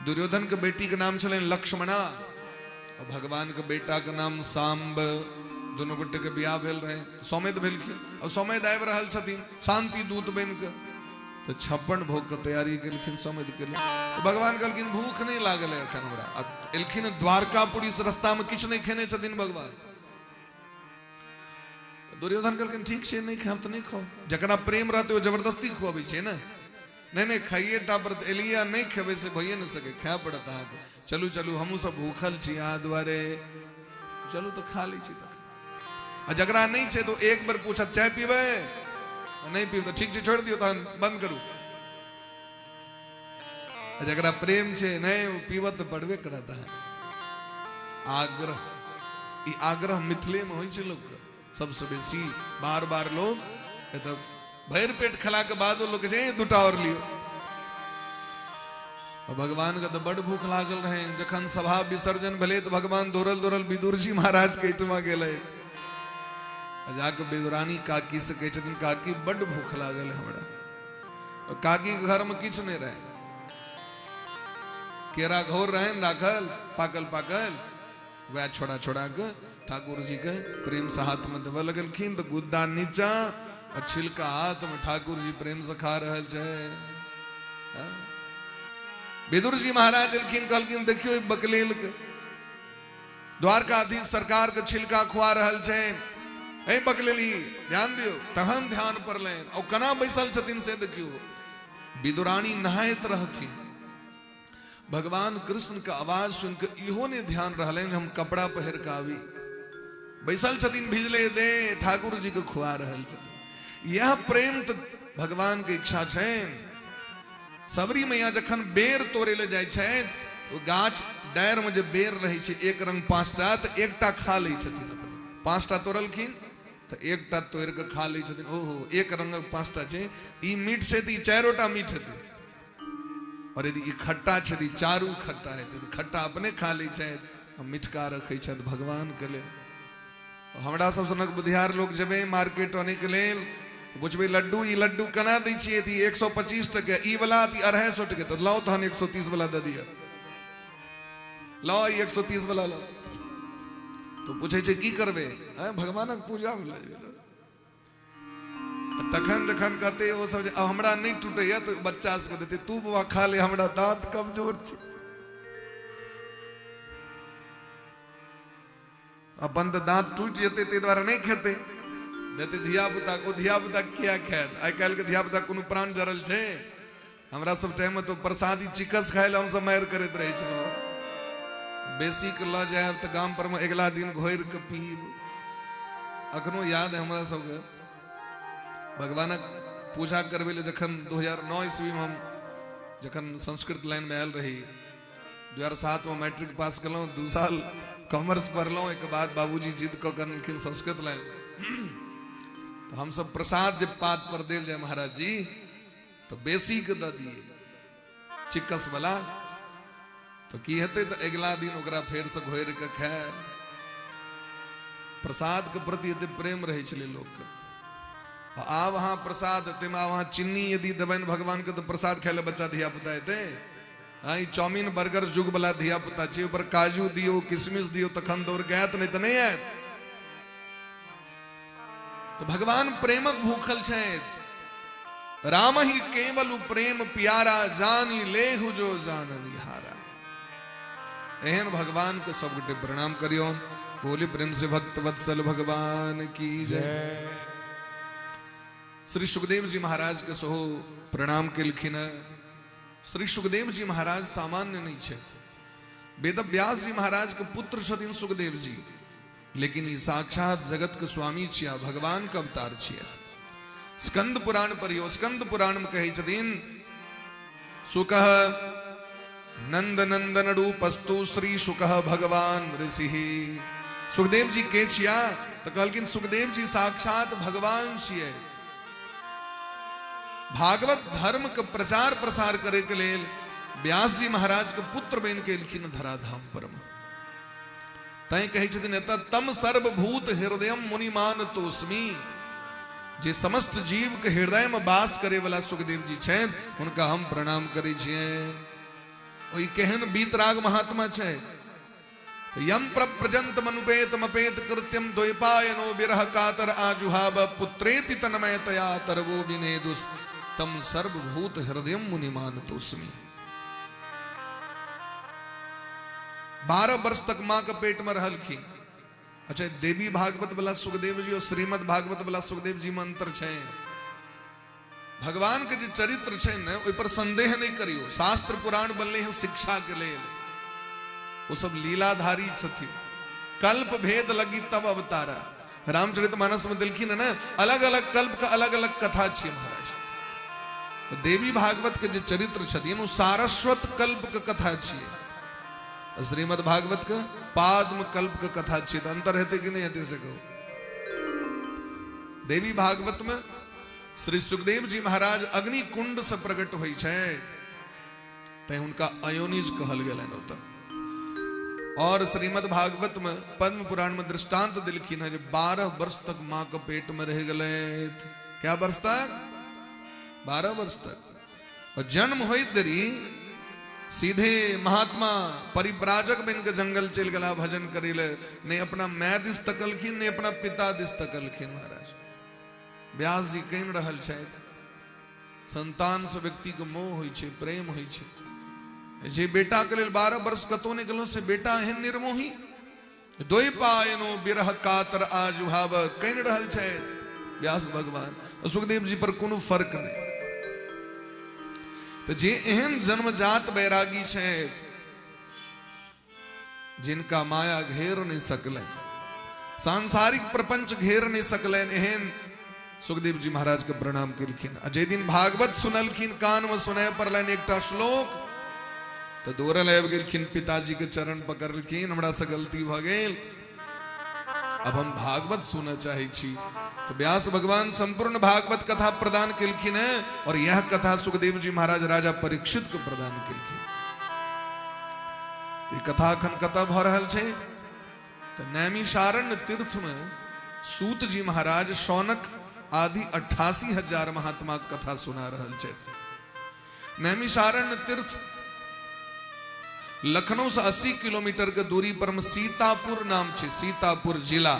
दुर्योधन के बेटी के नाम छलैन लक्ष्मणा, और भगवान के बेटा के नाम सांब। दोनों गोटे के ब्याह भेल रहे, सौमैद भेलखिन, और सौमैद आबि रहल छथिन शांति दूत बन के, तो 56 भोग के तैयारी केलखिन सौमैद के लिए। तो भगवान कहलखिन भूख नहीं लागल है अखन हमरा, एलखिन द्वारकापुरी से रास्ता में किछ नहीं खेने छथिन भगवान। दुर्योधन कहलखिन ठीक छै, नहीं खाएब तो नहीं खाओ, जकरा प्रेम रहते वो जबरदस्ती खुआबै छै ना, नहीं खाइए टा पर एलिया नहीं खेबे से भइए नहीं सके, खाए पड़त अहाँके। चलू चलू हमहूँ सब भूखल छी अहाँ दुआरे, चलू तो खा लै छी। आ जकरा नहीं छै तो एक बार पूछत चाय पीबे, नहीं पीब तो ठीक छै छोड़ दियो, तहन बंद करू। जकरा प्रेम छै नहीं वो पीबत तो पड़बे करत है। आग्रह, ई आग्रह मिथिले में होइ छै लोग के सबसे बेसी, बार बार लोग तो भैर पेट खला के बाद लोग दूटा और लियो। भगवान का तो बड़ भूख लागल रहे, जखन सभा विसर्जन भले तो भगवान दौड़ल दौड़ल विदुर जी महाराज के इटमा गेले, जाके विदुरानी काकी से कहे छथिन, काकी बड़ भूख लागल है हमरा। काकी के घर में किछ नहीं रहे, केरा घोर रहे राखल पाकल पाकल वह छोड़ा छोड़ा के ठाकुर जी के प्रेम से हाथ में देव लगलखिन तो गुद्दा नीचा और छिलका हाथ में ठाकुर जी प्रेम से खा रहल छे। विदुर जी महाराज एलखिन कहलखिन देखियो बकलेल के द्वारकाधीश सरकार के छिलका खुआ रहल छे। ए बकलेली ध्यान दियो तहन ध्यान पर लेन और कना बैसल छथिन से देखियो विदुरानी नहायत रहथिन। भगवान कृष्ण का आवाज सुनकर इहो ने ध्यान रहले हम कपड़ा पहर के आवी बैसल छथिन भिजले दे ठाकुर जी को खुआ रहल छथिन। यह प्रेम तो भगवान के इच्छा छे। सबरी मैया जखन बेर तोड़े ले जाय छै तो गाछ डायर में जे बेर रहे छै एक रंग पांचटा तो एकटा खा ले छथिन। पांचटा तोड़लखिन तो एकटा तोड़ के खा ले छथिन। ओहो एक रंग पांचटा छै ई मीठ छै तो ई चारोटा मीठ हेतै और यदि ई खट्टा छै तो चारू खट्टा हेतै। तो खट्टा अपने खा ले छै मिठका रखे छै भगवान के लेल। हमरा सब सनक बुधियार लोग जबे मार्केट आने के लेल तो पूछबे लड्डू ई लड्डू कना दै छियै थी 125 टके ई वाला थी 250 टके तो लाओ तहन 130 वाला दे दिया लाओ ई 130 वाला लाओ। तो पूछे छै की करबे भगवानक पूजा वाला तखन जखन कहते वो सब हमरा नहीं टूटे तो बच्चा सबके देते तू बउआ खा ले हमरा दांत कमजोर छै। अपन तो दांत टूट जेते ते द्वारा नहीं खेते देते धिया पुता को। धिया पुता क्या खायत आई काल के धिया पुता कोनो प्राण जरल छे। हमरा सब टाइम में तो प्रसादी चिकस खाए हम सब मार करत रहे छलो। बेसी के ल जाए तो गाम पर में अगला दिन घोर के पीब। अखनो याद है हमरा सब के भगवानक पूजा करबे ले जखन 2009 ईस्वी में हम जखन संस्कृत लाइन में आयल रही 2007 में मैट्रिक पास कलौ 2 साल कॉमर्स पढ़लौ। एक बाद बाबूजी जिद क के संस्कृत लाइन तो हम सब प्रसाद जब पात पर देल जाए महाराज जी तो बेसी के द दिए चिक्कस वाला तो की हेते तो अगला दिन ओकरा फेर से घोर के खाए। प्रसाद के प्रति एते प्रेम रहे छले लोग के। आ वहां प्रसाद तेमा वहां चीनी यदि देबन भगवान के तो प्रसाद खाए ले बच्चा धिया पुता हेते। आई चाउमीन बर्गर जुग वाला धिया पुता छै ऊपर काजू दियो किशमिश दियो तखन दौड़ के आयत नहीं तो नहीं आयत। तो भगवान प्रेमक भूखल छै। राम ही केवल प्रेम प्यारा जानी लेहु जो जाननी हारा। एहन भगवान के सब गोटे प्रणाम करियो। बोले प्रेम से भक्त वत्सल भगवान की जय। श्री सुखदेव जी महाराज के सहो प्रणाम केलखिन। श्री सुखदेव जी महाराज सामान्य नहीं छे। वेद व्यास जी महाराज के पुत्र छथिन सुखदेव जी लेकिन ई साक्षात जगत के स्वामी छिया भगवान के अवतार छिया। स्कंद पुराण पढ़ियो। स्कंद पुराण में कहे छथिन सुकह नंद नंदन रूपस्तु श्री सुकह भगवान ऋषि। सुखदेव जी के छिया तो कहलखिन सुखदेव जी साक्षात भगवान छिए। भागवत धर्म के प्रचार प्रसार करे के लेल व्यास जी महाराज के पुत्र बन के एलखिन धराधाम पर। तय कहे छथिन एत तम सर्वभूत हृदय मुनिमान तोस्मी। जे समस्त जीव के हृदय में वास करे वाला सुखदेव जी छे उनका हम प्रणाम करे छिए। ओई केहन बीतराग महात्मा छे। यम प्रजंत मनुपेत मपेत कृत्यम द्वैपायनो विरह कातर आजुहाव पुत्रेति तन्मयतया तरवो विनेदुस तम सर्वभूत हृदय मुनिमान तोस्मी। 12 वर्ष तक मां के पेट में रहलखिन। अच्छा देवी भागवत वाला सुखदेव जी और श्रीमद भागवत वाला सुखदेव जी में अंतर छे। भगवान के जो चरित्र छे न ओइ पर संदेह नहीं करियो। शास्त्र पुराण बनले हैं शिक्षा के लिए। वो सब लीलाधारी छथिन। कल्प भेद लगी तब अवतारा। रामचरितमानस में दिलखिन न अलग अलग कल्प का अलग अलग कथा छे महाराज। तो देवी भागवत के जो चरित्र छथिन वो सारस्वत कल्प के कथा छे। श्रीमद भागवत का पाद्म कल्प के कथा छे। तो अंतर हेते कि नहीं हेते से कहो। देवी भागवत में श्री सुखदेव जी महाराज अग्नि कुंड से प्रकट हुई छे ते उनका अयोनिज कहल गेलन होता। और श्रीमद भागवत में पद्म पुराण में दृष्टांत दिलखिन है जो 12 वर्ष तक मां के पेट में रह गए। क्या वर्ष तक? 12 वर्ष तक। और जन्म हुई दरी सीधे महात्मा परिव्राजक बन के जंगल चल गला भजन करे ले, ने अपना मैं दिस तकलखिन ने अपना पिता दिस तकलखिन। महाराज व्यास जी कह रहल छे संतान से व्यक्ति के मोह होई छे, प्रेम होई छे। जे बेटा के लेल 12 वर्ष कतो ने गलो से बेटा एहन निर्मोही दोई पायनो बिरह कातर आज भाव कह रहल छे व्यास भगवान। सुखदेव जी पर कोनो फर्क नहीं। तो जे एहन जन्मजात बैरागी छे जिनका माया घेर नहीं सकले, सांसारिक प्रपंच घेर नहीं सकले, एहन सुखदेव जी महाराज के प्रणाम केलखिन। जे दिन भागवत सुनलखिन कान में सुने परलन एकटा श्लोक तो दौड़ल आबि गेलखिन, पिताजी के चरण पकड़लखिन, हमरा से गलती भ गेल, अब हम भागवत सुनना चाहे छी। तो व्यास भगवान संपूर्ण भागवत कथा प्रदान केलखिन है और यह कथा सुखदेव जी महाराज राजा परीक्षित को प्रदान केलखिन। तो कथा अखन कतऽ भ रहल छै तो नैमिषारण्य तीर्थ में सूत जी महाराज शौनक आदि 88,000 महात्मा कथा सुना रहल छै। नैमिषारण्य तीर्थ लखनऊ से 80 किलोमीटर के दूरी पर में सीतापुर नाम छे, सीतापुर जिला।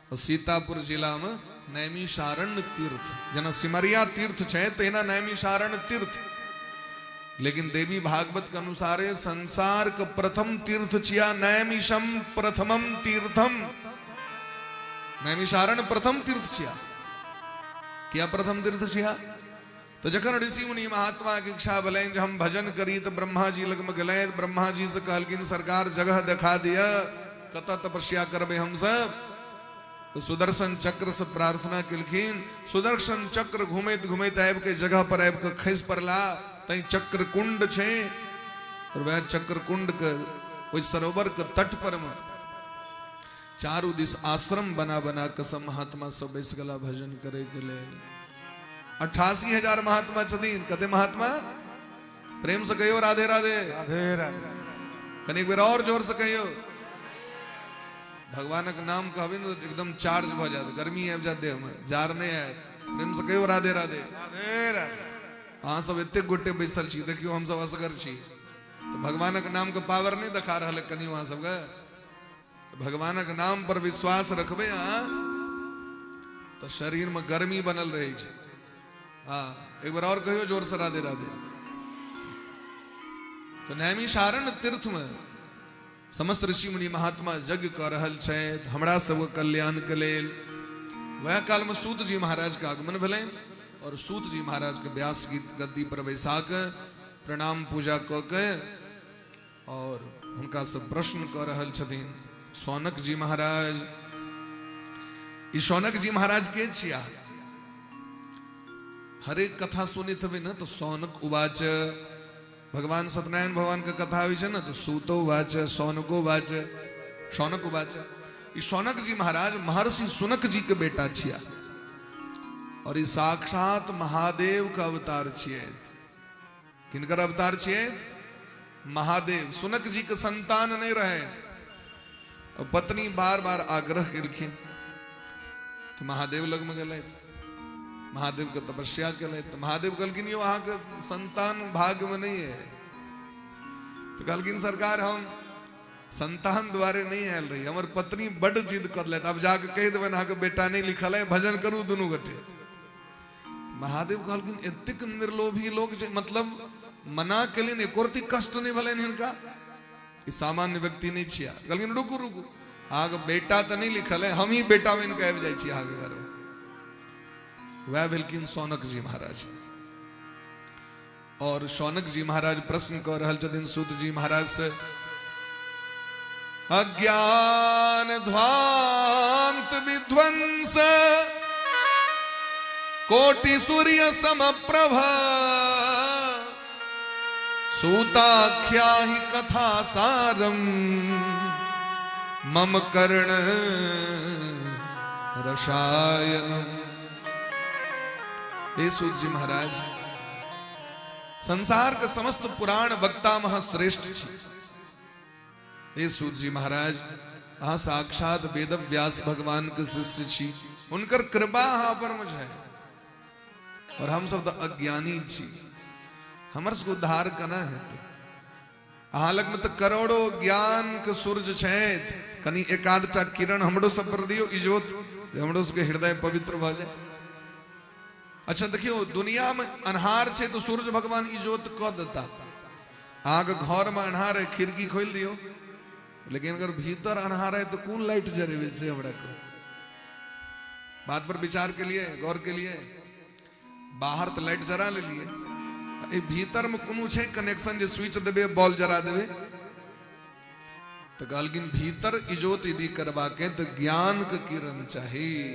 और सीतापुर जिला में नैमिषारण्य तीर्थ जना सिमरिया तीर्थ छे तो एना नैमिषारण्य तीर्थ। लेकिन देवी भागवत के अनुसार संसार के प्रथम तीर्थ छिया नैमिषम प्रथमम तीर्थम। नैमिषारण्य प्रथम तीर्थ छिया। क्या प्रथम तीर्थ छिया? तो जखन ऋषि मुनि महात्मा की इच्छा भलें हम भजन करी तो ब्रह्मा जी लग में गले, ब्रह्मा जी से कहलकिन सरकार जगह दिखा दिया, कत तपस्या करबे हम सब। तो सुदर्शन चक्र से प्रार्थना केलखिन, सुदर्शन चक्र घूमैत घूमैत आबि के जगह पर आबि के खसि पड़ला। तई चक्र कुंड छे और वह चक्र कुंड के ओइ सरोवर के तट पर में चारू दिस आश्रम बना बना के सब महात्मा सब बैस गला भजन करे के लेल। 88,000 महात्मा छथिन। कते महात्मा? प्रेम से कहियो राधे राधे। राधे राधे। कनिक बेर और जोर से कहियो। भगवान के नाम कहबे न एकदम चार्ज भ जात, गर्मी आबि जात देह में, जार नहीं आयत। प्रेम से कहियो राधे राधे। राधे राधे। अहाँ सब एते गोटे बैसल छी, देखियो हम सब असगर छी तो भगवान के नाम के पावर नहीं दिखा रहा है कनियो अहाँ सब के। भगवान के नाम पर विश्वास रखबे अहाँ तो शरीर में गर्मी बनल रहे छे। हाँ एक बार और कहियो जोर से राधे राधे। तो नैमिषारण्य तीर्थ में समस्त ऋषि मुनि महात्मा यज्ञ कर रहल छै हमरा सब कल्याण के लेल। वह काल में सूत जी महाराज के आगमन भेलै और सूत जी महाराज के व्यास की गद्दी पर बैसा के प्रणाम पूजा क के और हुनका सब प्रश्न कर रहल छथिन। शौनक जी महाराज, ई शौनक जी महाराज के छिया? हरेक कथा सुनित हवे न तो शौनक उवाच, भगवान सत्यनारायण भगवान का कथा हुई है ना तो सूतो उवाच शौनको उवाच शौनक उवाच। ई शौनक जी महाराज महर्षि सुनक जी के बेटा छिया और ई साक्षात महादेव का अवतार छियै। किनकर अवतार छियै? महादेव। सुनक जी के संतान नहीं रहे और पत्नी बार बार आग्रह केलखिन तो महादेव लग में गए, महादेव के तपस्या के तो महादेव कहलकिन यो अहाँ के संतान भाग्य में नहीं है। तो कहलकिन सरकार हम संतान द्वारे नहीं आयल रही, हमार पत्नी बड़ जिद कर ले, अब जाके कह देवे अहाँ के बेटा नहीं लिखल है, भजन करू दुनू गटे। महादेव कहलकिन एतेक निर्लोभी लोग जे मतलब मना के लिए एकोरती कष्ट नहीं भले इनका, ई सामान्य व्यक्ति नहीं छिया। कहलकिन रुकू रुकू, अहाँ के बेटा तो नहीं लिखल है, हम ही बेटा में इनका आबि जाइ छी अहाँ के घर में। वह भेलखिन शौनक जी महाराज। और शौनक जी महाराज प्रश्न कर रहल छथिन सूत जी महाराज से, अज्ञान ध्वांत विध्वंस कोटि सूर्य समप्रभ सूताख्या ही कथा सारम मम कर्ण रसायनम। हे सूत जी महाराज, संसार के समस्त पुराण वक्ता मह श्रेष्ठ छी। हे सूत जी महाराज, अहाँ साक्षात वेद व्यास भगवान के शिष्य छी, उनकर कृपा अहाँ पर मुझ है और हम सब तो अज्ञानी छी, हमर से उद्धार करना है। अहाँ लग में तो करोड़ों ज्ञान के सूरज छे, कनी एकाधटा किरण हमरो सब पर दियो, इजोत हमरो के हृदय पवित्र भ जाए। अच्छा देखियो, दुनिया में अन्हार छे तो सूरज भगवान इजोत क देता। आग घर में अन्हार है, खिड़की खोल दियो, लेकिन अगर भीतर अन्हार है तो कौन लाइट जरेबे से हमरा को? बात पर विचार के लिए, गौर के लिए। बाहर तो लाइट जरा ले लिए, भीतर में कोनो छे कनेक्शन जे स्विच देबे बॉल जरा देबे? तो कहलकिन भीतर इजोत यदि करवा के तो ज्ञान के किरण चाहिए।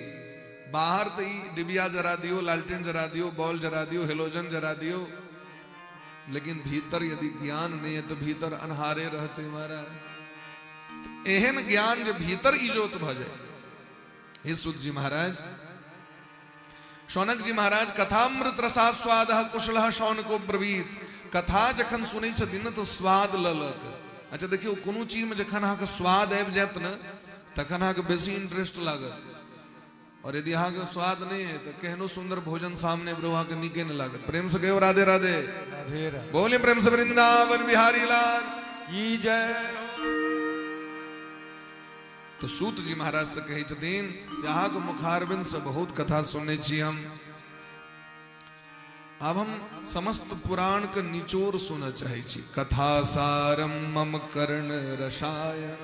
बाहर तो डिबिया जरा दियो, लालटेन जरा दियो, बॉल जरा दियो, हेलोजन जरा दियो, लेकिन भीतर यदि ज्ञान नहीं है तो भीतर अन्हारे रहते महाराज। तो एहन ज्ञान जो भीतर इजोत भ जाए। हे सूत जी महाराज, शौनक जी महाराज कथामृत रसा स्वाद कुशल शौनको ब्रवीत। कथा जखन सुनै छथिन तो स्वाद ललक। अच्छा देखियो, कोनो चीज में जखन अहाँ के स्वाद आबि जायत न, तखन अहाँ के बेसी इंटरेस्ट लागत। और यदि अहाँ के स्वाद नहीं है तो केहनो सुंदर भोजन सामने अहाँ के नीके न लागत। प्रेम से कहो राधे राधे। बोले प्रेम से वृंदावन बिहारी लाल की जय। तो सूत जी महाराज से कहे छथिन, यहाँ के मुखारबिंद से बहुत कथा सुनने छी हम। अब हम समस्त पुराण के निचोड़ सुन चाहे छी। कथा सारम मम कर्ण रसायन।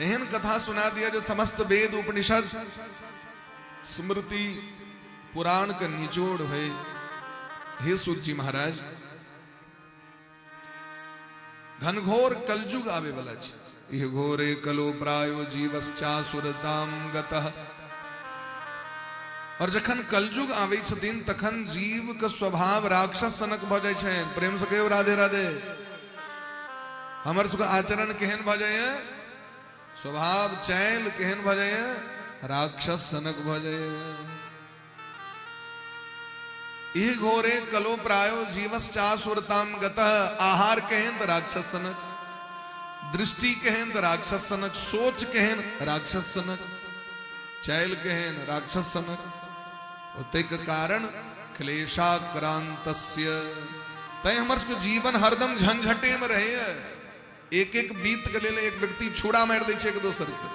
एहन कथा सुना दिया जो समस्त वेद उपनिषद स्मृति पुराण के निचोड़ है। हे सूत जी महाराज, घनघोर कलयुग आवे वाला छे। इह घोरे कलो प्रायो जीवश्चासुरताम गतः। और जखन कलयुग आवे छथिन तखन जीव के स्वभाव राक्षस सनक भ जाय छै। प्रेम से कहियो राधे राधे। हमर सबके आचरण केहन भ जाय, स्वभाव चैल केहन भ जाय, राक्षस सनक भ जाय। इह घोरे कलो प्रायो जीवश्चासुरताम गतः। आहार केहन तो राक्षस सनक, दृष्टि केहन तो राक्षस सनक, सोच केहन राक्षस सनक, चैल केहन राक्षस सनक। उते के कारण क्लेशाक्रांतस्य। तय हमर सबके जीवन हरदम झंझटे में रहे। एक एक बीत के लेल एक व्यक्ति छुड़ा मार दै छै एक दोसर के।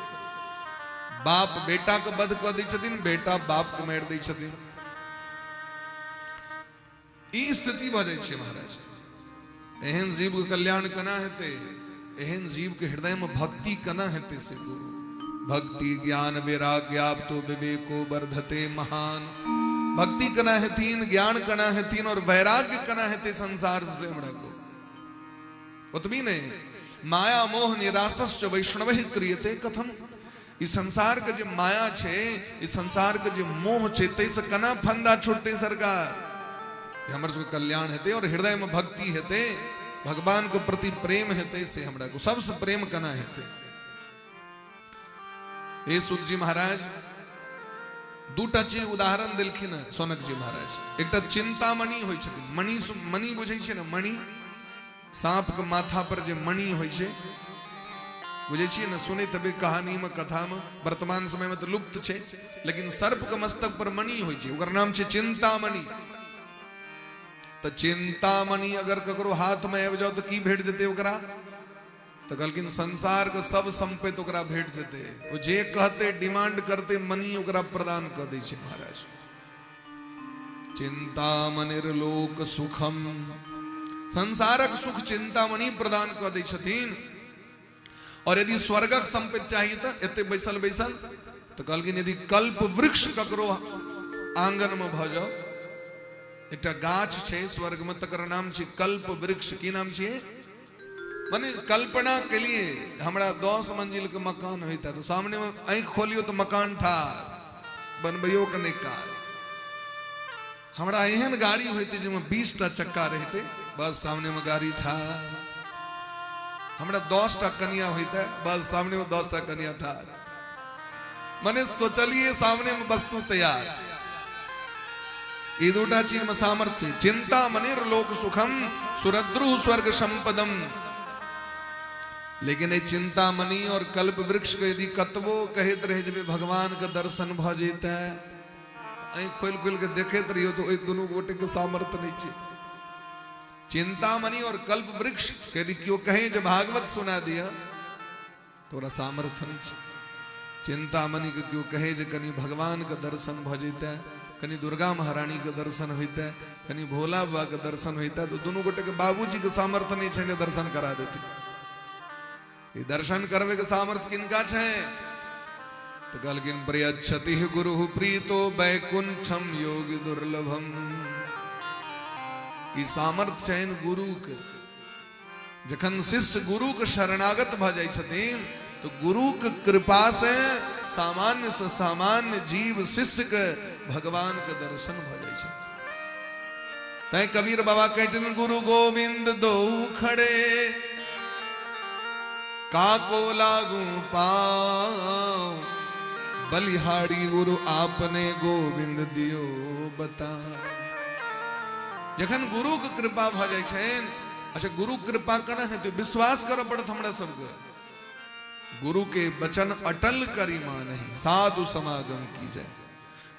बाप बेटा के वध क दै छथिन, बेटा बाप के मार दै छथिन। ई स्थिति भ जाइ छै महाराज। एहन जीव के कल्याण केना हेतै? एहन जीव के हृदय में भक्ति केना हेतै से को? भक्ति ज्ञान वैराग्याप तो विवेको वर्धते महान। भक्ति केना हेथिन, ज्ञान केना हेथिन और वैराग्य केना हेतै संसार से हमरा को? उतबी नहीं। माया मोह निरासश्च वैष्णव क्रियते कथम। इस संसार के जो माया छे, इस संसार के जो मोह छे, तै से केना फंदा छुटते सरकार? हमर सबके कल्याण हेतै और हृदय में भक्ति हेतै, भगवान के प्रति प्रेम हेतै से हमरा को सबसे प्रेम केना हेतै? हे सूत जी महाराज, दूटा चीज उदाहरण देलखिन शौनक जी महाराज। एकटा चिंतामणि होइ छथिन। मणि बुझै छै न? मणि, सांप के माथा पर जे मणि होइ छै, बुझे छियै न? सुनैत हेबै कहानी में, कथा में। वर्तमान समय में तो लुप्त छै, लेकिन सर्प के मस्तक पर मणि होइ छै, ओकर नाम छै चिंतामणि। तो चिंतामणि अगर ककरो हाथ में आबि जाओ तो की भेट जेते ओकरा? तो कहलकिन संसार के सब संपत्ति ओकरा भेट जेते। वो जे कहते, डिमांड करते, मणि ओकरा प्रदान कर दै छै महाराज। चिंतामणिर्लोक सुखम। संसारक सुख चिंतामणि प्रदान कर दै छथिन। और यदि स्वर्गक संपत्ति चाहिए तो एते बैसल बैसल, तो कहलकिन यदि कल्प वृक्ष ककरो आंगन में भ जाओ। एकटा गाछ छै स्वर्ग में, तकर नाम छै कल्प वृक्ष। की नाम छै? माने कल्पना के लिए हमरा 10 मंजिल के मकान होता तो सामने में आंख खोलियो तो मकान ठार, बनबैयो के नहीं काज। हमरा एहन गाड़ी होते जिसमें 20टा चक्का रहते, बस सामने में गाड़ी ठार। हमरा 10टा कन्या होता, बस सामने में 10टा कन्या ठार। माने सोचलिए सामने में वस्तु तैयार। ये दूटा चीज में सामर्थ्य। चिंता मनिर लोक सुखम सुरद्रु स्वर्ग संपदम। लेकिन ये चिंतामणि और कल्प वृक्ष को यदि कतबो कहते रहे जब भगवान का दर्शन भ जाता है, आँख खोल खोल के देखते रहियो तो दोनों गोटे के सामर्थ्य नहीं छे। चिंतामणि और कल्प वृक्ष यदि क्यों कहें जब भागवत सुना दिया थोड़ा सामर्थ्य नहीं छे। चिंतामणि के क्यों कहे जे कनी भगवान का दर्शन भजता है, कनी दुर्गा महारानी के दर्शन होता है, कनी भोला बाबा के दर्शन होता है, तो दोनों गोटे के बाबूजी के सामर्थ्य नहीं छे दर्शन करा देती। ये दर्शन करवे के सामर्थ्य किनका छे? तो कहलकिन प्रयच्छति गुरु प्रीतो वैकुंठम योगी दुर्लभम। ई सामर्थ्य छेन गुरु के। जखन शिष्य गुरु के शरणागत भ जाय छथिन तो गुरु के कृपा से सामान्य से सामान्य जीव शिष्य के भगवान के दर्शन भ जाय छै। तै कबीर बाबा कहते गुरु गोविंद दो खड़े काको लागू पाँव, बलिहारी गुरु आपने गोविंद दियो बता। जखन गुरु के कृपा भ जाय छेन, अच्छा गुरु कृपा करना है तो विश्वास करो पड़त हमरा सबके। गुरु के वचन अटल करी मानहि साधु समागम की जाए।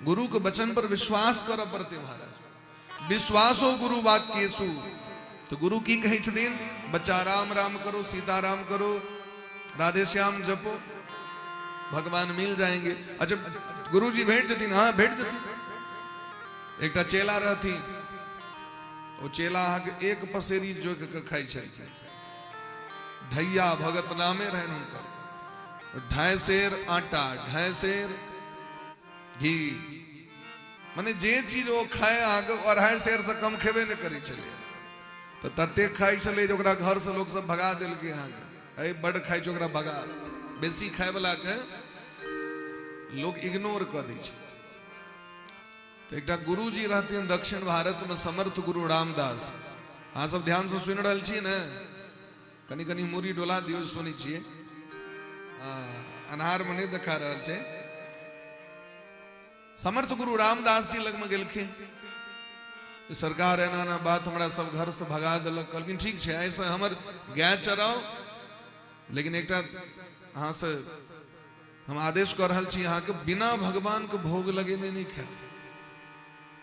गुरु के वचन पर विश्वास करो पड़ते महाराज। विश्वासो गुरु वाक्येसु। तो गुरु की कहे छथिन बच्चा राम राम करो, सीता राम करो, राधे श्याम जपो, भगवान मिल जाएंगे। अच्छा गुरु जी भेंट जतीन, हाँ भेंट जतीन। एक चेला रहती, वो चेला के एक पसेरी जो के खाई छल। ढैया भगत नामे रहन उनकर। 2.5 सेर आटा, 2.5 सेर घी, माने जे चीज वो खाए आगे 2.5 सेर से कम खेबे न करी चले। तो तते खाई चले जो घर से लोग सब भगा दिल के आगे। बड़ खाई चोकरा भगा, बेसी खाए वाला के लोग इग्नोर कर दी। तो एक गुरु जी रहते हैं दक्षिण भारत में, समर्थ गुरु रामदास। हाँ सब ध्यान से सुन रहा छी ने, कनी कनी मुरी डोला दियो सुनी छिए। अनहार में नहीं देखा रहा छे। समर्थ गुरु रामदास जी लग में गेलखिन। सरकार एना ना बात हमरा सब घर से भगा दिलक। कहलखिन ठीक है ऐसे हमर गाय चराओ, लेकिन एक हाँ से हम आदेश कर रहा छी यहाँ के बिना भगवान के भोग लगे नहीं खाए।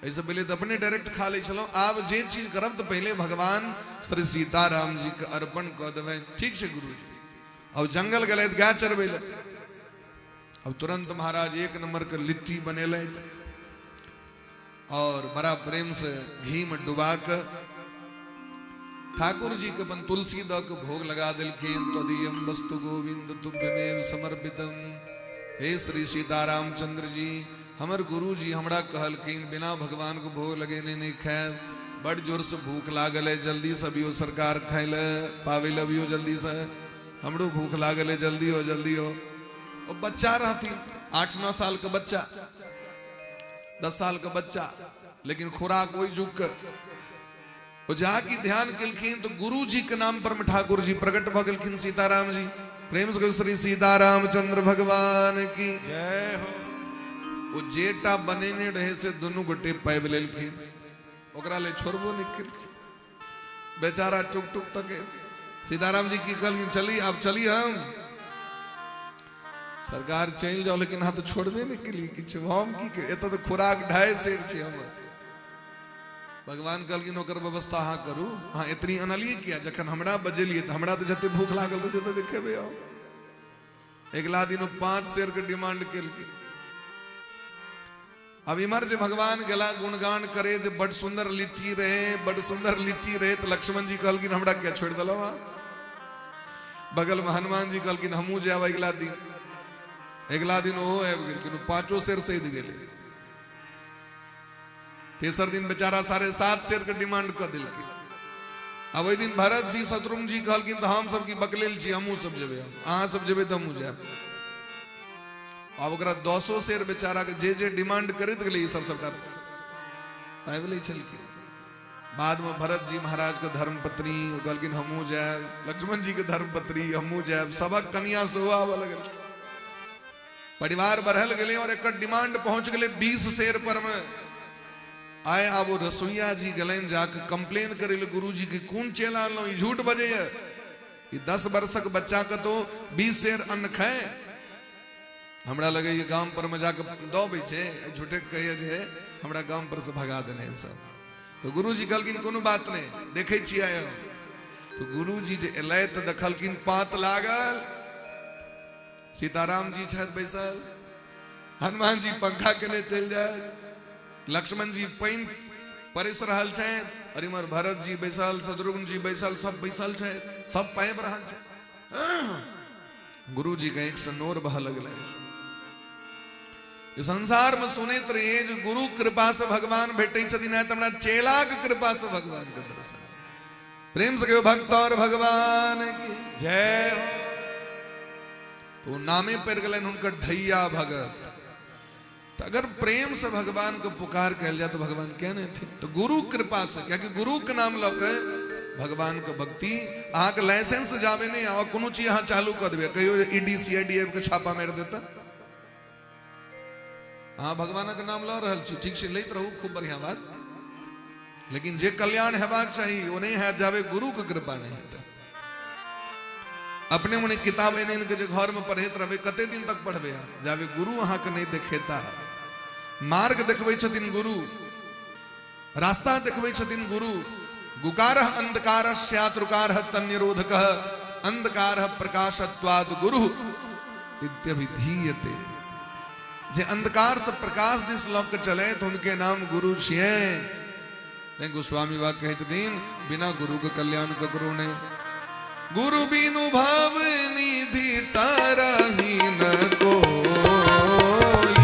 ऐसे पहले तो अपने डायरेक्ट खा ले चलो। आप जे चीज करब तो पहले भगवान श्री सीताराम जी के अर्पण कर देवे। ठीक से गुरु जी अब जंगल गए गाय चरबे। अब तुरंत महाराज 1 नंबर के लिट्टी बनेले और बड़ा प्रेम से घी में डुबा कर ठाकुर जी के बन तुलसी द के भोग लगा दिलखिन। तदीयम वस्तु गोविंद तुभ्यमेव समर्पितम। हे श्री सीताराम चंद्र जी, हमर गुरु जी हमरा कहलखिन बिना भगवान को भोग लगे नहीं खाए। बड़ जोर से भूख लागल है, जल्दी से अभियो सरकार खाए ले पावे लबियो जल्दी से, हमरो भूख लागल है, जल्दी हो जल्दी हो। और बच्चा रहती 8-9 साल का बच्चा, 10 साल का बच्चा, लेकिन खुराक वही झुक वो जाकी ध्यान किलखिन। तो गुरु जी के नाम पर ठाकुर जी प्रकट भ गेलखिन सीताराम जी। प्रेम से श्री सीताराम चंद्र भगवान की जय हो। वो जेटा बनेने रहे से दोनों गोटे पैब लेलखिन, ओकरा ले छोड़बो नहीं केलखिन। बेचारा टुक टुक तके। सीताराम जी की कहलखिन चली आप चली हम सरकार चल जाओ, लेकिन हाँ तो छोड़बे नहीं के लिए किछ हम की के एत तो खुराक 2.5 सेर छे हमर। भगवान कहलखिन ओकर व्यवस्था हाँ करू। हाँ इतनी अनलिए किया, जखन हमरा बजेलिए तो हमरा तो जते भूख लागल रहते तो देखेबे आओ। अगला दिन 5 सेर के डिमांड केलखिन। अब इमर जे भगवान गला गुणगान करे जे बड़ सुंदर लिट्टी रहे, बड़ सुंदर लिट्टी रहे। तो लक्ष्मण जी कहलखिन हमरा क्या छोड़ दलो। बगल में हनुमान जी कहलखिन हमू जाब अगला दिन ओहो आबि गेलखिन, 5 सेर सैध गेलै। तेसर दिन बेचारा 7.5 सेर के डिमांड कर दिलखिन। अब ओहि दिन भरत जी शत्रुघ्न जी कहलखिन तो हम सब की बकलेल छी, हमू सब जेबे, अहाँ सब जेबे तो हमू जाब। अब ओकरा 10 सेर बेचारा के जे डिमांड करैत गेलै ई सब सबटा पाबि लै छलखिन। बाद में भरत जी महाराज के धर्मपत्नी कहलखिन हमू जाब, लक्ष्मण जी के धर्मपत्नी हमू जाब, सबक कन्या सेहो आबऽ लगल। परिवार बढ़ल गेलै और एक डिमांड पहुंच गेलै 20 सेर पर में। आए अब वो रसोईया जी गलन जाके कंप्लेन करे गुरु जी के कौन चेला लो झूठ बजे है। 10 वर्षक बच्चा का तो 20 सेर अन्न खाए। हमरा लगे ये गांव पर में जाके दो बेचे झूठे कहे जे हमरा गांव पर से भगा देने सब। तो तो गुरुजी कहलखिन कोनो बात नहीं, देखे छियै। तो गुरुजी जे एलै तो देखलखिन पात लागल, सीताराम जी छथि बैसल, हनुमान जी पंखा केने चल जाए, लक्ष्मण जी पानि परस रहल छथि, और इमहर भरत जी बैसल, शत्रुघ्न जी बैसल, सब बैसल छथि, सब पाबि रहल छथि। गुरुजी के एक नोर बह लगलै। संसार में सुनैत रहिए जो गुरु कृपा से भगवान भेटै छथिन, है हमरा चेला के कृपा से भगवान के दर्शन। प्रेम से कहियो भक्त और भगवान की जय। तो नामे पड़ गए उनका ढैया भगत। तो अगर प्रेम से भगवान को पुकार कहल जाए तो भगवान क्या नहीं थे। तो गुरु कृपा से, क्योंकि गुरु के नाम लग भगवान को भक्ति अहाँ के लाइसेंस जावे नहीं आ, कोनो चीज अहाँ चालू कर देवे, कहियो ईडी सीआईडीएफ के छापा मार देता। हाँ भगवान के नाम ला रहल छी, ठीक से लैत रहू, खूब बढ़िया बात, लेकिन जे कल्याण हेबाक चाहिए वो नहीं है जावे गुरु के कृपा नहीं है। अपने मुने किताब एन के जो घर में पढ़ैत रहबे, कते दिन तक पढ़बे, जावे गुरु अहाँ के नहीं देखेता। मार्ग देखबै छथिन गुरु, रास्ता देखबै छथिन गुरु। गुकारः अंधकारः स्यात् रुकारः तन्निरोधकः, अंधकारः प्रकाशत्वात् गुरु इत्यभिधीयते। जे अंधकार से प्रकाश दिस लौक के चले तो उनके नाम गुरु छिए। गोस्वामी वाक्य कहै छथिन, बिना गुरु के कल्याण ककरो नहीं। गुरु बिनु भव निधि तरहि न कोई,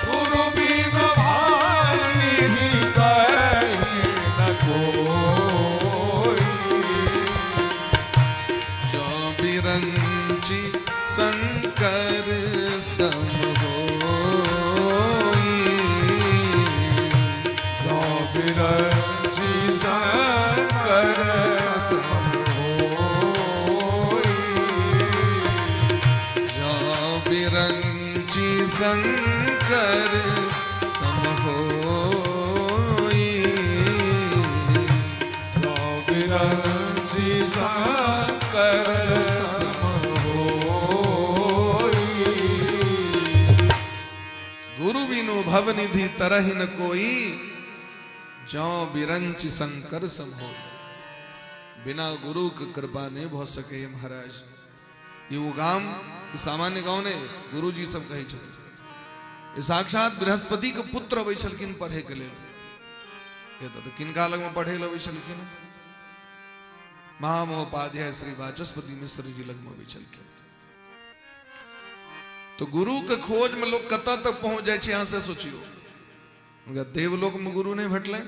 गुरु बिनु भव निधि तरहि न कोई। जो बिरंची शंकर सम होई, जो बिरंची शंकर सम होई, जो बिरंची शंकर सम होई, जो बिरंची शंकर भवनिधि तरहि न कोई, जो बिरंच शंकर सम हो। बिना गुरु के कृपा नहीं हो सके महाराज। ये वो गांव सामान्य गांव ने गुरु जी सब कहे छथिन। साक्षात बृहस्पति के पुत्र अबै छलखिन पढ़े के लेल। ये तो किनका लग में पढ़े लबै छलखिन, महामहोपाध्याय श्री वाचस्पति मिश्र जी लग में अबै छलखिन। तो गुरु के खोज में लोग कत तक पहुंच जाए, यहां से सोचियो। देवलोक में गुरु नहीं भेटले,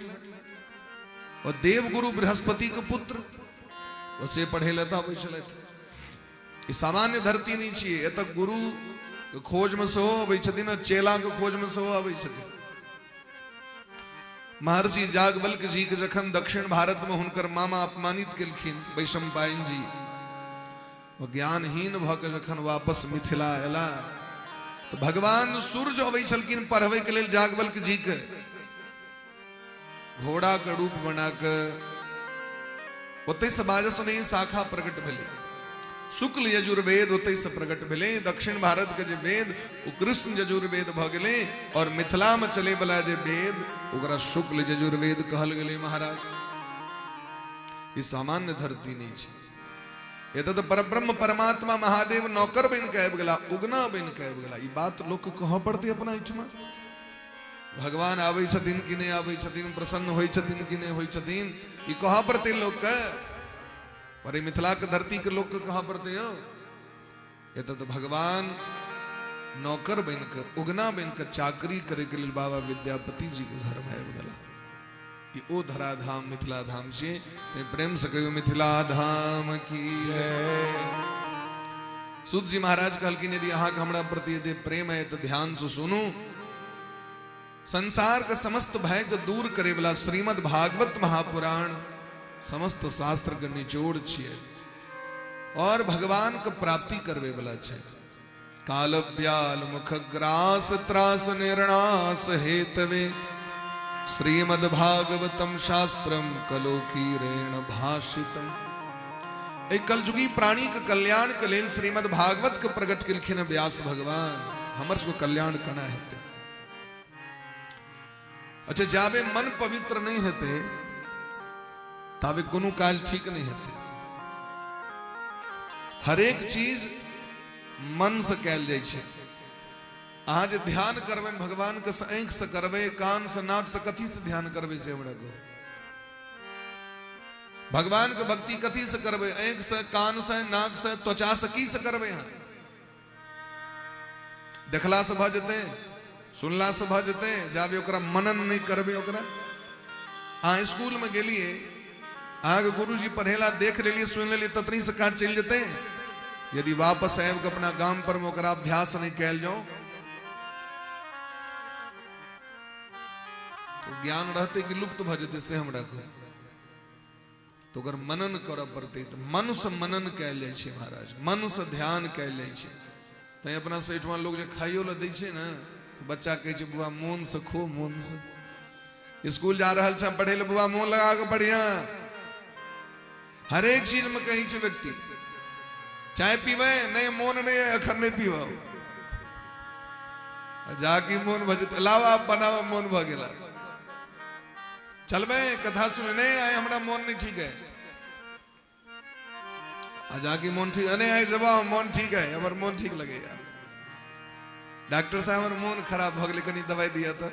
और देव गुरु बृहस्पति के पुत्र उसे पढ़े लेता अबै छलथि। सामान्य धरती नहीं छिए, ये तक गुरु के खोज में सेहो अबै छथिन, और चेला के खोज में सेहो अबै छथिन। महर्षि याज्ञवल्क्य जी के जखन दक्षिण भारत में हुनकर मामा अपमानित केलखिन वैशंपायन जी, और ज्ञानहीन भ के जखन वापस मिथिला एला, तो भगवान सूर्य अबै छलखिन पढ़बै के लेल याज्ञवल्क्य जी के। घोड़ा के रूप बना के ओतै से बाजस नहीं शाखा प्रकट भेलै। शुक्ल यजुर्वेद ओतै से प्रकट भेलै। दक्षिण भारत के जे वेद ओ कृष्ण यजुर्वेद भ गेलै, और मिथिला में चले वाला जे वेद ओकरा शुक्ल यजुर्वेद कहल गेलै महाराज। ई सामान्य धरती नहीं छै। ये तो परब्रह्म परमात्मा महादेव नौकर बन के आबि गेला, उगना बन के आबि गेला। ई बात लोग को कह पड़ती अपना इठमा। भगवान आबै छथिन कि नहीं आबै छथिन, प्रसन्न होइ छथिन कि नहीं होइ छथिन, ई कह पड़ते लोग के। पर ई मिथिला के धरती के लोग के कह पड़ते हो। ये तो भगवान नौकर बन के, उगना बन के चाकरी करे के लिए बाबा विद्यापति जी के घर में आबि गेला। कि ओ धराधाम मिथिला धाम से प्रेम से कहियो मिथिला धाम की जय। सूत जी महाराज कहलखिन, यदि अहाँ के हमरा प्रति यदि प्रेम है तो ध्यान से सुनू। संसार के समस्त भय के दूर करे वाला श्रीमद् भागवत महापुराण समस्त शास्त्र के निचोड़ छिए, और भगवान के प्राप्ति करवे वाला छे। काल ब्याल मुख ग्रास त्रास निर्णास हेतवे, श्रीमद् भागवतम शास्त्रम कलोकीरेण भाषितम। एक कलयुगी प्राणी के कल्याण के लेल श्रीमद् भागवत के प्रकट केलखिन व्यास भगवान। हमर सबको कल्याण करना है। अच्छा जाबे मन पवित्र नहीं हेते ताबे कोनो काज ठीक नहीं हेते। हर एक चीज मन से कैल जाय छे। अहाँ जे ध्यान करबे भगवान के आंख से करबे, कान से, नाक से, कथी से ध्यान करबे से हमरा को भगवान के भक्ति कथी से करबे? आंख से, कान से, नाक से, त्वचा से, की से करबे? यहाँ देखला से भ जते, सुनला से भ जते, जाबे ओकरा मनन नहीं करबे ओकरा। अहाँ स्कूल में गेलिए, अहाँ के गुरुजी पढ़ेला देख लेलिए, सुन लेलिए, ततनी से कहाँ चल जते। यदि वापस आब के अपना गांव पर में ओकरा अभ्यास नहीं कैल जाओ तो ज्ञान रहते कि लुप्त भ जते से हमरा को। तो अगर मनन कर पड़ते तो मन से मनन कैल जाय छे महाराज, मन से ध्यान कैल जाय छे। तै अपना सेठवा लोग जे खाइयो ला दै छे ना तो बच्चा कहे छे बुआ मोन से खो, मोन से। स्कूल जा रहल छे पढ़े ले, बुआ मोन लगा के बढ़िया। हर एक चीज में कहीं छे व्यक्ति चाय पीवे नहीं, मोन नहीं है अखर नहीं पीवा, जाके मोन भजते लावा बनावा मोन भ गेला। चलबे कथा सुने नहीं आए, हमारा मन नहीं ठीक है, जाके मन ठीक नहीं आए, जब मन ठीक है, अबर मन ठीक लगेगा। डॉक्टर साहब हमारे मन खराब भ गए, कनी दवाई दिया था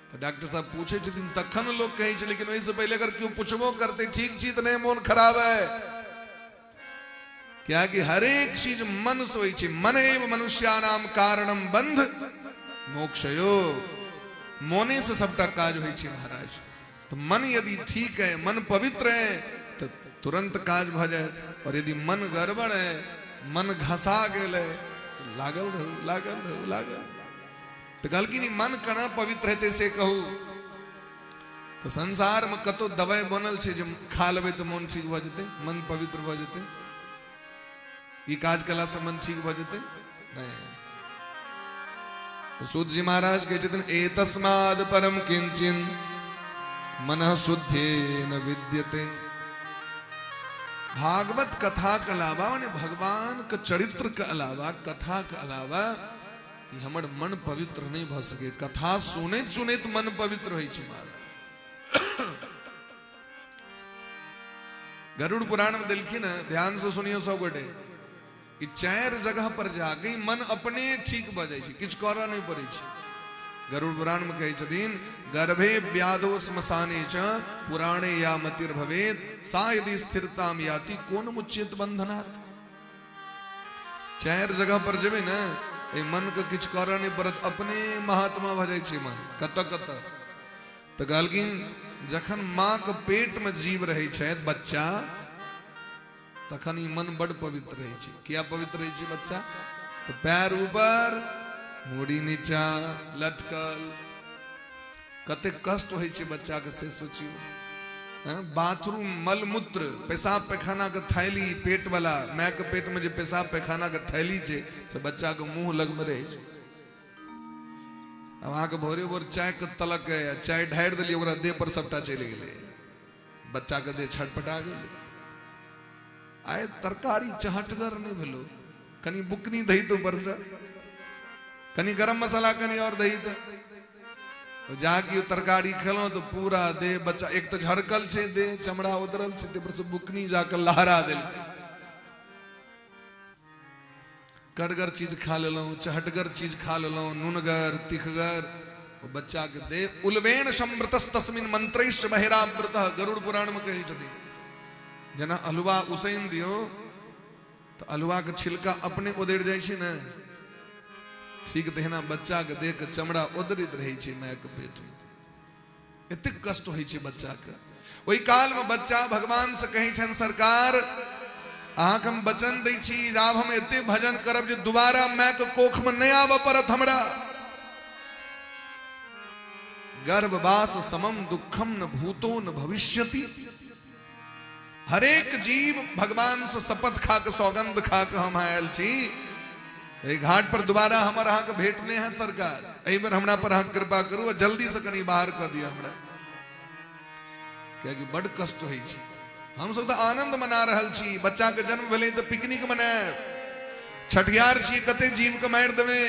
तो डॉक्टर साहब पूछे तखन लोग कहे छे, लेकिन वही से पहले अगर क्यों पूछबो करते ठीक चीज नहीं मन खराब है। क्या कि हर एक चीज मन से होई छे। मन एव मनुष्यानाम कारणम बंध मोक्षयो। मोने से सबटा काज होई छे महाराज। तो मन यदि ठीक है, मन पवित्र है तो तुरंत काज भ जाए। और यदि मन गड़बड़ है, मन घसा गेल है तो लागल रहू, लागल रहू, लागल। तो कहल कि मन कना पवित्र है से कहू। तो संसार में कतो दवाई बनल छे जो खा लेबे तो मन ठीक भ जते, मन पवित्र भ जते। ई काज कला से मन ठीक भ जते नहीं। तो सूत जी महाराज कहे छथिन एतस्माद् परम किंचिन मनः शुद्धेन विद्यते। भागवत कथा के अलावा माने भगवान के चरित्र के अलावा, कथा के अलावा कि हमर मन पवित्र नहीं भ सके। कथा सुनैत सुनैत मन पवित्र होइ छै महाराज। गरुड़ पुराण में देलखिन, ध्यान से सुनियो सब गोटे, कि 4 जगह पर जाके मन अपने ठीक भ जाय छै, किछ करऽ नहीं पड़े छै। गरुड़ पुराण में कहे छथिन गर्भे व्याधो श्मशाने च पुराणे या मतिर भवेत सा यदि स्थिरताम याति कोन मुच्येत बंधनात्। 4 जगह पर जेबे ना ए मन के किछ करऽ नहीं पड़त, अपने महात्मा भ जाय छै मन कत कत। तो कहलखिन जखन माँ के पेट में जीव रहे छै बच्चा, तखन ई मन बड़ पवित्र रहे छै। क्या पवित्र रहे छै बच्चा? तो पैर ऊपर, मुड़ी नीचा, लटकल। कते कष्ट होइ छै बच्चा के से सोचियो। बाथरूम, मल मूत्र, पेशाब पैखाना के थैली, पेट वाला माय के पेट में जे पेशाब पैखाना के थैली छै से बच्चा के मुंह लग में रहे छै। अब अहाँ के भोरे भोर चाय के तलक है, चाय ढारि देलिए ओकरा देह पर सबटा चलि गेलै, बच्चा के देह छटपटा गेलै। आय तरकारी चहटगर नहीं भेलो, कनी बुकनी दही तो ऊपर से, कनी गरम मसाला कनी और दही तो जाके तरकारी खेलो तो पूरा देह बच्चा एक तो झड़कल छे, देह चमड़ा उतरल छे, ते पर से बुकनी जाकर लहरा देल। कड़गर चीज खा लेलो, चहटगर चीज खा लेलो, नूनगर, तिखगर, वो बच्चा के देह उल्वेन समृतस् तस्मिन् मंत्रैश्च बहिरावृतः। गरुड़ पुराण में कही छथि जना हलवा उसैन दियो तो हलवा के छिलका अपने उधड़ जाय छे ना, ठीक तहिना बच्चा के देह के चमड़ा उदरित रहे छे माय के पेट में। एते कष्ट होइ छे बच्चा के। ओई काल में बच्चा भगवान से कहे छन सरकार अहाँ के हम वचन दै छी, आब हम एते भजन करब जे दोबारा माय के कोख में नहीं आबऽ पड़त हमरा। गर्भवास समम दुखम न भूतो न भविष्यति। हर एक जीव भगवान से शपथ खा के, सौगंध खा के हम आयल छी घाट पर दोबारा हमारा अहाँ के भेटने हैं सरकार, एहि बेर हमरा पर अहाँ कृपा करू, जल्दी से कनी बाहर कर दिया हमरा, कियाकि बड़ कष्ट होइ छै। हम सब तो आनंद मना रहल छी, बच्चा के जन्म भेलै तो पिकनिक मनाएब, छठियार छी कते जीव के मारि देबै,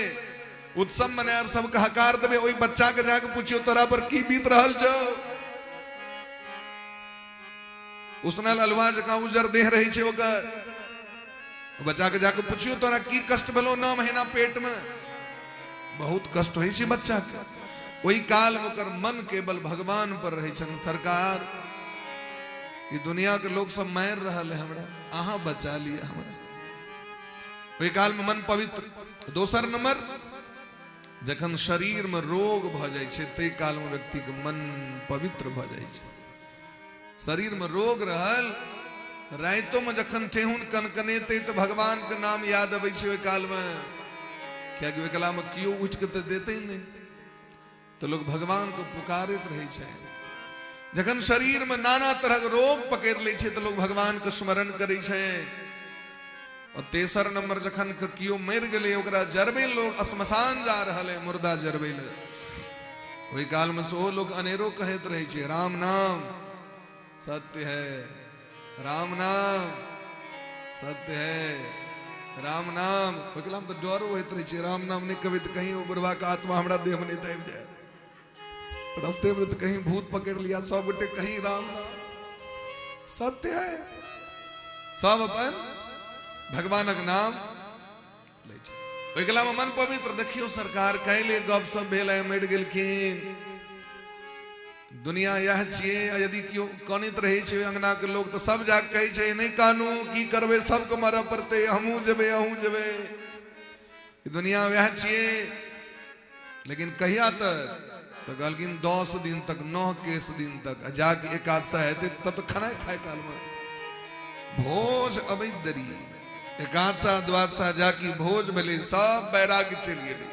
उत्सव मनायब सबके हकार देवे ओई बच्चा के जाके पूछियो तोरा पर की बीत रहल छौ उसने अलवा जका उजर देह रही छे ओकर बच्चा के जाके पूछियो तोरा की कष्ट भेलो 9 महीना पेट में बहुत कष्ट होई छे बच्चा के ओई काल में ओकर मन केवल भगवान पर रही छन सरकार ये दुनिया के लोग सब मार रहल है हमरा अहाँ बचा लिया हमरा ओई काल में मन पवित्र दोसर नंबर जखन शरीर में रोग भ जाय छे ते काल में व्यक्ति के मन पवित्र भ जाय छे शरीर में रोग रहल रातों में जखन ठेहुन कनकनेते तो भगवान के नाम याद अबै छे ओई काल में क्या कि काल में कियो उठ के तो देते ही नहीं तो लोग भगवान को पुकारत रहे छे जखन शरीर में नाना तरह के रोग पकड़ ले छे तो लोग भगवान के स्मरण करे छे और तेसर नंबर जखन कियो मर गए ओकरा जरबे लोग श्मशान जा रहल है मुर्दा जरबे ले ओई काल में सो लोग अनेरो कहत रहे छे राम नाम सत्य है राम नाम सत्य है राम नाम ओई काल में तो डर होत रहे छे राम नाम ने कभी तो कहीं बुढ़वा का आत्मा हमरा देह में नहीं दब जाए रास्ते में तो कहीं भूत पकड़ लिया सब गोटे कहीं राम सत्य है सब अपन भगवान का नाम ले ओकला में मन पवित्र देखियो सरकार कहले गप सब भेल है मर गेलखिन दुनिया यह छिए यदि कियो कानित रहे छे अंगना के लोग तो सब जाके कहे छे नहीं कानू की करबे सबके मरऽ पड़ते हमहू जबे अहू जबे दुनिया वह छिए लेकिन कहिया तक तो कहलखिन 10 दिन तक 9 केस दिन तक जाके एकादशा हेते तब तो खाना खाए काल में भोज अवैधरी एकादशा द्वादशा जाकी भोज मिले सब बैराग चल गए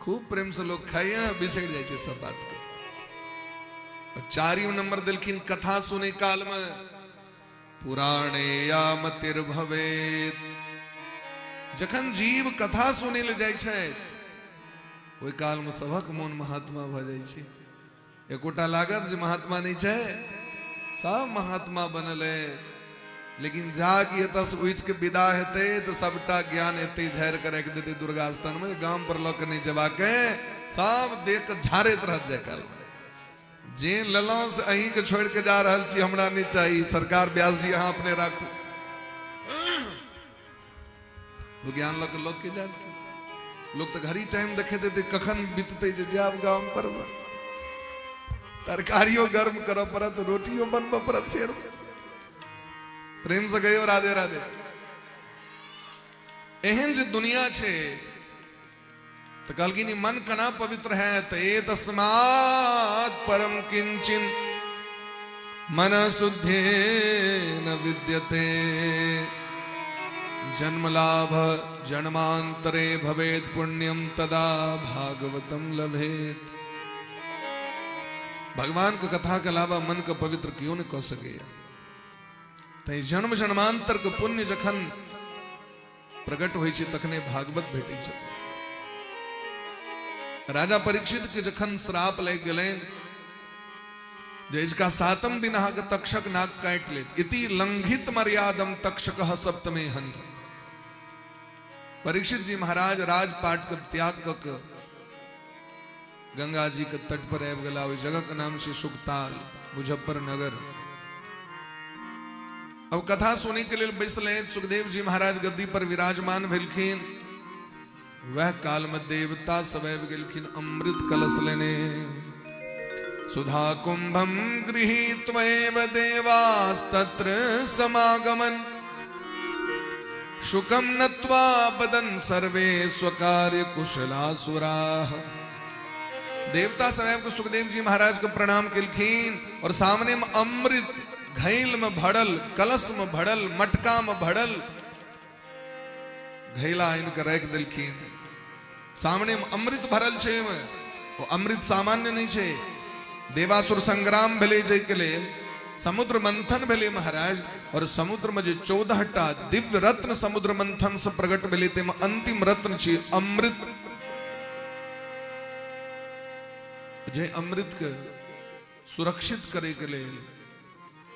खूब प्रेम से लोग खाए बिसर जाए सब बात के चारियों नंबर दिलखिन कथा सुने काल में पुराणे या मतिर भवेत जखन जीव कथा सुने ले जाय छै ओई काल में सबक मोन महात्मा भ जाय छै एकोटा लागत जे महात्मा नहीं छै सब महात्मा बनल है लेकिन जाके एतस उठ के विदा हेते तो सबटा ज्ञान एते झैर के रख देते दुर्गा स्थान में गांव पर लोक नहीं जबा के सब देख के झाड़त रह जाय काल जे ललाओ से अही के छोड़ के जा रहल छी हमरा नहीं चाहिए सरकार व्यास जी अहाँ अपने राखू वो ज्ञान लोग के जात के लोग तो घड़ी टाइम देखे देते कखन बीतते जे जाब गांव पर तरकारियों गर्म करो परत रोटियों बनबो परत फेर से प्रेम से गयो राधे राधे एहन जे दुनिया छे तो कहलखिन मन कना पवित्र है तो ए तस्मात् परम किंचिन मन शुद्धे न विद्यते जन्म लाभ जन्मांतरे भवेत पुण्यम तदा भागवतम लभेत भगवान की कथा के अलावा मन को पवित्र क्यों न कह सके तई जन्म जन्मांतर के पुण्य जखन प्रकट होई छै तखने भागवत भेटै छै राजा परीक्षित के जखन श्राप लग गए जे इसका 7म दिन अहाँ के तक्षक नाक काट लेत इति लंघित मर्यादम तक्षक सप्तमे हनि परीक्षित जी महाराज राजपाट के त्याग क गंगा जी के तट पर आबि गेला ओहि जगह के नाम छै सुखताल मुजफ्फरनगर अब कथा सुने के लिए बैसले सुखदेव जी महाराज गद्दी पर विराजमान भेलखिन वह काल में देवता सब आबि गेलखिन अमृत कलश लेने सुधा कुंभम गृहीत्वैव देवास्तत्र समागमन शुकम नत्वा बदन सर्वे स्वकार्य कुशलासुराः देवता सब को सुखदेव जी महाराज को प्रणाम केलखिन और सामने में अमृत घैल में भड़ल कलश में भड़ल मटका में भड़ल घैला इनका रख दिलखिन सामने में अमृत भरल छे वो अमृत सामान्य नहीं छे देवासुर संग्राम भेले जय के लिए समुद्र मंथन भेले महाराज और समुद्र में जो 14टा दिव्य रत्न समुद्र मंथन से प्रकट भेले ते में अंतिम रत्न छे अमृत जे अमृत के सुरक्षित करे के लिए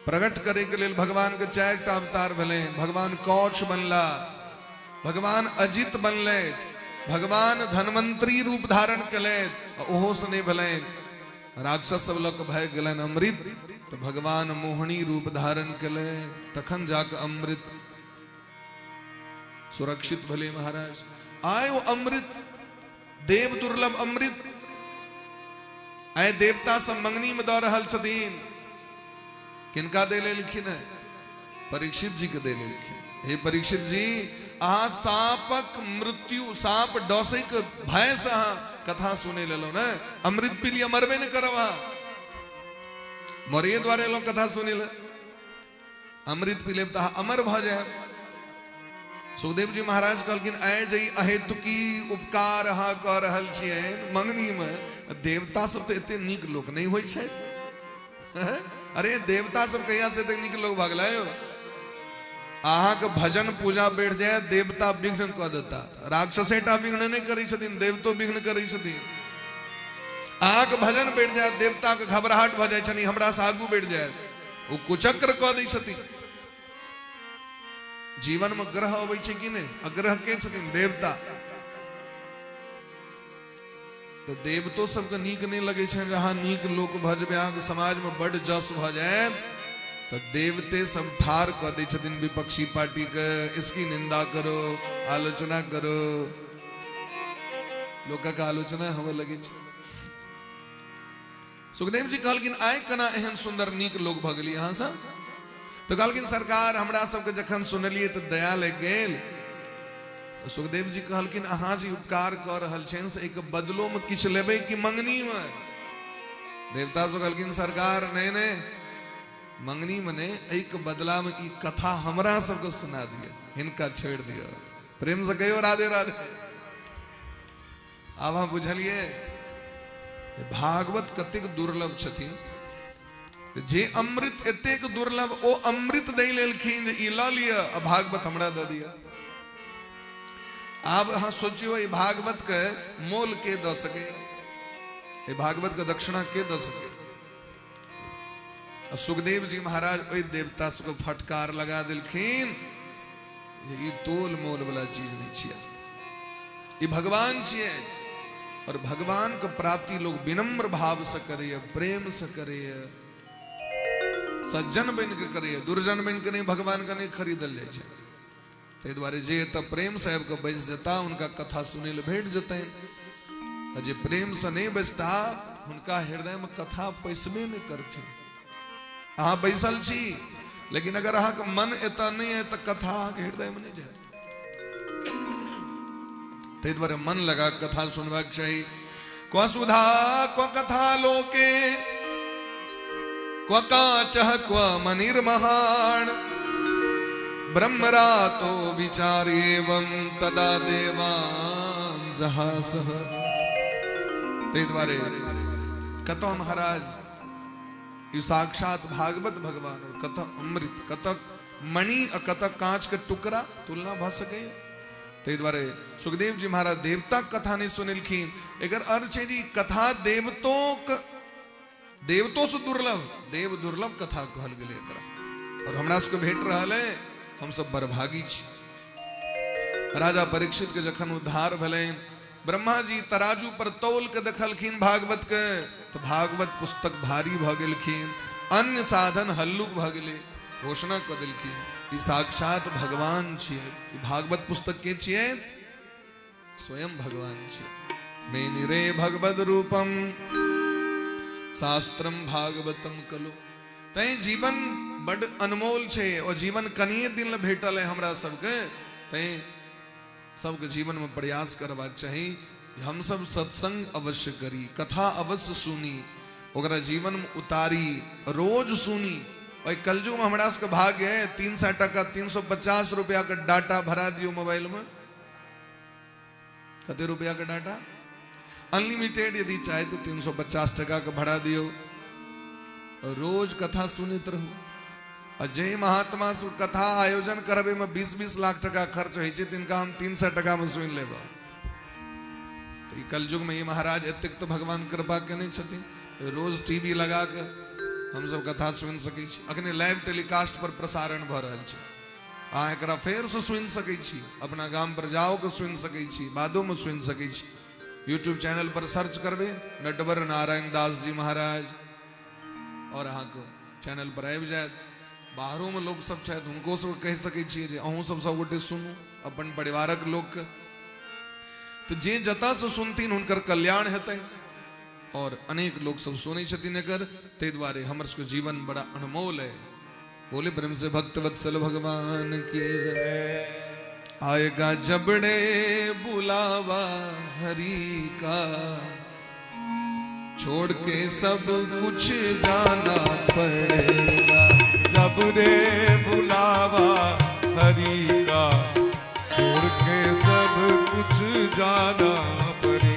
प्रकट करे के लिए भगवान के 4टा अवतार भेले भगवान कौच बनला भगवान अजित बनले भगवान धनवंतरी रूप धारण कले ओहो से नहीं भले राक्षस सब लोग भय गलन अमृत तो भगवान मोहनी रूप धारण कले तखन जाक अमृत सुरक्षित भले महाराज आयो अमृत देव दुर्लभ अमृत आय देवता सब मंगनी में दौड़ रहल छथिन किनका दे लेलखिन है परीक्षित जी के दे लेलखिन हे परीक्षित जी अहाँ सांपक मृत्यु सांप डोसैक भय से अहाँ कथा सुने लेलो न अमृत पी लिया मरबे न करब मोरिये द्वारे लोग कथा सुने ले अमृत पी लेब त अमर भ जाए सुखदेव जी महाराज कहलखिन आय जई अहेतुकी उपकार अहाँ कऽ रहल छियै मंगनी में देवता सब तो एते नीक लोक नहीं होइ छै अरे देवता सब कहिया से एते नीक लोक भगलै अहाँ के भजन पूजा बैठ जाए देवता विघ्न कऽ देता राक्षसेटा विघ्न नहीं करै छथिन देवतो विघ्न करै छथिन अहाँ के भजन बैठ जाए देवता के घबराहट भ जाय छनि हमरा से आगू बैठ जाए ओ कुचक्र कऽ दै छथिन जीवन में ग्रह अबै छै कि नहीं अग्रह के छथिन देवता तो देवतो सबके नीक नहीं लगे छै जहाँ नीक लोक भजबे अहाँ के समाज में बड़ जस भ जाए तो देवते सब ठार कऽ दै छथिन विपक्षी पार्टी के इसकी निंदा करो आलोचना करो लोक का आलोचना होवे लगे छै सुखदेव जी कहलखिन आय कना एहन सुंदर नीक लोक भ गेली अहाँ सब तो कहलखिन सरकार हमरा सबके जखन सुनलिए तो दया लग गेल सुखदेव जी कहलखिन अहाँ जी उपकार कऽ रहल छेन से एक बदलो में किछ लेबै कि मंगनी में देवता सब कहलखिन सरकार नहीं नहीं मंगनी मने एक बदला में ई कथा हमरा सबके सुना दिए हिनका छेड़ दिया प्रेम से कहियो राधे राधे आब अहाँ बुझलिए भागवत कतेक दुर्लभ छथिन जे अमृत एतेक दुर्लभ ओ अमृत दे लेलखिन ई ल लिया भागवत हमरा दे दिया आब अहाँ सोचियो ई भागवत के मोल के द सके ई भागवत के दक्षिणा के द सके सुखदेव जी महाराज ओई देवता सबको फटकार लगा दिलखिन जे ई तोल मोल वाला चीज नहीं छिया ई भगवान छिए और भगवान के प्राप्ति लोग विनम्र भाव से करे प्रेम से करे सज्जन बन के करे दुर्जन बन के नहीं भगवान का नहीं खरीदल जाए छै ते द्वारे जे त प्रेम से के बच जता उनका कथा सुने ले भेट जते जे प्रेम से नहीं बचता उनका हृदय में कथा पैसबे नहीं करथिन अहाँ बैसल छी लेकिन अगर अहाँ के मन एता नहीं है तो कथा अहाँ के हृदय में नहीं जाए ते द्वारे मन लगा कथा सुनबाक चाहिए क्व सुधा क्व कथा लोके क्व काचः क्व मनिर्महान् ब्रह्मरातो विचार्येवं तदा देवान् जहासः ते द्वारे कतो महाराज ये साक्षात भागवत भगवान और कतक अमृत कतक मणि और कतक कांच के टुकड़ा तुलना भ सके ते द्वारे सुखदेव जी महाराज देवता कथा नहीं सुनिलखिन एकर अर्थ है जी कथा देवतो से दुर्लभ देव दुर्लभ कथा कहल गेले एकरा और हमरा सबके भेट रहल है हम सब बरभागी छी राजा परीक्षित के जखन उद्धार भले ब्रह्मा जी तराजू पर तौल के देखलखिन भागवत के तो भागवत पुस्तक भारी भ गेलखिन अन्य साधन हल्लुक भ गेले घोषणा क देलखिन ई साक्षात भगवान छियै ई भागवत पुस्तक के छियै स्वयं भगवान छियै मेनि रे भगवद रूपम शास्त्रम भागवतम कलो तै जीवन बड़ अनमोल छे और जीवन कनिए दिन भेटल है हमरा सबके तै सबके जीवन में प्रयास करबाक चाहिए हम सब सत्संग अवश्य करी कथा अवश्य सुनी ओकरा जीवन में उतारी रोज सुनी और कलजुग में हमरा सबके भाग्य है 300 टका 350 रुपया का डाटा भरा दियो मोबाइल में कते रुपया का डाटा अनलिमिटेड यदि चाहे तो 350 टका का भरा दियो रोज कथा सुनित रहो और जय महात्मा सु कथा आयोजन करबे में 20-20 लाख टका खर्च हो तिनका हम 300 टका में सुन लेब तो कलयुग में ये महाराज एतेक तो भगवान कृपा के नहीं छथिन रोज टीवी लगा के हम सब कथा सुन सके छी अखने लाइव टेलीकास्ट पर प्रसारण भ रहल छै आ एकरा फेर से सुन सकै छी, अपना गाम पर जाओ के सुन सकै छी, बादो में सुन सकै छी। यूट्यूब चैनल पर सर्च करबे नटवर नारायण दास जी महाराज और अहाँ के चैनल पर आबि जायत। बाहरों में लोग सब छथि, हुनको सब कह सकै छियै जे अहूँ सब गोटे सुनू अपन परिवारक लोग के। तो जे जता से सुनथिन हुनकर कल्याण हेतै और अनेक लोग सब सुनै छथिन एकर, ताहि दुआरे हमर सबके जीवन बड़ा अनमोल है। बोले ब्रह्म से भक्त वत्सल भगवान की जय। आएगा जबड़े बुलावा हरि का, छोड़ के सब कुछ जाना पड़ेगा। जबड़े बुलावा हरि का, छोड़ के सब कुछ जाना पड़ेगा।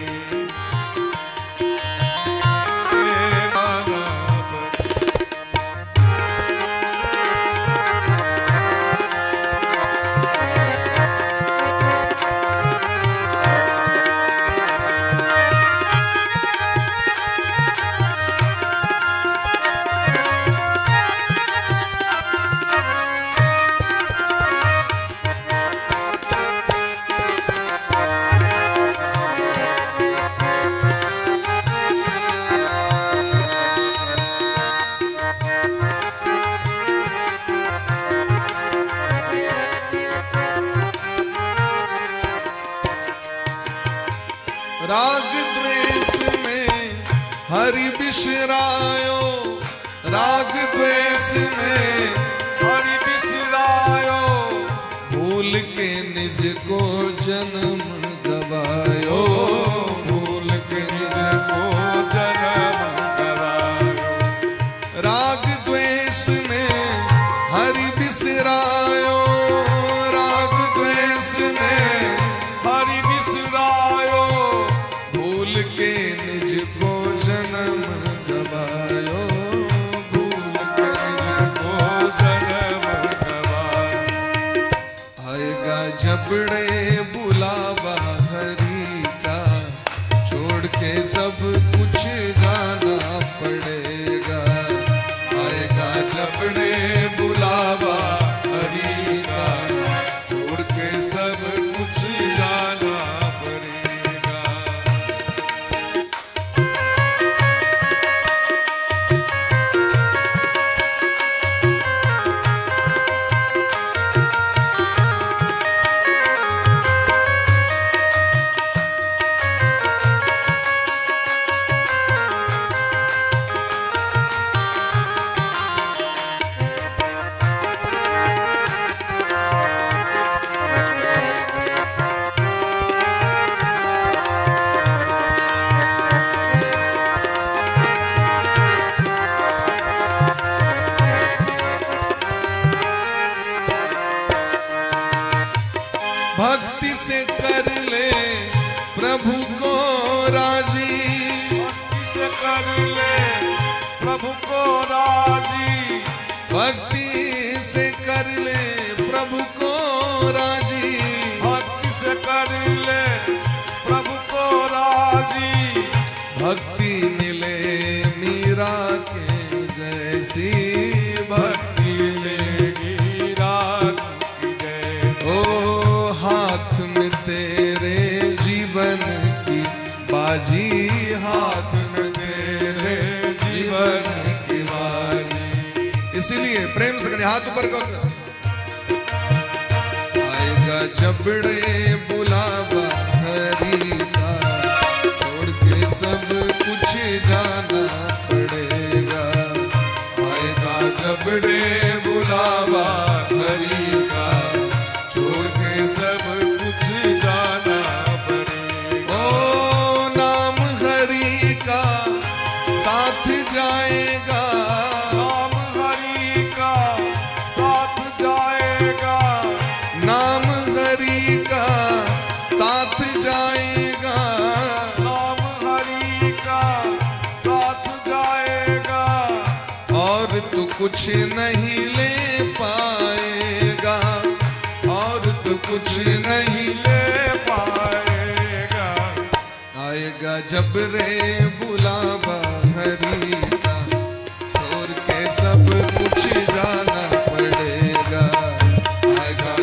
राग द्वेष में हरि बिसरायो, राग द्वेष में हरि बिसरायो, भूल के निज को जन्म गवायो, भूल के निज को जन्म गवायो। राग द्वेष में हरि बिसरायो, राग द्वेष में हरि बिसरायो, भूल के निज को जन्म गवायो, भूल के निज को जन्म गवायो। आएगा जबड़े बुलावा हरि का, छोड़ के सब कुछ जाना पड़ेगा। आएगा जबड़े बुलावा हरि का, छोड़ के सब कुछ जाना पड़ेगा। भक्ति से कर ले प्रभु को राजी, भक्ति से कर ले प्रभु को राजी, भक्ति से कर ले प्रभु को राजी, भक्ति से कर ले प्रभु को राजी। भक्ति मिले मीरा के जैसी, भक्ति मिलेगी रात की जय। ओ हाथ में तेरे जीवन की बाजी, हाथ में तेरे जीवन की बाजी। इसीलिए प्रेम से हाथ ऊपर कर। आएगा जबड़े बुलावा हरि का, छोड़ के सब कुछ जाना पड़ेगा। आएगा जबड़े बुलावा हरि का, छोड़ के सब कुछ जाना पड़ेगा। ओ नाम हरि का साथ जाएगा, नाम हरि का साथ जाएगा, नाम हरि का साथ जाएगा। नाम हरि का साथ जाएगा, और तू कुछ नहीं ले पाएगा, और तू कुछ नहीं ले पाएगा। आएगा जबड़े बुलावा हरि का, छोड़ के सब कुछ जाना पड़ेगा। आएगा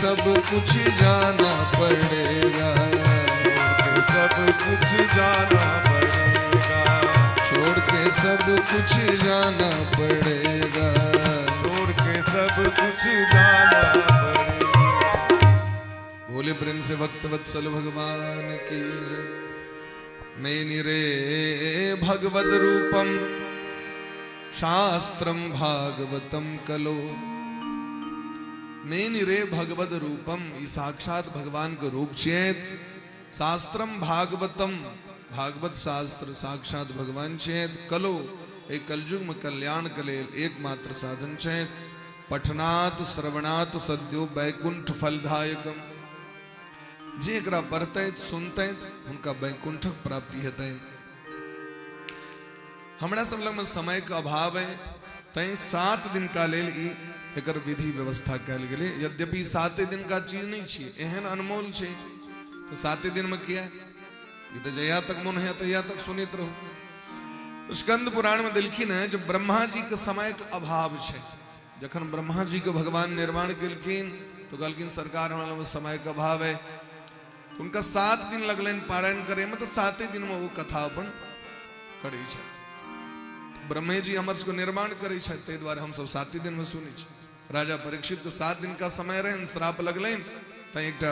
सब कुछ जाना पड़ेगा, सब कुछ जाना पड़ेगा, छोड़ के सब कुछ जाना पड़ेगा, छोड़ के सब कुछ जाना पड़ेगा। बोले प्रेम से भक्त वत्सल भगवान की जय। मेनिरे भगवद रूपम शास्त्रम भागवतम कलो। मेनिरे भगवद रूपम, ई साक्षात भगवान के रूप छे। शास्त्रम भागवतम, भागवत शास्त्र साक्षात भगवान छे। कलो, ए कलयुग में कल्याण के लिए एकमात्र साधन छे। पठनात श्रवणात सद्यो वैकुंठ फलदायकम। जे एकरा पढ़ते सुनते उनका वैकुंठक प्राप्ति हेतै। हमरा सब लग में समय का अभाव है, तै 7 दिन का लेल ई एकर विधि व्यवस्था कैल गेलै। यद्यपि 7 दिन का चीज नहीं छी, एहन अनमोल छै, तो 7 दिन में किया ये तो जया तक मन है तया तक सुनित रहो। तो स्कंद पुराण में दिलखिन है, जब ब्रह्मा जी के समय के अभाव छै, जखन ब्रह्मा जी के भगवान निर्माण केलखिन तो कहलखिन सरकार हमरा में समय का अभाव है। उनका 7 दिन लगलन पारायण करे में, तो 7 दिन में वो कथा अपन करै छै। ब्रह्मे जी हमर सबको निर्माण करै छै, ताहि दुआरे हम सब 7 दिन में सुनै छी। राजा परीक्षित के 7 दिन का समय रहन, श्राप लगलन, तो एक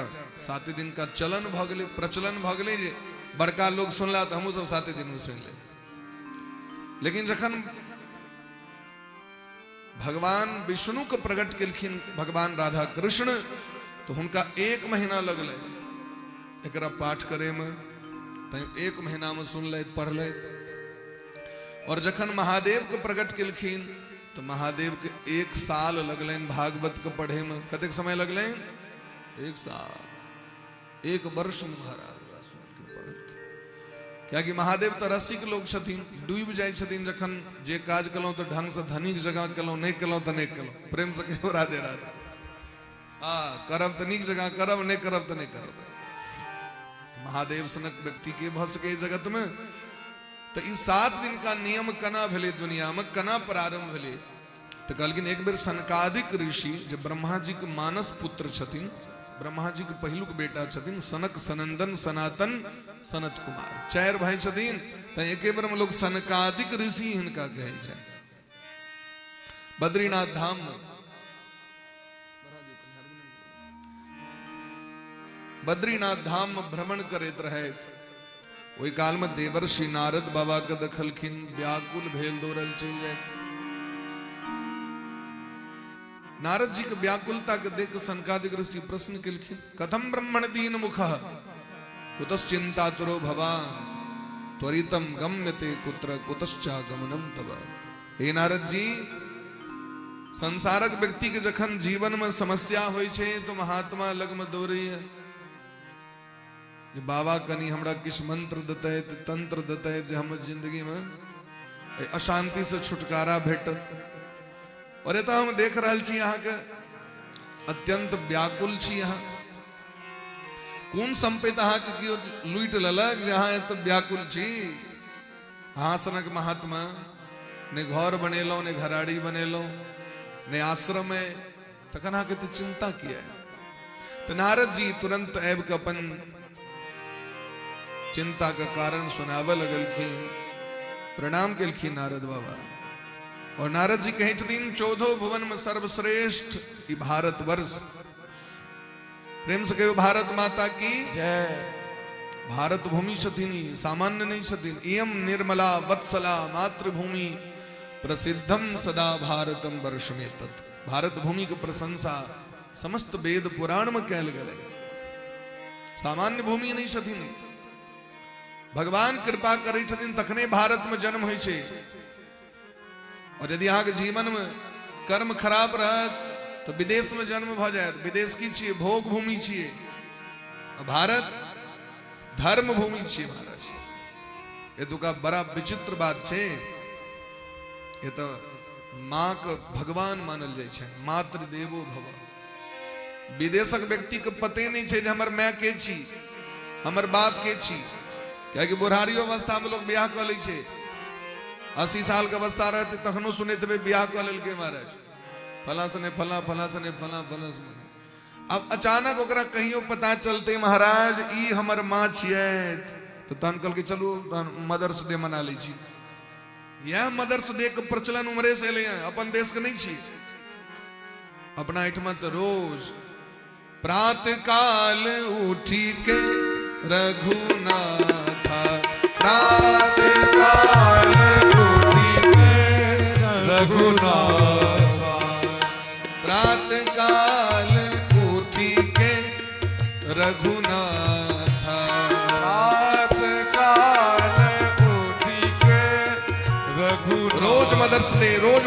7 दिन का चलन भ गेलै, प्रचलन भ गेलै जे बड़का लोग सुनला तो हमहूँ सब 7 दिन में सुन ले। लेकिन जखन भगवान विष्णु को प्रकट केलखिन भगवान राधा कृष्ण, तो हुनका 1 महीना लगलै एकरा पाठ करे में, तो 1 महीना में सुन ले पढ़ ले। और जखन महादेव को प्रकट केलखिन तो महादेव के 1 साल लगलन भागवत को पढ़े में। कतेक समय लगलन? 1 साल, 1 वर्ष महाराज। क्या कि महादेव तो रसिक लोग छथिन, डूब जाय छथिन जखन जे काज कलौ तो ढंग से धनिक जगह कलौ, नहीं कलौ तो नहीं कलौ। प्रेम से कहो राधे राधे। हाँ, करब तो नीक जगह करब, नहीं करब तो नहीं करब। महादेव सनक व्यक्ति के भ सके जगत में। तो इ 7 दिन का नियम कना भेले दुनिया में, कना प्रारंभ भेले। तो कहलखिन एक बेर सनकादिक ऋषि, जो ब्रह्मा जी के मानस पुत्र छथिन, ब्रह्मा जी के पहिलुक बेटा छथिन, सनक, सनंदन, सनातन, सनत कुमार, 4 भाई छथिन। तो एके बेर में लोग सनकादिक ऋषि हिनका कहे छै। बद्रीनाथ धाम में, बद्रीनाथ धाम में भ्रमण करैत रहैत ओहि काल में देवर्षि नारद बाबा के देखलखिन, व्याकुल भेल दौड़ल चलि जाए। नारद जी के व्याकुलता के देख सनकादिक ऋषि प्रश्न केलखिन, कथम ब्रह्मण दीन मुखः कुतश्चिंतातुरो भवान त्वरितम गम्यते कुत्र कुतश्चागमनम तव। हे नारद जी, संसारक व्यक्ति के जखन जीवन में समस्या होय छै तो महात्मा लग में दौड़ै है। बाबा कनी हमरा किछ मंत्र देते, तंत्र देते, जे हमर जिंदगी में अशांति से छुटकारा भेटत। और एतऽ हम देख रहल छी अहाँ के अत्यंत व्याकुल छी। अहाँ कोन संपत्ति अहाँ के कियो लूट लेलक जे अहाँ एतऽ व्याकुल छी? अहाँ सनक महात्मा ने घर बनेलौं, ने घराड़ी बनेलौं, ने आश्रम है, तखन अहाँ के तो चिंता किया है? तो नारद जी तुरंत आबि के अपन चिंता का कारण सुनावे लगलखिन। प्रणाम केलखिन नारद बाबा। और नारद जी कहे छथिन, 14 भुवन में सर्वश्रेष्ठ ई भारत वर्ष। प्रेम से कहो भारत माता की जय। भारत भूमि छथिन, सामान्य नहीं छथिन। इयम निर्मला वत्सला मातृभूमि प्रसिद्धम सदा भारतम वर्षमे तत्। भारत भूमि की प्रशंसा समस्त वेद पुराण में कैल गेलै। सामान्य भूमि नहीं छथिन। भगवान कृपा करै छथिन तखने भारत में जन्म होइ छै। और यदि अहाँ के जीवन में कर्म खराब रहत तो विदेश में जन्म भ जायत। विदेश की छियै? भोग भूमि छियै। भारत धर्म भूमि छियै महाराज। ये दुका बड़ा विचित्र बात छै। ये तो माँ के भगवान मानल जाय छै, मातृदेवो भव। विदेशक व्यक्ति के पते नहीं छै जे हमर माय के छी, हमर बाप के छी। क्या कि बुढ़ारी अवस्था में लोग ब्याह कर ले छे। 80 साल के अवस्था रहते तखनो सुनते हुए ब्याह कर लेल के महाराज, फला सने फला, फला सने फला, फला सने। अब अचानक ओकरा कहियो पता चलते महाराज ई हमर माँ छियै, तो तहन कहल के चलू मदर्स डे मना ली छी। यह मदर्स डे के प्रचलन उम्रे से ले अपन देश के नहीं छी। अपना एठमा तो रोज प्रातः काल उठी के रघुनाथा, प्रातः काल उठी के रघुनाथा, प्रातः काल उठी के रघुनाथा, प्रातः काल उठी के रघुनाथा। रोज मदर्स डे, रोज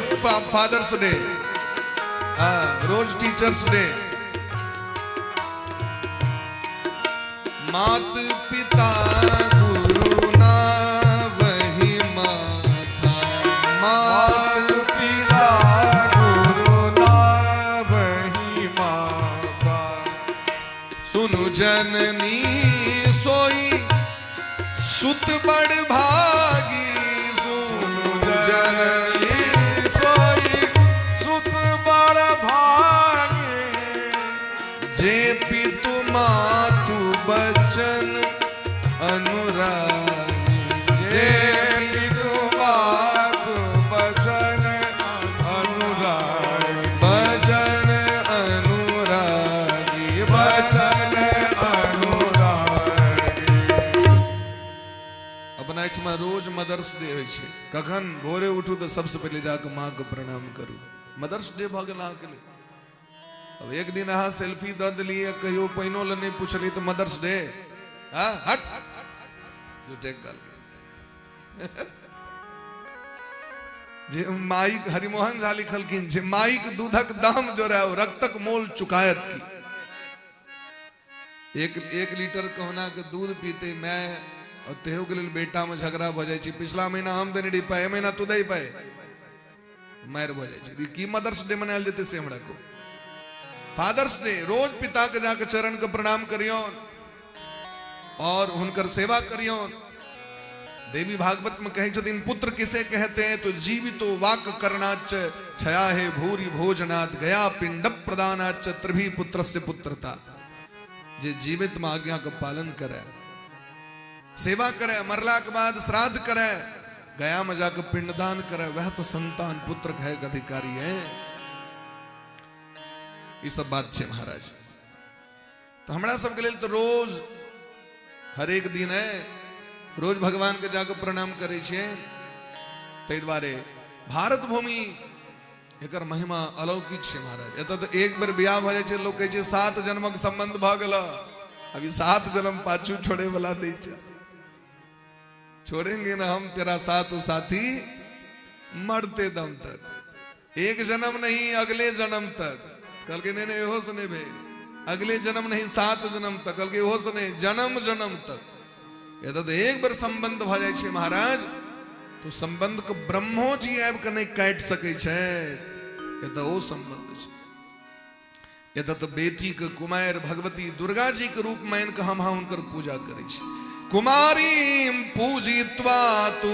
फादर्स डे, रोज टीचर्स डे। मात पिता गुरु ना वही माथा, मात पिता गुरु ना वही माता। सुनु जननी सोई सुत बड़ भागी, सुनु जननी सोई सुत बड़ भागी। जे पितु मातु बचन अनुरागी, जे पितु मातु बचन अनुरागी, बचन अनुरागी, बचन अनुरागी। अपना एठमा रोज मदर्स डे होइ छै। कखन भोरे उठू तो सबसे पहले जाके माँ के प्रणाम करू। मदर्स डे भ गेल अहाँके लिए। अब एक दिन अहाँ सेल्फी द दिलिए, कहियो पहिनो ल नहीं पूछली तो मदर्स डे, हाँ हट झूठे गल। जे माइक हरिमोहन झा लिखलखिन जे माइक दूधक दाम जो रहे रक्तक मोल चुकायत की। एक लीटर कहना के दूध पीते मैं और तेहो के लिए बेटा में झगड़ा भ जाए। पिछला महीना हम देने डी पाए, महीना तू दे पाए, मार भ जाए। की मदर्स डे मनायल जेते से हमरा को फादर्स डे। रोज पिता के जाके चरण के प्रणाम करियोन और हुनकर सेवा करियोन। देवी भागवत में कहे छथिन पुत्र किसे कहते हैं, तो जीवितो वाक करनाच छया है भूरि भोजनात्, गया पिंड प्रदानाच त्रिभी पुत्रस्य पुत्रता। जे जीवित में आज्ञा का पालन करे, सेवा करे, मरला के बाद श्राद्ध करे, गया में जाकर पिंडदान करे, वह तो संतान पुत्र है अधिकारी है। ये सब बात है महाराज। तो हमरा सबके लिए तो रोज हर एक दिन है रोज भगवान के जाकर प्रणाम करे छे। तै द्वारे भारत भूमि एकर महिमा अलौकिक छे महाराज। एत तो एक बेर बियाह भ जाय छे, लोग कहे छे 7 जन्मक संबंध भ गेल। अभी 7 जन्म पाछू छोड़े वाला नहीं छे। छोड़ेंगे ना हम तेरा साथ साथी मरते दम तक। एक जन्म नहीं अगले जन्म तक। कल के नहीं हो सुने भे अगले जन्म नहीं 7 जन्म तक। कल के हो सुने जन्म जन्म तक। ये तो एक बार संबंध भ जाय छे महाराज, तो संबंध को ब्रह्मो जी आब के नहीं काट सके छे। ये तो वो संबंध छे। ये तो बेटी के कुमार भगवती दुर्गा जी के रूप में इनका हम उनकर पूजा करे छे। कुमारीं पूजित्वा तु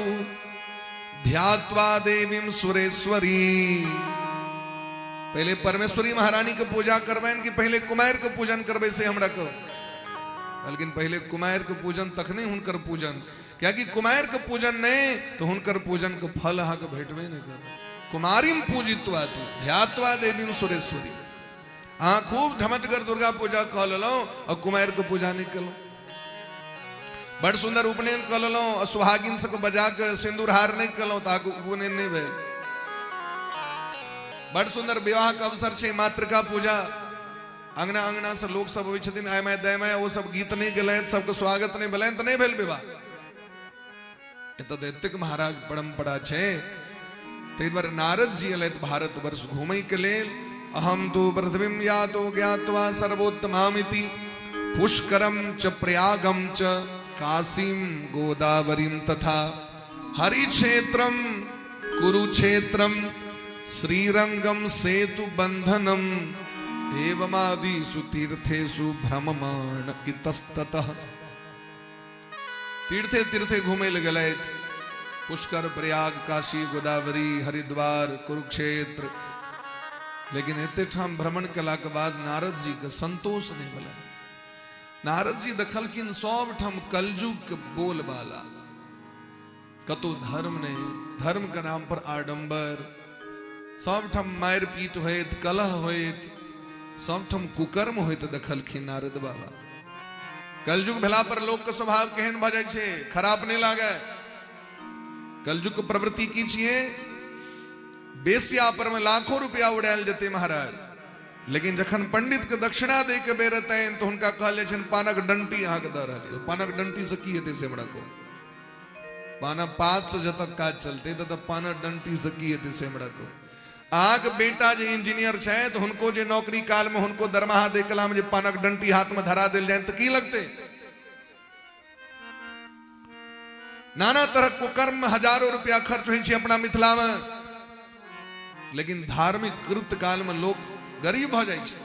ध्यात्वा देवीं सुरेश्वरी। पहले परमेश्वरी महारानी के पूजा करवाएं कि पहले कुमार के पूजन करवे से हमरा को। लेकिन पहले कुमार के पूजन तक नहीं हुनकर पूजन, क्या कि कुमार के पूजन नहीं तो हुनकर पूजन के फल अहाँ के भेटबे नहीं करे। कुमारीं पूजित्वा तु ध्यात्वा देवीं सुरेश्वरी। अहाँ खूब ढमटगर दुर्गा पूजा कह लो और कुमार के पूजा नहीं कलो। बड़ सुंदर उपनयन कर लो और सुहागिन से बजा के सिंदूर हार नहीं कलो ताकि उपनयन नहीं भेल। बड़ सुंदर विवाह का अवसर छे, मातृका पूजा। अंगना अंगना से लोग सब अबै छथिन, आय माय दय माय, वो सब गीत नहीं गेलैथ, सबके स्वागत नहीं भेलैन, तो नहीं भेल विवाह। एतक महाराज परंपरा छे। तै द्वारे नारद जी अयलैथ भारत वर्ष घूमय के लेल। अहम तो पृथ्वीं यातो ज्ञात्वा सर्वोत्तमामिति पुष्करम च प्रयागम च काशीं गोदावरीं तथा हरिक्षेत्रम कुरुक्षेत्रम श्रीरंगम सेतु बंधनम एवमादिषु तीर्थेषु भ्रममाण इतस्ततः। तीर्थे तीर्थे घूमे लगलैथ। पुष्कर, प्रयाग, काशी, गोदावरी, हरिद्वार, कुरुक्षेत्र, लेकिन एते ठाम भ्रमण कला के बाद नारद जी के संतोष नहीं भला। नारद जी देखलखिन सब ठाम कलयुग के बोलबाला, कतो धर्म नहीं, धर्म के नाम पर आडंबर, सब ठाम मार पीट होत, कलह होत, सब ठाम कुकर्म होत देखलखिन नारद बाबा। कलयुग भेला पर लोग के स्वभाव केहन भ जाय छै, खराब नहीं लागे। कलयुग के प्रवृत्ति की छिए, बेस्या पर में लाखों रुपया उड़ायल जेते महाराज, लेकिन जखन पंडित के दक्षिणा दे के बेरतैन तो हुनका कहले छन पानक डंटी अहाँ के द रहलिए। पानक डंटी से की हेते से हमरा को, पानक पात से जतक काज चलते तो पानक डंटी से की हेते से हमरा को। अहाँ के बेटा जे इंजीनियर छै तो हुनको जे नौकरी काल में हुनको दरमाहा दे कला में जे पानक डंटी हाथ में धरा देल जाए तो की लगते। नाना तरह कुकर्म में हजारों रुपया खर्च होइ छै अपना मिथिला में, लेकिन धार्मिक कृत्य काल में लोग गरीब हो जाए छै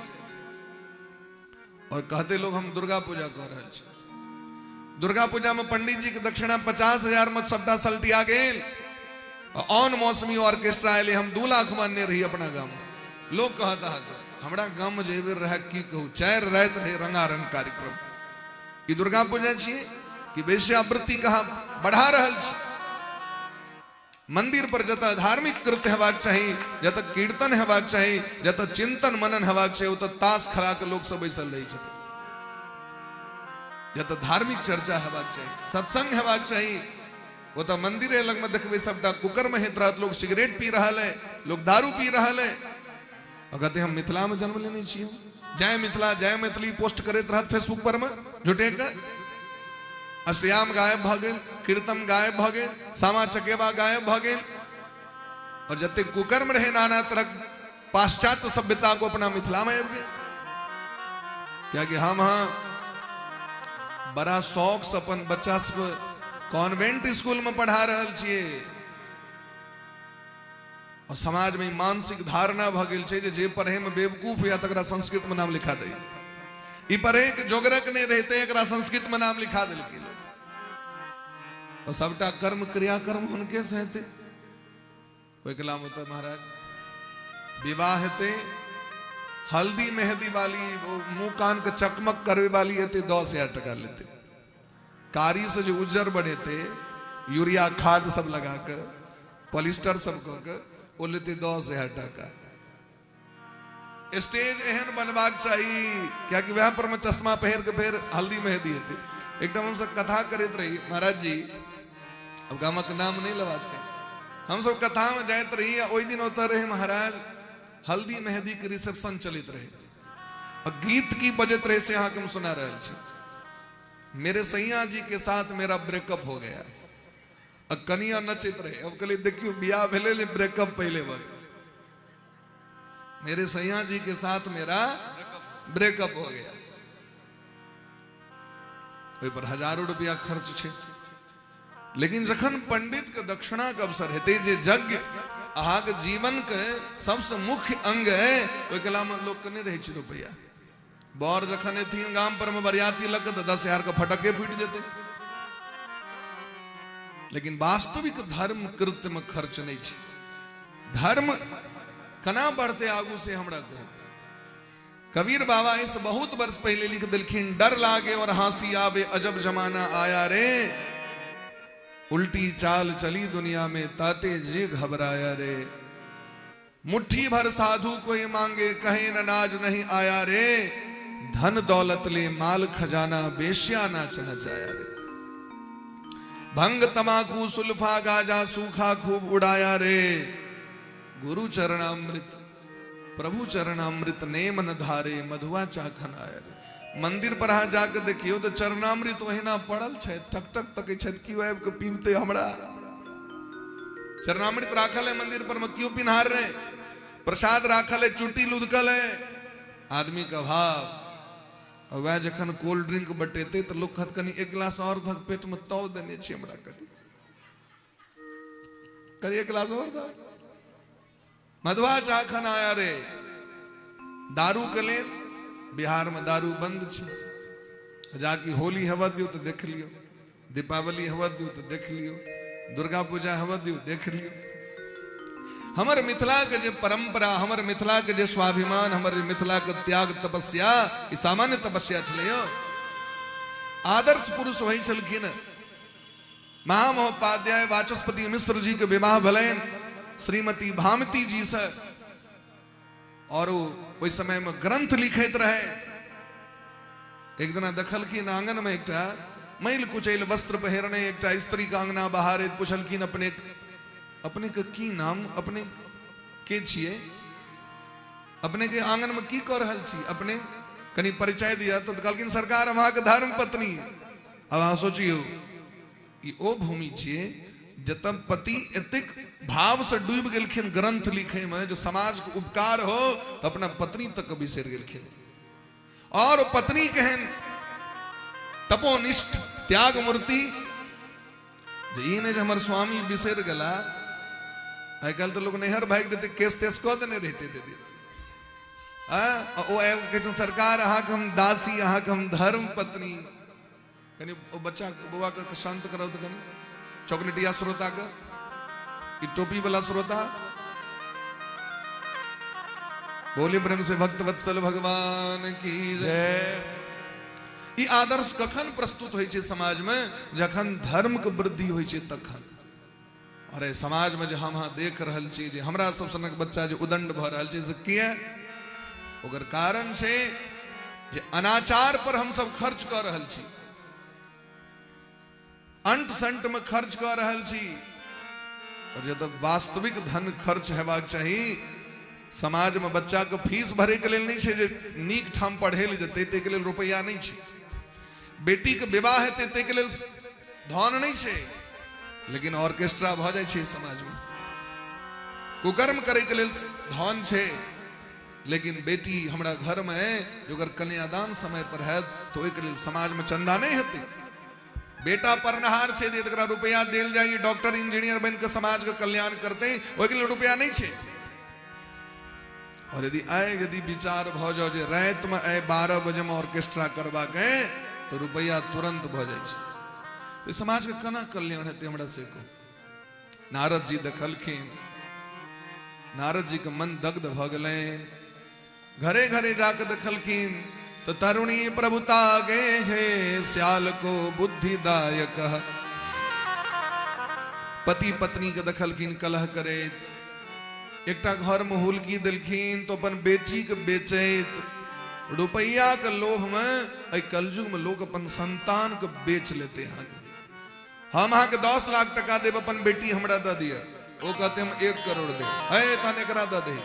और कहते लोग हम दुर्गा पूजा कर रहे छी। दुर्गा पूजा में पंडित जी के दक्षिणा 50,000 में सबटा सल्टिया गेल, ऑन मौसमी ऑर्केस्ट्रा आये, हम 2 लाख मानने रही अपना गांव में। लोग कहता है हमरा गांव में जेबे रह की कहू, 4 रात रहे रंगारंग कार्यक्रम। ई दुर्गा पूजा छिए कि वेश्यावृत्ति कहा बढ़ा रहल छी। मंदिर पर जत धार्मिक कृत्य हेबाक चाही, जत कीर्तन हेबाक चाही, जत चिंतन मनन हेबाक चाही, ओत ताश खड़ा के लोग सब बैसल रही छथिन। जत धार्मिक चर्चा हेबाक चाही, सत्संग हेबाक चाही, वो तो मंदिर लग में देखबे सबटा कुकर्म हेत रहत। लोग सिगरेट पी रहा है, लोग दारू पी रहा है। और कहते हम मिथिला में जन्म लेने छिए, जय मिथिला जय मैथिली पोस्ट करते रहत फेसबुक पर में जुटे के। अष्टयाम गायब भ गेल, कीर्तन गायब भ गेल, सामा चकेवा गायब भ गेल, और जते कुकर्म रहे नाना तरह पाश्चात्य सभ्यता को अपना मिथिला में आबि गेल। क्या कि हम बड़ा शौक से अपन बच्चा सबके कॉन्वेंट स्कूल में पढ़ा रहल छिए, और समाज में मानसिक धारणा भ गेल छै जे पढ़े में बेवकूफ या तकरा संस्कृत में नाम लिखा दे। ई पढ़े के जोगरक नहीं रहते एकरा संस्कृत में नाम लिखा देलकै, और सबटा कर्म क्रियाकर्म उनके से हेते। कोई कलाम होता महाराज विवाह हेते, हल्दी मेहंदी वाली मुंह कान के चकमक करवे वाली हेते 10,000 टका लेते। कारी से जो उज्जर बनेते, यूरिया खाद सब लगा कर पॉलिस्टर सब कर वो लेते 10,000 टका। स्टेज एहन बनवाक चाहिए क्या कि वह पर में चश्मा पहन के फिर हल्दी मेहंदी हेते। एकदम हम सब कथा करते रही महाराज जी, अब गामक नाम नहीं लगा चाहिए, हम सब कथा में जाते रही। ओई दिन होता रहे महाराज हल्दी मेहंदी के रिसेप्शन चलित रहे, और गीत की बजत रहे से यहाँ के हम सुना रहे छे। मेरे सैया जी के साथ मेरा ब्रेकअप हो गया, अब कनिया नचित रहे। अब कहले देखियो बियाह भेले ब्रेकअप पहले भगे, मेरे सैया जी के साथ मेरा ब्रेकअप हो गया। ओई पर हजारों रुपया खर्च छे। लेकिन जखन पंडित के दक्षिणा के अवसर हेते, जे यज्ञ अहाँ के जीवन के सबसे मुख्य अंग है, ओई कला में लोग के नहीं रहे छै रुपया। बर जखन एथिन गाम पर में बरियाती लग तो 10,000 का फटके फूट जेते। लेकिन वास्तविक धर्म कृत्य में खर्च नहीं छै। धर्म कना बढ़ते आगू से हमरा को कबीर बाबा इस बहुत वर्ष पहले लिख दिलखिन, डर लागे और हंसी आवे अजब जमाना आया रे, उल्टी चाल चली दुनिया में ताते जे घबराया रे। मुट्ठी भर साधु कोई मांगे कहे न नाज नहीं आया रे, धन दौलत ले माल खजाना बेश्या नाच नचाया रे। भंग तमाकू सुल्फा गाजा सूखा खूब उड़ाया रे, गुरु चरणामृत प्रभु चरणामृत नेम न धारे, मधुआ चाखन आया रे। मंदिर पर अहाँ जाके देखियो तो चरणामृत वहीना पड़ल छै, टक टक तक छटकी आबि के पीबते हमरा। चरणामृत राखल है मंदिर पर में, क्यों पिन्हार रहे? प्रसाद राखल है, चुट्टी लुधकल है, आदमी का भाव। और वह जखन कोल्ड ड्रिंक बटेते तो लोग कहत कनी 1 गिलास और धक पेट में तौ देने छी हमरा करी 1 गिलास और द। मधुआ चाखन आया रे। दारू के लिए बिहार में दारू बंद छी। जाके होली हवा दियो तो देख लियो, दीपावली हवा दियो तो देख लियो, दुर्गा पूजा हवा दियो देख लियो। हमर मिथिला के जे परंपरा, हमर मिथिला के जे स्वाभिमान, हमर मिथिला के त्याग तपस्या, ई सामान्य तपस्या छलै यौ। आदर्श पुरुष वही छलखिन। महामहोपाध्याय वाचस्पति मिश्र जी के विवाह भलैन श्रीमती भामती जी से, और ओहि समय में ग्रंथ लिखैत रहे। एक दिन देखलखिन आंगन में एकटा मैल कुचैल वस्त्र पहिरने एकटा स्त्री के अंगना बाहर पूछलखिन अपने के की नाम, अपने के छिए, अपने के आंगन में की कर रहल छी, अपने कनी परिचय दिया। तो कहलखिन सरकार हम अहाँके धर्म पत्नी। अब अहाँ सोचियो ई ओ भूमि छिए जतऽ पति एतेक भाव से डूब गेलखिन ग्रंथ लिखे में जो समाज के उपकार हो, तो अपना पत्नी तक बिसर गेलखिन। और पत्नी केहन तपोनिष्ठ त्याग मूर्ति जे ई नहीं हमर स्वामी बिसर गला। आई काल तो लोग नहर भाग देते, केस तेस कह देने रहते दीदी। ओ सरकार अहाँ के हम दासी, अहाँ के हम धर्म पत्नी। कनी बच्चा बुआ के शांत कराओ तो कनी चॉकलेटिया श्रोता का, ये टोपी वाला श्रोता। बोले प्रेम से भक्त वत्सल भगवान की जय। ई आदर्श कखन प्रस्तुत होइ छै समाज में, जखन धर्म के वृद्धि होइ छै तखन। और समाज में जे हम अहाँ देख रहल छी जे हमरा सब सनक बच्चा जे उदंड भ रहल छै से किया, ओकर कारण छै जे अनाचार पर हम सब खर्च कर रहल छी, अंट संट में खर्च कर रहल छी। और जब वास्तविक धन खर्च हेबाक चाहिए, समाज में बच्चा के फीस भरे के लेल नहीं छै जे नीक ठाम पढ़े ले जेतै, ते के लेल रुपया नहीं छै। बेटी के विवाह हेतै ते के लेल धन नहीं छै, लेकिन ऑर्केस्ट्रा भ जाय छै समाज में। कुकर्म करे के लेल धन छै, लेकिन बेटी हमरा घर में है जो अगर कन्यादान समय पर है तो ओहि के लेल समाज में चंदा नहीं हेतै। बेटा परनहार छै दे तकरा रुपया देल जाए, डॉक्टर इंजीनियर बन के समाज के कल्याण करते, ओहि के लिए रुपया नहीं छै। और यदि विचार भ जाओ जे रात में 12 बजे में ऑर्केस्ट्रा करवा गए तो रुपया तुरंत भ जाए छै, तो समाज के केना कल्याण हेतै हमरा से को। नारद जी देखलखिन, नारद जी के मन दग्ध भ गेलै। घरे घरे जाके देखलखिन तो तरुणी प्रभुता गे हे श्याल को बुद्धिदायक। पति पत्नी के देखलखिन कलह करे, एकटा घर में हुलकी दिलखिन तो अपन बेटी के बेचैत। रुपया के लोभ में कलयुग में लोग अपन संतान के बेच लेते हैं। हम अहाँ के 10 लाख टका देव, अपन बेटी हमरा द दिया, वो कहते हम 1 करोड़ दे, है तहन एकरा द दे।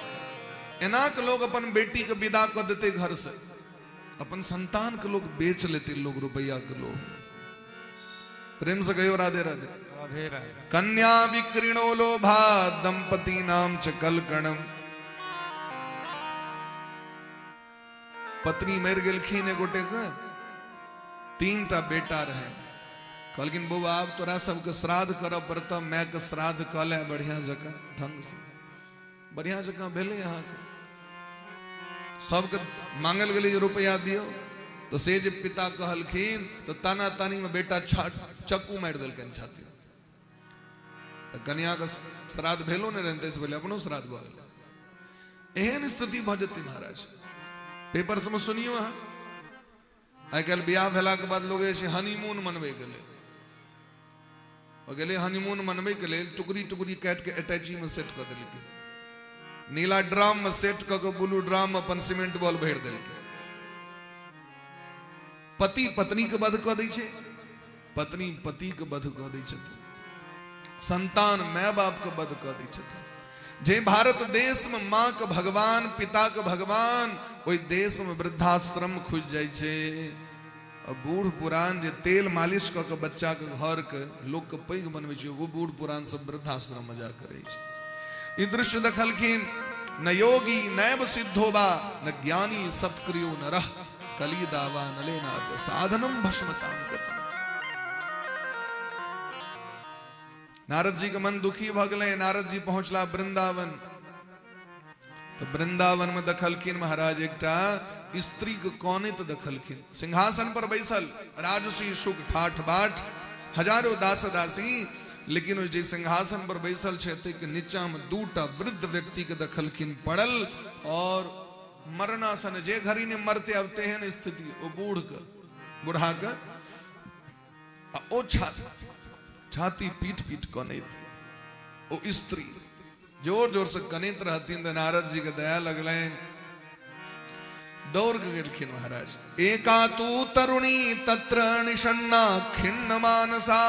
एना के लोग अपन बेटी के विदा कर देते घर से, अपन संतान के लोग बेच लेते लोग रुपया के लोग। प्रेम से कहो राधे राधे। कन्या विक्रीणो लोभा दंपति नाम च कलकणम। पत्नी मर गेलखिन एगोटे के, 3टा बेटा रहे। कहलखिन बउआ आब तोरा सबके श्राद्ध करब पड़ता, मैं के श्राद्ध कऽ ले बढ़िया जगह ढंग से, बढ़िया जगह भेले यहाँ के। सबके मांगल गेलै जे रुपया दियो, तो से जे पिता कहलखिन तो ताना तानी में बेटा चक्कू मारि देलकनि छाती। तो कन्या के श्राद्ध भेलो नहीं रहते से पहले अपनो श्राद्ध भ गेलै। एहन स्थिति भ जेतै महाराज। पेपर में सुनियो अहाँ, आई काल्हि बियाह भेला के बाद लोग हनीमून मनबे के लेल गेलै। हनीमून मनबे के लेल टुकड़ी टुकड़ी काट के अटैची में सेट कर देलकै, नीला ड्राम में सेट क के ब्लू ड्राम में अपन सीमेंट बॉल भर देलकै। पति पत्नी के वध कऽ दै छै, पत्नी पति के वध कऽ दै छथिन, संतान माय बाप के वध कऽ दै छथिन। जे भारत देश में माँ के भगवान, पिता के भगवान, ओहि देश में वृद्धाश्रम खुज जाय छै। बूढ़ पुरान जे तेल मालिश क के बच्चा के घर के लोग के पैघ बनबै छै, वो बूढ़ पुरान सब वृद्धाश्रम में जा करे छै। ई दृश्य देखलखिन। न योगी नैव सिद्धोबा न ज्ञानी सत्क्रियो नरः कली दावा नलेनाथ साधनम भस्मताम गतम्। नारद जी के मन दुखी भ गेलै। नारद जी पहुंचला वृंदावन। तो वृंदावन में देखलखिन महाराज एकटा स्त्री के कौनित देखलखिन, सिंहासन पर बैसल, राजसी सुख ठाठ बाट, हजारों दास दासी। लेकिन जे सिंहासन पर बैसल छे के नीचा में दूटा वृद्ध व्यक्ति के दखलखिन पड़ल और मरणासन जे घड़ी ने मरते अब तेहन स्थिति ओ बुढ़ा के ओ छाती पीट पीट कनैत ओ स्त्री जोर जोर से कनैत रहतीन। नारद जी के दया लगलैन, दौड़ गेलखिन महाराज। एका तू तरुणी तत्र निषन्ना खिन्न मानसा।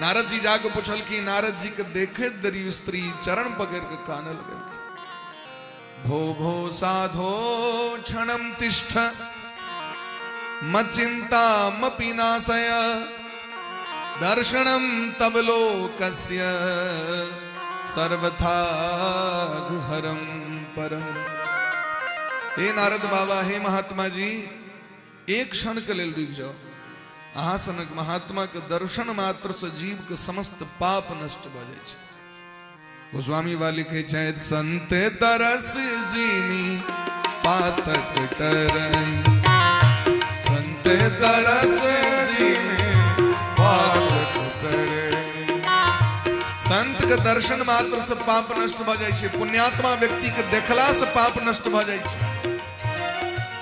नारद जी जाके पूछल कि नारद जी के देखे दरी स्त्री चरण पकड़ के काने लगल, भो भो साधो क्षणम तिष्ठ मचिंता मपिनाशय दर्शनम तब लोकस्य सर्वथा हरम परम। हे नारद बाबा, हे महात्मा जी, एक क्षण के लिए रुक जाओ। अहाँ सनक महात्मा के दर्शन मात्र से जीव के समस्त पाप नष्ट भ जाय छै। गोस्वामी वाली कहे छथि, संत तरस जीमी पातक टरई, संत तरस जीमी पातक टरई। संत के दर्शन मात्र से पाप नष्ट भ जाय छै। पुण्यात्मा व्यक्ति के देखला से पाप नष्ट भ जाय छै।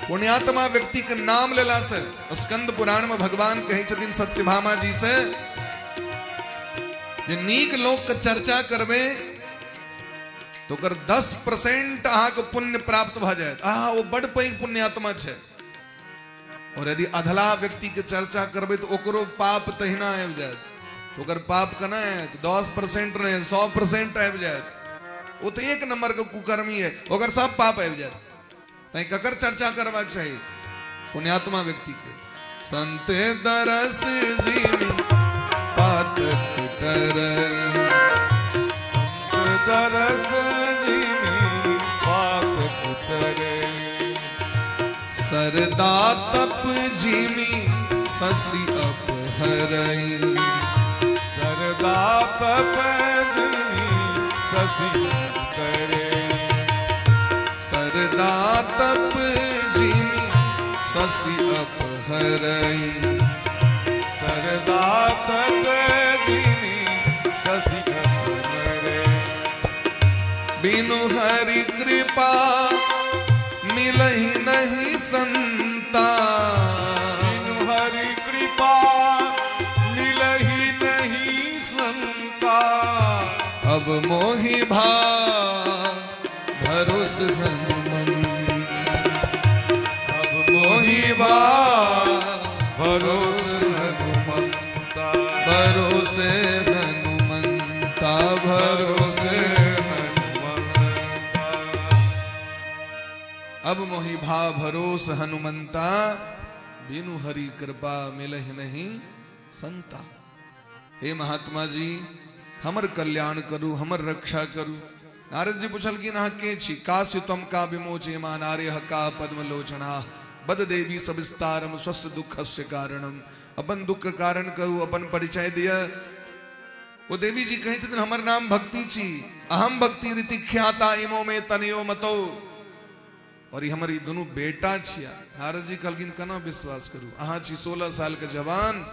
पुण्यात्मा व्यक्ति के नाम लेला से, स्कंद पुराण में भगवान कहे छथिन सत्यभामा जी से, जे नीक लोक के चर्चा करबे तो कर 10% अहाँ के पुण्य प्राप्त भ जायत। वो बड़ पैघ पुण्यात्मा छै। और यदि अधला व्यक्ति के चर्चा करबे तो ओकरो पाप तहिना आबि जायत। तो ओकर पाप केना आयत? 10% नहीं 100% आबि जायत। वो तो एक नंबर के कुकर्मी है, ओकर सब पाप आबि जायत। तै ककर चर्चा करबाक चाहिए? पुण्यात्मा व्यक्ति के। संत दरस जीमी पातक टरई, दरस जीमी पातक टरई। सरदा तप जीमी शशि अपहरई, सरदा तप जीमी शशि अपहरई। सरदा तप जीमी शशि अपहरई, सरदा तप जीमी शशि अपहरई। बिनु हरि कृपा मिलहि नहीं संता, बिनु हरि कृपा मिलहि नहीं संता। अब मोहि भाव भरोस हनुमंत, अब मोहि भाव भरोस हनुमंता, भरोसे हनुमंता, भरोसे हनुमंता। अब मोहि भाव भरोस हनुमंता, बिनु हरि कृपा मिलहि नहीं संता। हे महात्मा जी, हमर कल्याण करू, हमर रक्षा करू। नारद जी पूछल कि ना के छी? कास्य तम का विमोचे मा नार्यः का पद्मलोचना, बद देवी सविस्तारम स्वस्थ दुखस्य कारणम। अपन दुख के कारण कहू, अपन परिचय दिया। वो देवी जी कहे छथिन हमर नाम भक्ति छी, अहम भक्ति रीति ख्याता इमो में तनयो मतो। और ये हमारी दोनों बेटा छिया। नारद जी कहलखिन केना विश्वास करू? अहाँ छी 16 साल के जवान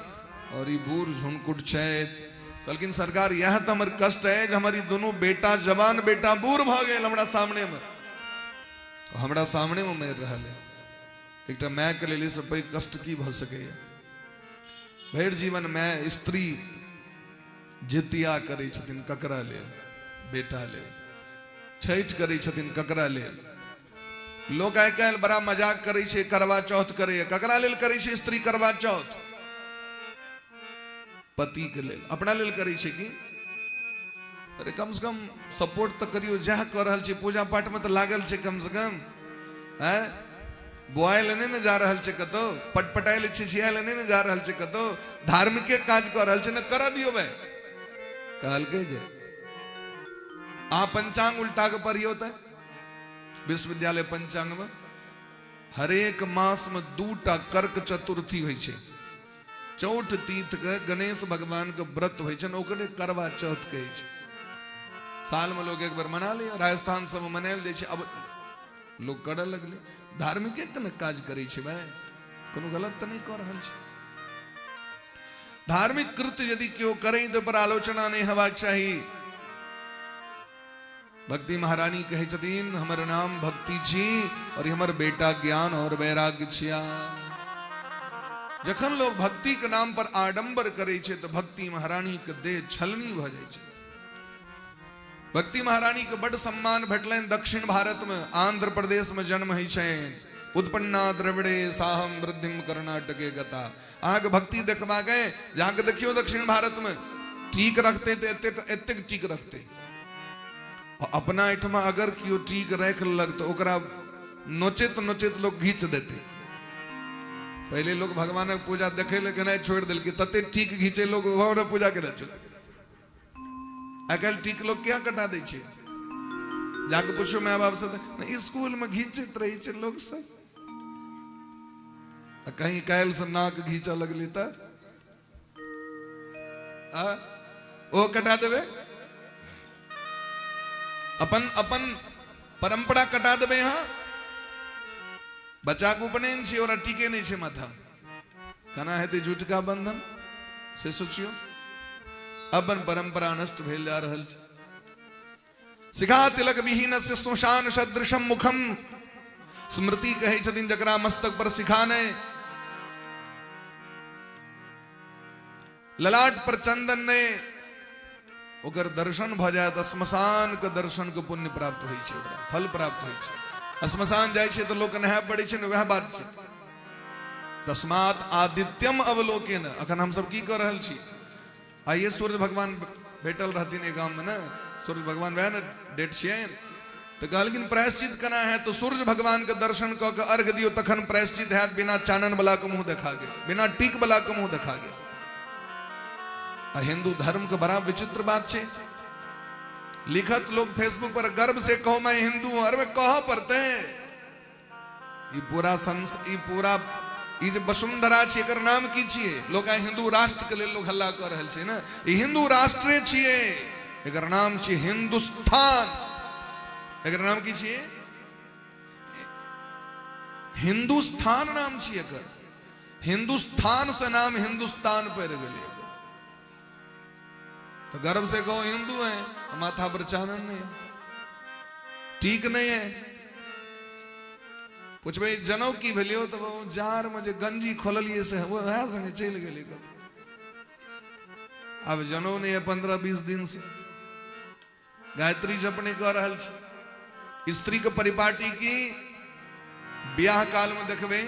और ये बूढ़ झुनकुट छैथ। कहलखिन सरकार यह तो हमर कष्ट है, हमारी दोनों बेटा जवान बेटा बूढ़ भ गेल हमरा सामने में, हमरा सामने में मर रहा है। एक माय के लिए सब पैघ कष्ट की भ सके। भरि जीवन माय स्त्री जितिया करै छथिन ककरा लेल? बेटा लेल। छठि करै छथिन ककरा लेल? लोग आइ काल्हि बड़ा मजाक करै छै, करवा चौथ करे। ककरा लेल करै छै स्त्री करवा चौथ? पति के लेल, अपना लेल करै छै कि? अरे कम से कम सपोर्ट तो करियो। जह कह रहल छै पूजा पाठ में तो लागल छै कम से कम। है बुआई लेने न जा रहल छै कतो, पटपटाई ले छिछिया लेने न जा रहल छै कतो, धार्मिक काज कर रहल छै न करा दियो भाई। कहल के जे आ पंचांग उल्टा के पढ़ियो त विश्वविद्यालय पंचांग में हरेक मास में 2टा कर्क चतुर्थी होइ छै। चौठ तीर्थ के गणेश भगवान के व्रत होइ छै, ओकरे करवा चौथ कहै छै। साल में लोग एक बार मना लिया, राजस्थान सब में मनायल जाइ छै। अब लोग करऽ लगले। धार्मिक के न काज करै छै भाई, कोनो गलत तो नहीं कर रहल छै। धार्मिक कृत्य यदि क्यों करें तो पर आलोचना नहीं हवा चाहिए। भक्ति महारानी कहे छतीन हमर नाम भक्ति छी और हमर बेटा ज्ञान और वैराग्य छिया। जखन लोग भक्ति के नाम पर आडंबर करे छे तो भक्ति महारानी के देह छलनी भ जाय छे। भक्ति महारानी के बड़ सम्मान भेटलनि दक्षिण भारत में, आंध्र प्रदेश में जन्म है छनि। उत्पन्ना द्रविड़े साहम वृद्धिम कर्नाटके गता। अहाँ के भक्ति देखवा गए जहाँ के देखियो दक्षिण भारत में टीक रखते थे, एतेक टीक रखते। अपना एठमा अगर कियो टीक रख लग तो ओकरा नोचेत नोचेत लोग घींच देते। पहले लोग भगवान के पूजा देखे लेकिन नहीं छोड़ दिल कि तते टीक घींचे लोग पूजा के रचो। आजकल टीक लोग क्या कटा दे छे, जाके पूछो माँ बाप से, स्कूल में घींचत रही छे लोग सब। कहीं कैल से नाक घींचा लगली त ओ कटा देवे, अपन परंपरा कटा देवे। यहाँ बच्चा को उपनयन छे और टीके नहीं छे माथा, कना है ते झूठ का बंधन से सोचियो। अपन परंपरा नष्ट भेल जा रहल छे। शिखा तिलक विहीन से श्मशान सदृशम मुखम। स्मृति कहे छथिन जकरा मस्तक पर शिखा ने, ललाट पर चंदन ने, ओकर दर्शन भ जाए तो श्मशान के दर्शन के पुण्य प्राप्त होइ छे, ओकरा फल प्राप्त होइ छे। श्मशान जाय छे तो लोक नहाय पड़े छे, वह बात छे। तस्मात् आदित्यम अवलोकेन। अखन हम सब की कर रहल छी, आइए सूर्य भगवान भेटल रहथिन ए गांव में ना, सूर्य भगवान वह ना डेट छियन तो कहलखिन प्रायश्चित कना है तो सूर्य भगवान के दर्शन क के अर्घ दियो तखन प्रायश्चित हैत, बिना चानन वाला के मुंह देखा गेल, बिना टीक वाला के मुंह देखा गेल। आ हिंदू धर्म के बड़ा विचित्र बात छे। लिखत लोग फेसबुक पर गर्व से कहो मैं हिंदू हूं, अरे कह पड़ते पूरा ई जे वसुंधरा छे एकर नाम की छिए, लोग हिंदू राष्ट्र के लिए लोग हल्ला कर रहल छे ना। ई हिंदू राष्ट्र छिए, एकर नाम छिए हिंदुस्तान। एकर नाम की छिए हिंदुस्तान नाम छिए एकर। हिंदुस्तान से नाम हिंदुस्तान पड़ गेले। तो गर्व से कहो हिंदू है, माथा पर चानन नहीं, ठीक नहीं है। पूछबे जनौ की भेलियो तो वो जार में जे गंजी खोललिए से वो है संगे चल गेले। अब जनौ ने 15-20 दिन से गायत्री जपने कह रहल छी। स्त्री के परिपाटी की ब्याह काल में देखबे,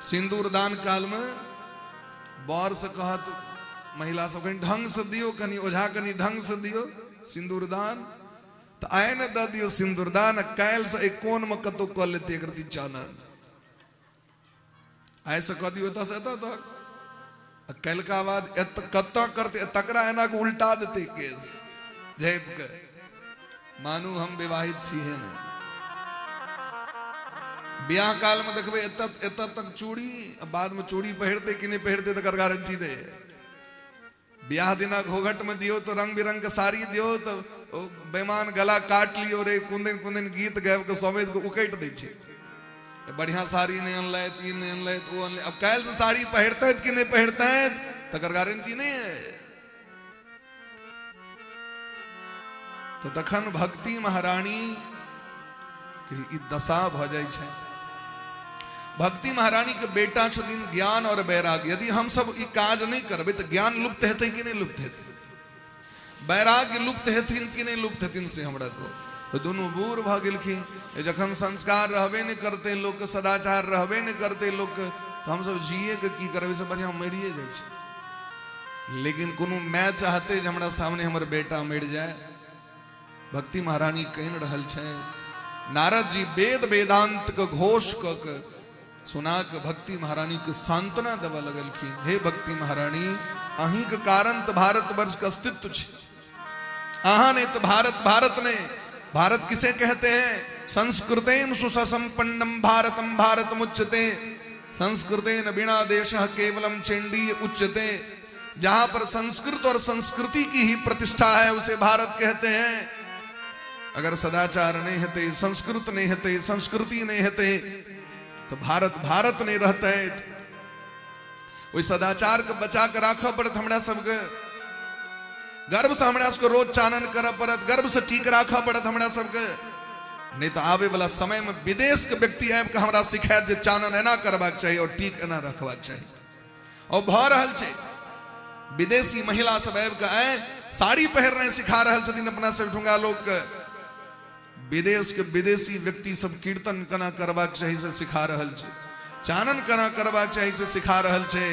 सिंदूर दान काल में बर से कहत महिला सब कहीं ढंग से दियो, कनी ओझा कनी ढंग से दियो सिंदूर दान, तो आए न द दियो सिंदूर दान। कैल से एक कोन में कतो कर लेते करती चानन, ऐसे कह दियो तो कैल का बाद कत करते तकरा एना को उल्टा देते केस झेप के, मानू हम विवाहित छी है न। ब्याह काल में देखबे एत तक चूड़ी, बाद में चूड़ी पहनते कि नहीं पहनते तो गारंटी दे। ब्याह दिना घोघट में दियो तो रंग बिरंग के साड़ी दियो तो बेमान गला काट लियो रे, कुंदन कुंदन गीत गाब के समेत को उकट दे छे। बढ़िया साड़ी नहीं अनलै, तीन नहीं अनलै तो अनलै। अब कैल से साड़ी पहनते कि नहीं पहनते तकर गारंटी नहीं है। तो तखन भक्ति महारानी के ई दशा भ जाय छै। भक्ति महारानी के बेटा छथिन ज्ञान और वैराग्य। यदि हम सब ई काज नहीं करबे तो ज्ञान लुप्त हेतै कि नहीं लुप्त हेतै, वैराग्य लुप्त हेथिन कि नहीं लुप्त हेथिन से हमरा को। तो दोनों बूढ़ भ गेलखिन, जखन संस्कार रहबे नहीं करते लोग के, सदाचार रहबे नहीं करते लोग के, तो हम सब जिए के की करबे से बढ़िया मरिए जाय छै। लेकिन कोनो मैं चाहते जे हमरा सामने हमर बेटा मर जाए। भक्ति महारानी कह रहल छै, नारद जी वेद वेदांत के घोष क सुना के भक्ति महारानी के सांत्वना देवा लगलखिन। हे भक्ति महारानी, अहीं के कारण तो भारतवर्ष का अस्तित्व छे। अहाँ ने तो भारत ने, भारत किसे कहते हैं? संस्कृतेन सुसंपन्नम भारतम भारतम उच्यते, संस्कृतेन बिना देशः केवलम चंडीय उच्यते। जहां पर संस्कृत और संस्कृति की ही प्रतिष्ठा है उसे भारत कहते हैं। अगर सदाचार नहीं हेते, संस्कृत नहीं हेते, संस्कृति नहीं हेते तो भारत भारत नहीं रहता है। ओहि सदाचार के बचा के राखऽ पड़त हमरा सबके, गर्व से हमरा सबके रोज चानन करऽ पड़त, गर्व से टीक राखऽ पड़त हमरा सबके। नहीं तो आवे वाला समय में विदेश के व्यक्ति आबि के हमरा सिखायत जे चानन एना करबाक चाहिए और टीक एना रखबाक चाहिए। और भऽ रहल छै, विदेशी महिला सब आबि के आए साड़ी पहिरने सिखा रहल छथिन अपना सब ठुंगा लोग के। विदेश के विदेशी व्यक्ति सब कीर्तन केना करबाक चाही से सिखा रहल छै, चानन केना करबाक चाही से सिखा रहल छै,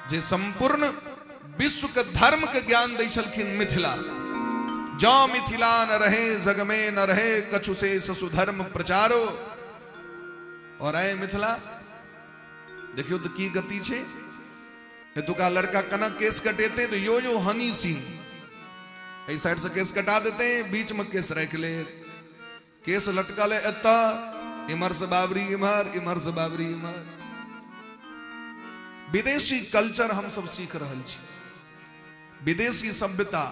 जे संपूर्ण विश्व के धर्म के ज्ञान दै छलखिन मिथिला। जो मिथिला न रहे जग में न रहे कछु से ससुधर्म प्रचारो। और आए मिथिला देखियो तो की गति छे। एतुका लड़का कना केस कटेते तो यो हनी सिंह इस साइड से केस कटा देते हैं, बीच में केस रख ले, केस लटका ले एता, इमर से बाबरी इमर, इमर से बाबरी इमर। विदेशी कल्चर हम सब सीख रहल छी, विदेशी सभ्यता।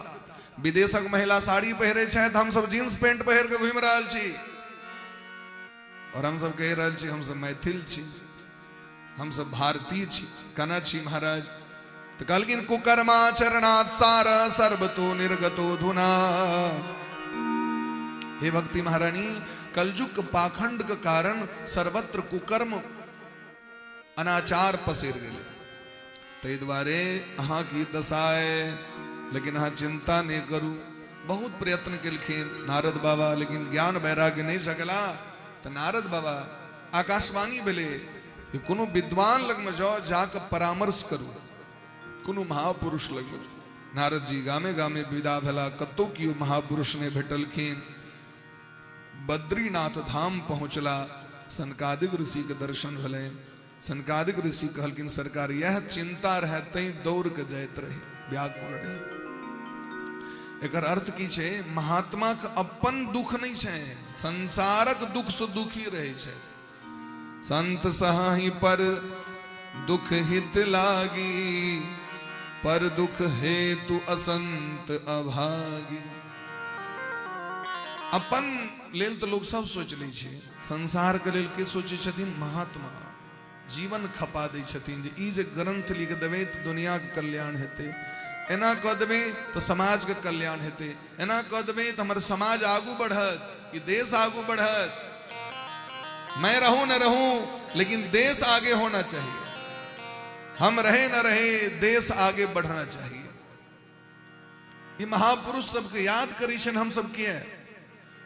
विदेशक महिला साड़ी पहिरे छथि, हम सब जींस पैंट पहिर के घूम रहल छी। और हम सब कह रहल छी हम सब मैथिल छी, हम सब भारतीय छी, कना छी महाराज। तो कहलखिन कुकर्मा चरणात् सार सर्वतो निर्गतो धुना। हे भक्ति महारानी, कलजुग पाखंड के कारण सर्वत्र कुकर्म अनाचार पसर गेले, ताहि दुआरे अहाँ की दशाए। लेकिन अहाँ चिंता नहीं करू। बहुत प्रयत्न केलखिन नारद बाबा, लेकिन ज्ञान वैराग्य नहीं सकला। तो नारद बाबा आकाशवाणी भेले कि कोनो विद्वान लग में जाओ, जाकर परामर्श करू, कोनो महापुरुष लग में। नारद जी गामे गामे विदा भेला, कतौ कियो महापुरुष ने भेटलखिन। बद्रीनाथ धाम पहुंचला, सनकादिक ऋषि के दर्शन भेले। सनकादिक ऋषि कहलखिन सरकार यह चिंता रहते दौड़ के जाइत रहे, व्याकुल रहे। एकर अर्थ की छे, महात्मा के अपन दुख नहीं छे, संसारक दुख से दुखी रहे छे। संत सहाहि पर दुख हित लागी, पर दुख हेतु असंत अभागी। अपन लेल तो लोग सब सोच ले छे, संसार के लेल के सोचे छथिन? महात्मा जीवन खपा दै छथिन जे ई जे ग्रंथ लिख देबै तो दुनिया के कल्याण हेतै, एना कह देबै तो समाज के कल्याण हेतै, एना कह देबै तो हमर समाज आगू बढ़त, ई देश आगू बढ़त। मैं रहूं न रहूं लेकिन देश आगे होना चाहिए, हम रहे न रहे देश आगे बढ़ना चाहिए। ये महापुरुष सबके याद करी छन हम सब किए।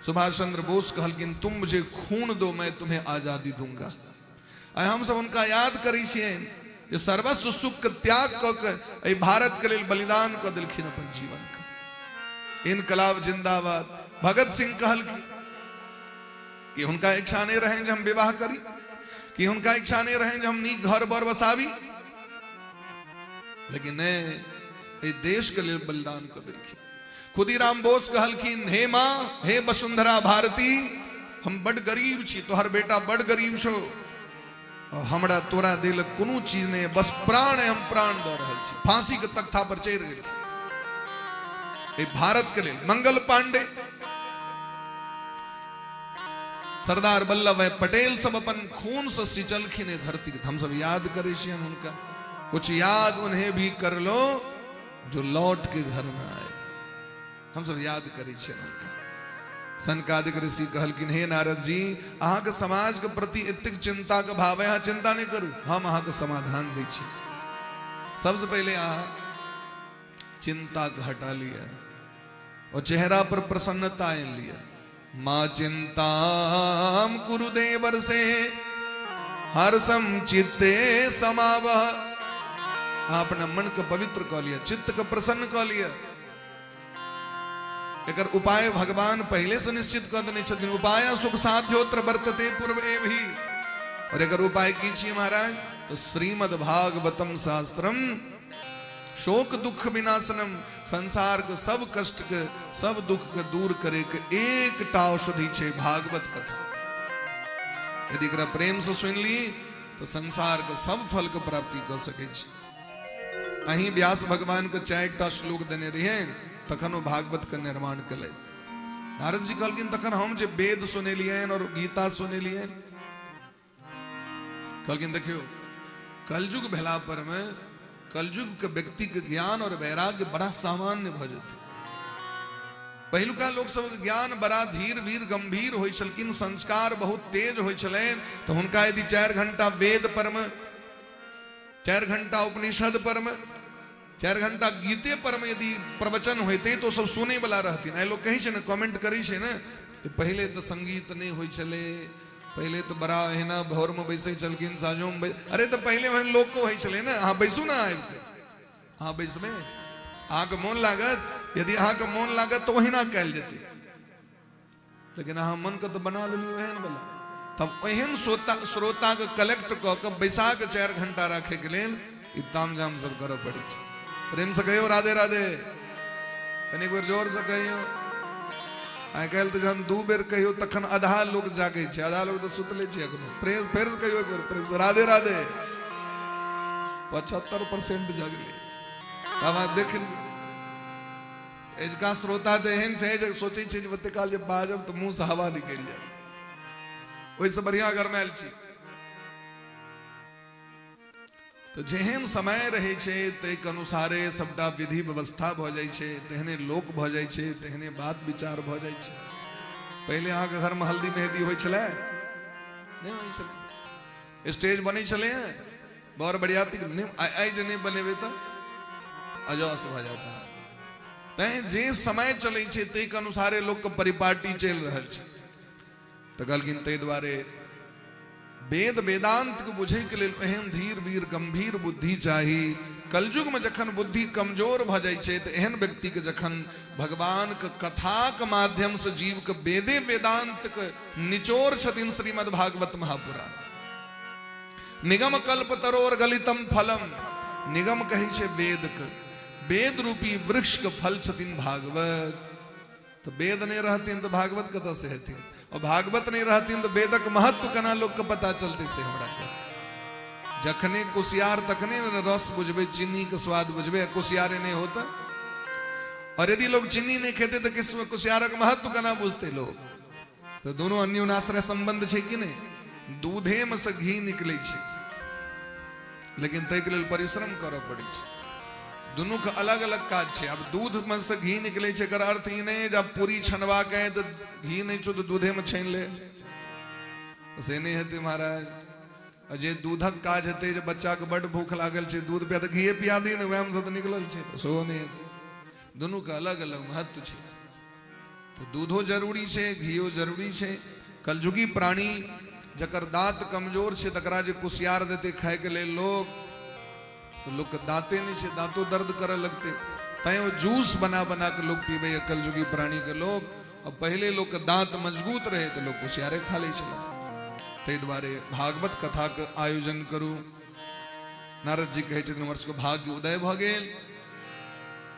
सुभाष चंद्र बोस कहलखिन तुम मुझे खून दो मैं तुम्हें आजादी दूंगा। आइ हम सब उनका याद करी छियन जो सर्वस्व सुख के त्याग क भारत के लिए बलिदान क दिलखिन अपन जीवन का। इनकलाब जिंदाबाद। भगत सिंह कहलखिन कि हुनका इच्छा नहीं रहे जे हम विवाह करी, कि हुनका इच्छा नहीं रहे जे हम नीक घर बर बसावी, लेकिन ए देश के लिए बलिदान क दिलखिन। खुदीराम बोस कहलखिन हे मां हे वसुंधरा भारती, हम बड़ गरीब छी, तोहर बेटा बड़ गरीब छो, हमरा तोरा दिल कोनो चीज नहीं, बस प्राण है, हम प्राण दे रहल छी। फांसी के तख्ता पर चढ़ गेल ए भारत के लिए। मंगल पांडे, सरदार वल्लभ भाई पटेल सब अपन खून से सिंचलखिन ए धरती के, हम सब याद करे छियन उनका। कुछ याद उन्हें भी कर लो जो लौट के घर में आए, हम सब याद करे छियन उनका। सनकादिक ऋषि कहलखिन हे नारद जी, अहाँ के समाज के प्रति एतेक चिंता के भाव है, अहाँ चिंता नहीं करू, हम अहाँ के समाधान दै छी। सबसे पहले अहाँ चिंता के हटा लिया और चेहरा पर प्रसन्नता आन लिया। मां चिंताम कुरु देवर से हर्षम चित्ते समावह। अपना मन के पवित्र कर लिया, चित्त के प्रसन्न कर लिया। एकर उपाय भगवान पहले से निश्चित कर देने छथिन। उपाय सुख साध्योत्र वर्तते पूर्व एव ही। और एकर उपाय की छिए महाराज? तो श्रीमद् भागवतम शास्त्रम शोक दुख विनाशनम। संसार के सब कष्ट के सब दुख के दूर करे के एकटा औषधि छे भागवत कथा। यदि एकरा प्रेम से सुन ली तो संसार के सब फल के प्राप्ति कर सके छी। अहीं व्यास भगवान के 4टा श्लोक देने रहिए, तखन वो भागवत के निर्माण कले। नारद जी कहलखिन तखन हम जे वेद सुने लिए और गीता सुने लिए, कहलखिन देखियो कलयुग भेला पर में कलयुग के व्यक्ति के ज्ञान और वैराग्य बड़ा सामान्य भ जेतै। पहिलुका लोक सब के ज्ञान बड़ा धीर वीर गंभीर होइ छलखिन, संस्कार बहुत तेज होइ छलैन। तो हुनका यदि 4 घंटा वेद पर में, 4 घंटा उपनिषद पर में, 4 घंटा गीते पर में यदि प्रवचन होते तो सब सुने वाला रहथिन। आई लोग कही छे ना, कमेंट करी छे ना, पहले तो संगीत नहीं होइ छले, पहले तो बड़ा एना भोर में बैसे चलकिन, साँझों में अरे तो पहले वहन लोग को होइ छले ना, हाँ बैसू ना, हाँ बैसबे, अहाँ के मोन लागत, यदि अहाँ के मोन लागत तो वही ना कैल जेते, लेकिन अहाँ मन के तो बना लेली वहन वाला। तब एहन श्रोता के कलेक्ट क के बैसा के 4 घंटा रखे के लेल ई ताम झाम सब करऽ पड़े छै। प्रेम से कहियो राधे राधे, तनिक बेर जोर से कहियो। आई काल्हि तो जहन 2 बेर कहियो तखन आधा लोग जागे छै, आधा लोग तो सुतले छै अखनो। प्रेम फेर से कहियो एक बेर प्रेम से राधे राधे। 75% जागले। अब आप देख एजका श्रोता तो एहन छै जे सोचे छै जे ओते काल जे बाजब तो मुंह से हवा निकल जाए, ओहिसे बढ़िया गरमायल छी। तो जेहन समय रहे छे तैक अनुसारे सबटा विधि व्यवस्था भ जाय छे, तेहने लोक भ जाय छे, तेहने बात विचार भ जाय छे। पहले अहाँ के घर में हल्दी मेहंदी होय छले नहीं होय छले, स्टेज बनै छले बर बरियाती आई जे नहीं बनेबे तो अजस भ जाता है। तैं जे समय चले छे तैक अनुसारे लोक के परिपाटी चल रहल छे। तो कहलखिन तै दुआरे वेद वेदांत को बुझे के लिए एहन धीर वीर गंभीर बुद्धि चाही। कलयुग में जखन बुद्धि कमजोर भ जाय छे तो एहन व्यक्ति के जखन भगवान के कथा के माध्यम से जीव के वेदे वेदांत के निचोर छथिन श्रीमद् भागवत महापुराण। निगम कल्प तरोर गलितम फलम, निगम कहे छे वेद के, वेद रूपी वृक्ष के फल छथिन भागवत। तो वेद नहीं रहतीन तो भागवत कतऽ से हेथिन, और भागवत नहीं रहतीन तो वेदक महत्व केना लोग के पता चलते से हमरा के। जखने कुशियार तखने रस बुझबे, चीनी के स्वाद बुझबे, कुशियारे नहीं होता। और यदि लोग चीनी नहीं खेते तो किसमें कुशियारक महत्व केना बुझते लोग। तो दोनों अन्योनाश्रय संबंध छे कि नहीं। दूधे में से घी निकले छे, लेकिन तै के लेल परिश्रम करऽ पड़े छे। दोनों का अलग अलग काज छे। अब दूध में से घी निकले छे एकर अर्थ ई नहीं जब पूरी छनवा के तो घी नहीं छो तो दूधे में छान ले, से नहीं हेते महाराज। अजे दूधक काज हेते जे बच्चा के बड़ भूख लागल छे, दूध पिया तो घी पिया दी ने, वैम से तो निकलल छे, तो सो नहीं हेते। दोनों का अलग अलग महत्व छे। तो दूधो जरूरी छे, घीओ जरूरी छे। कलयुगी प्राणी जकर दांत कमजोर छे तकरा जे कुशियार देते खाए के लेल लोग, तो लोग के दांते नहीं छे, दांतों दर्द करे लगते। तय वो जूस बना बना के लोग पीबे कलयुगी प्राणी के लोग। और पहले लोग के दांत मजबूत रहे तो लोग कुशियारे खा ले छे। तै द्वारे भागवत कथा के आयोजन करू। नारद जी कहे छथिन वर्ष को भाग्य उदय भ गेल।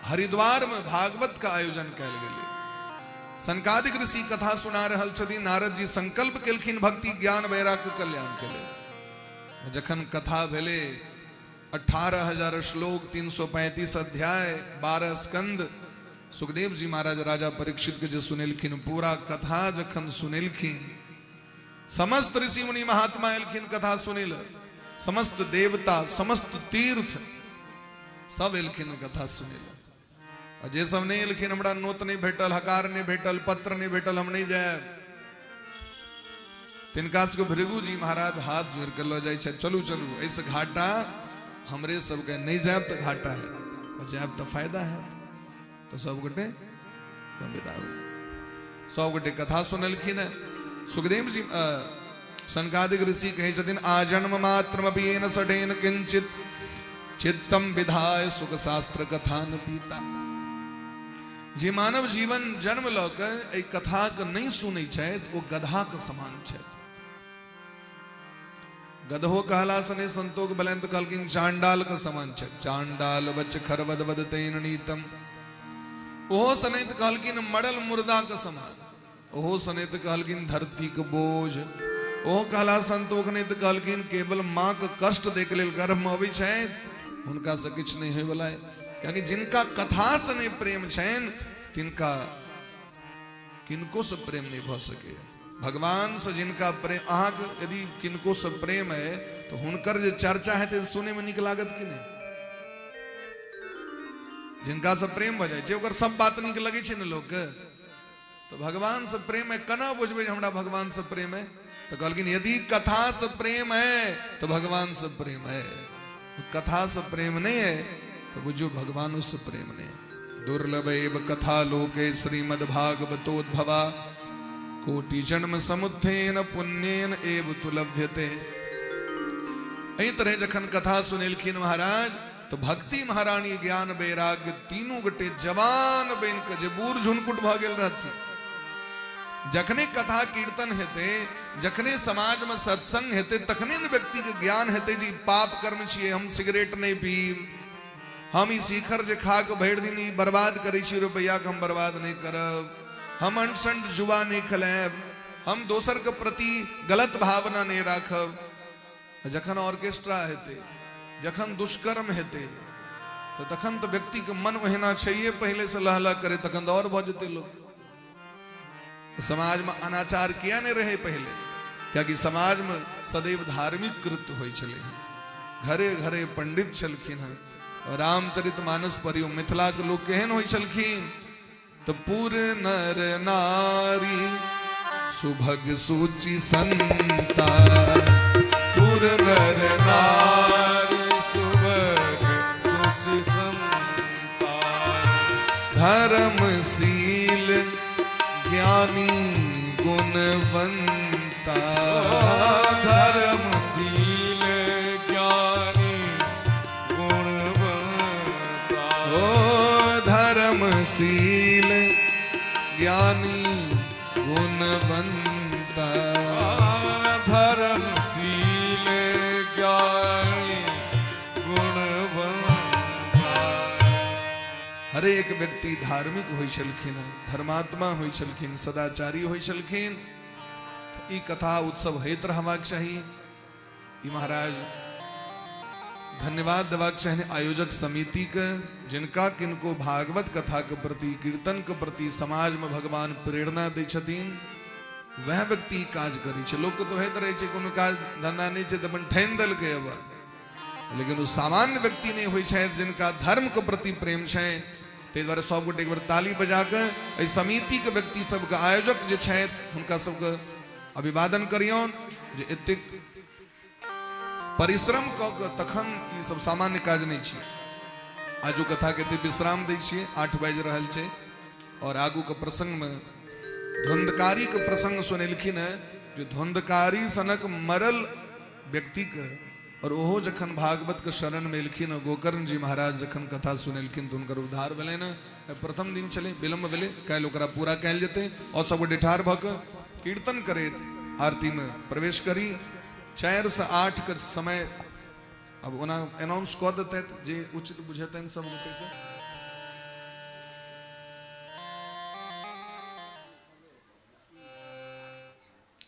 हरिद्वार में भागवत का आयोजन कैल गेलै। सनकादिक ऋषि कथा सुना रहल छथिन। नारद जी संकल्प केलखिन भक्ति ज्ञान वैराग्य कल्याण के लेल। जखन कथा भेले 18,000 श्लोक, 335 अध्याय, 12 स्कंद, सुखदेव जी महाराज राजा परीक्षित के जो सुनेलखिन, पूरा कथा जखन सुनेलखिन, समस्त ऋषि मुनि महात्मा एलखिन कथा सुनेल, समस्त देवता, समस्त तीर्थ सब एलखिन कथा सुनेल। और जे सब नहीं एलखिन, हमरा नोत नहीं भेटल, हकार नहीं भेटल, पत्र नहीं भेटल, हम नहीं जाए, तिनका सबके भृगु जी महाराज हाथ जोड़ के लो जाए, चलू चलू, ऐसे घाटा हमरे सबके नहीं जाए तो घाटा है, और जाए तो फायदा है। तो सब गोटे सब गोटे कथा सुनलखिन। सुखदेव जी सनकादिक ऋषि कहे छथिन, आजन्म मात्रमपि येन सडेन किंचित चित्तम विधाय सुख शास्त्र कथा न पीता। जे मानव जीवन जन्म ल के कथा के नहीं सुनै छथि ओ गधा के समान छथि। गधो कहला सने संतोष बलंत कहलखिन चांडाल के समान छथि। चांडाल बच खरवद वद तैन नीतम। ओहो सनेत कहलखिन मरल मुर्दा के समान। ओहो सनेत कहलखिन धरती के बोझ। ओहो कहला संतोष ने कहलखिन केवल माँ के कष्ट देख लेल गर्भ में अबै छथि, हुनका से किछ नहीं होय वाला है। क्योंकि जिनका कथा से नहीं प्रेम छन तिनका किनको से प्रेम नहीं भ सके। भगवान से जिनका प्रेम, अहाँ के यदि किनको से प्रेम है तो हुनकर जे चर्चा है ते सुने में निक लागत कि नहीं? जिनका सब प्रेम भ जाए छै ओकर सब बात निक लगे छै न लोग के। तो भगवान से प्रेम है, कना बुझबे हमरा भगवान से प्रेम है? तो कहलखिन यदि कथा से प्रेम है तो भगवान से प्रेम है, कथा से प्रेम नहीं है तो बुझो भगवान उससे प्रेम नहीं। दुर्लभ एव कथा लोके श्रीमद् भागवतोद्भवा, कोटि जन्म समुत्थेन पुण्येन एव तुलभ्यते। एही तरह जखन कथा सुनेलखिन महाराज तो भक्ति महारानी ज्ञान वैराग्य तीनों गोटे जवान बन के जे बूढ़ झुनकुट भ गेल रहती, जखने कथा कीर्तन हेते, जखने समाज में सत्संग हेते, तखने न व्यक्ति के ज्ञान हेते जी पाप कर्म छिए, हम सिगरेट नहीं पीब, हम ई शिखर जे खा के भरि दिन ई बर्बाद करै छी रुपया के हम बर्बाद नहीं करब, हम अंट जुआ नहीं खेलाब, हम दोसर के प्रति गलत भावना नहीं राखब। जखन ऑर्केस्ट्रा हेते, जखन दुष्कर्म हेते, तो तखन तो व्यक्ति के मन ओहिना चाहिए पहले से लहला करे, तखन तो और भ जेते लोग। समाज में अनाचार किया नहीं रहे पहले, क्या कि समाज में सदैव धार्मिक कृत्य होय छले, घरे घरे पंडित छलखिन हैं। रामचरितमानस पढ़ियो, मिथिला के लोग केहन होय छलखिन? तो पूर नर नारी सुभग सूचि संता, पूर नर नारी सुभग सूचि संता, धर्मशील ज्ञानी गुणवंता, धर्मशील ज्ञानी गुणवंता, ओ धर्मशील ज्ञानी गुणवंता, धर्मशील ज्ञानी गुणवंता। हर एक व्यक्ति धार्मिक होय छलखिन, धर्मात्मा होय छलखिन, सदाचारी होय छलखिन। तो ई कथा उत्सव होइत रहबाक चाही। ई महाराज धन्यवाद देबाक चाही आयोजक समिति के, जिनका किनको भागवत कथा के प्रति, कीर्तन के प्रति समाज में भगवान प्रेरणा दै छथिन, वह व्यक्ति काज करै छै। लोग तो होइत रहै छै कोनो काज धंधा नहीं छै तो अपन ठानि देलकै अब, लेकिन वो सामान्य व्यक्ति नहीं होय छै जिनका धर्म के प्रति प्रेम छै। ताहि दुआरे सब गोटे एक बार ताली बजा के एहि समिति के व्यक्ति सबके, आयोजक जे छथि हुनका सबके अभिवादन करियौन जे एतेक परिश्रम क के तखन ई सब सामान्य काज नहीं छै। आजू कथा के एते विश्राम दै छियै, 8 बाजि रहल छै और आगू के प्रसंग में धुंधकारी के प्रसंग सुनेलखिन है, जो धुंधकारी सनक मरल व्यक्ति के और ओहो जखन भागवत के शरण में एलखिन, गोकर्ण जी महाराज जखन कथा सुनेलखिन तो उनकर उद्धार भेलै न। प्रथम दिन छलै, विलम्ब भेलै, काल्हि ओकरा पूरा कयल जेतै। और सब गोटे ठाढ़ भऽ कऽ कीर्तन करैत आरती में प्रवेश करी। 4 से 8 के समय अब ओना अनाउंस कऽ देतै जे उचित बुझेतनि सब गोटे के।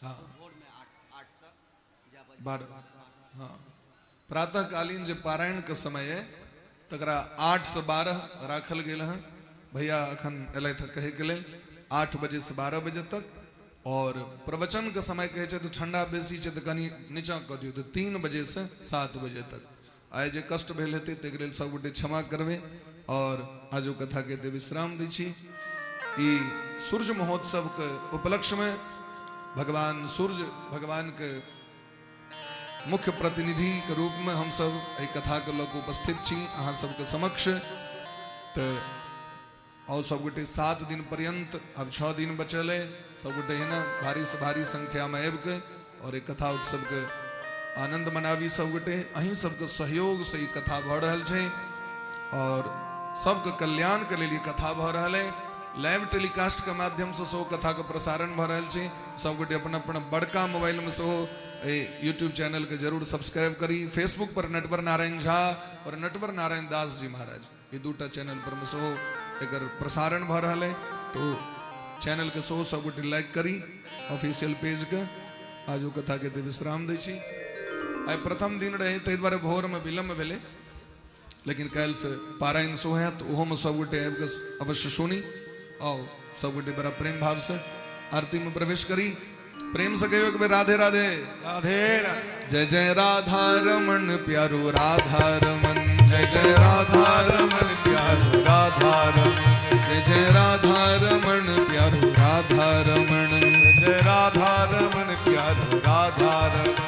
हाँ 12, हाँ प्रातःकालीन जे पारायण के समय है तकरा 8 से 12 राखल गेल है। भैया अखन एलथि कहे के लेल 8 बजे से 12 बजे तक। और प्रवचन के समय कहे तो ठंडा बेसी है तो कनी नीचा कऽ दियौ तो 3 बजे से 7 बजे तक। आइ जे कष्ट भेल हेतै तै लेल सब गोटे क्षमा करबे। और आजो कथा के दे विश्राम दै छी। ई सूर्य महोत्सव के उपलक्ष्य में भगवान सूर्य भगवान के मुख्य प्रतिनिधि के रूप में हम सब एहि कथा के लोग उपस्थित छी अहाँ सबके समक्ष। तो और सब गोटे 7 दिन पर्यंत, अब 6 दिन बचल है, सब गोटे है ना भारी से भारी संख्या में आबि के और एक कथा उत्सव के आनंद मनावी। सब गोटे अहीं सबके सहयोग से ई कथा भऽ रहल छै और सबके कल्याण के लिए कथा भऽ रहल है। लाइव टेलीकास्ट के माध्यम से सेहो कथा के प्रसारण भऽ रहल छै। सब गोटे अपन अपन बड़का मोबाइल में सेहो यूट्यूब चैनल के जरूर सब्सक्राइब करी। फेसबुक पर नटवर नारायण झा और नटवर नारायण दास जी महाराज, ये 2टा चैनल पर में सेहो एकर प्रसारण भऽ रहल है। तो चैनल के सेहो सब गोटे लाइक करी, ऑफिशियल पेज के। आजो कथा के दे विश्राम दै छी। आइ प्रथम दिन रहे ताहि दुआरे भोर में विलम्ब भेलै, लेकिन काल्हि से पारायण सेहो है तो ओहो में सब गोटे आबि के अवश्य सुनी। आओ सब गोटे बड़ा प्रेम भाव से आरती में प्रवेश करी। प्रेम से कहो कि राधे राधे राधे जय जय राधा रमन प्यारो राधा रमन जय जय राधा रमन प्यारो राधा रमन जय जय राधा रमन प्यारो राधा रमन जय राधा रमन प्यारो राधा रमन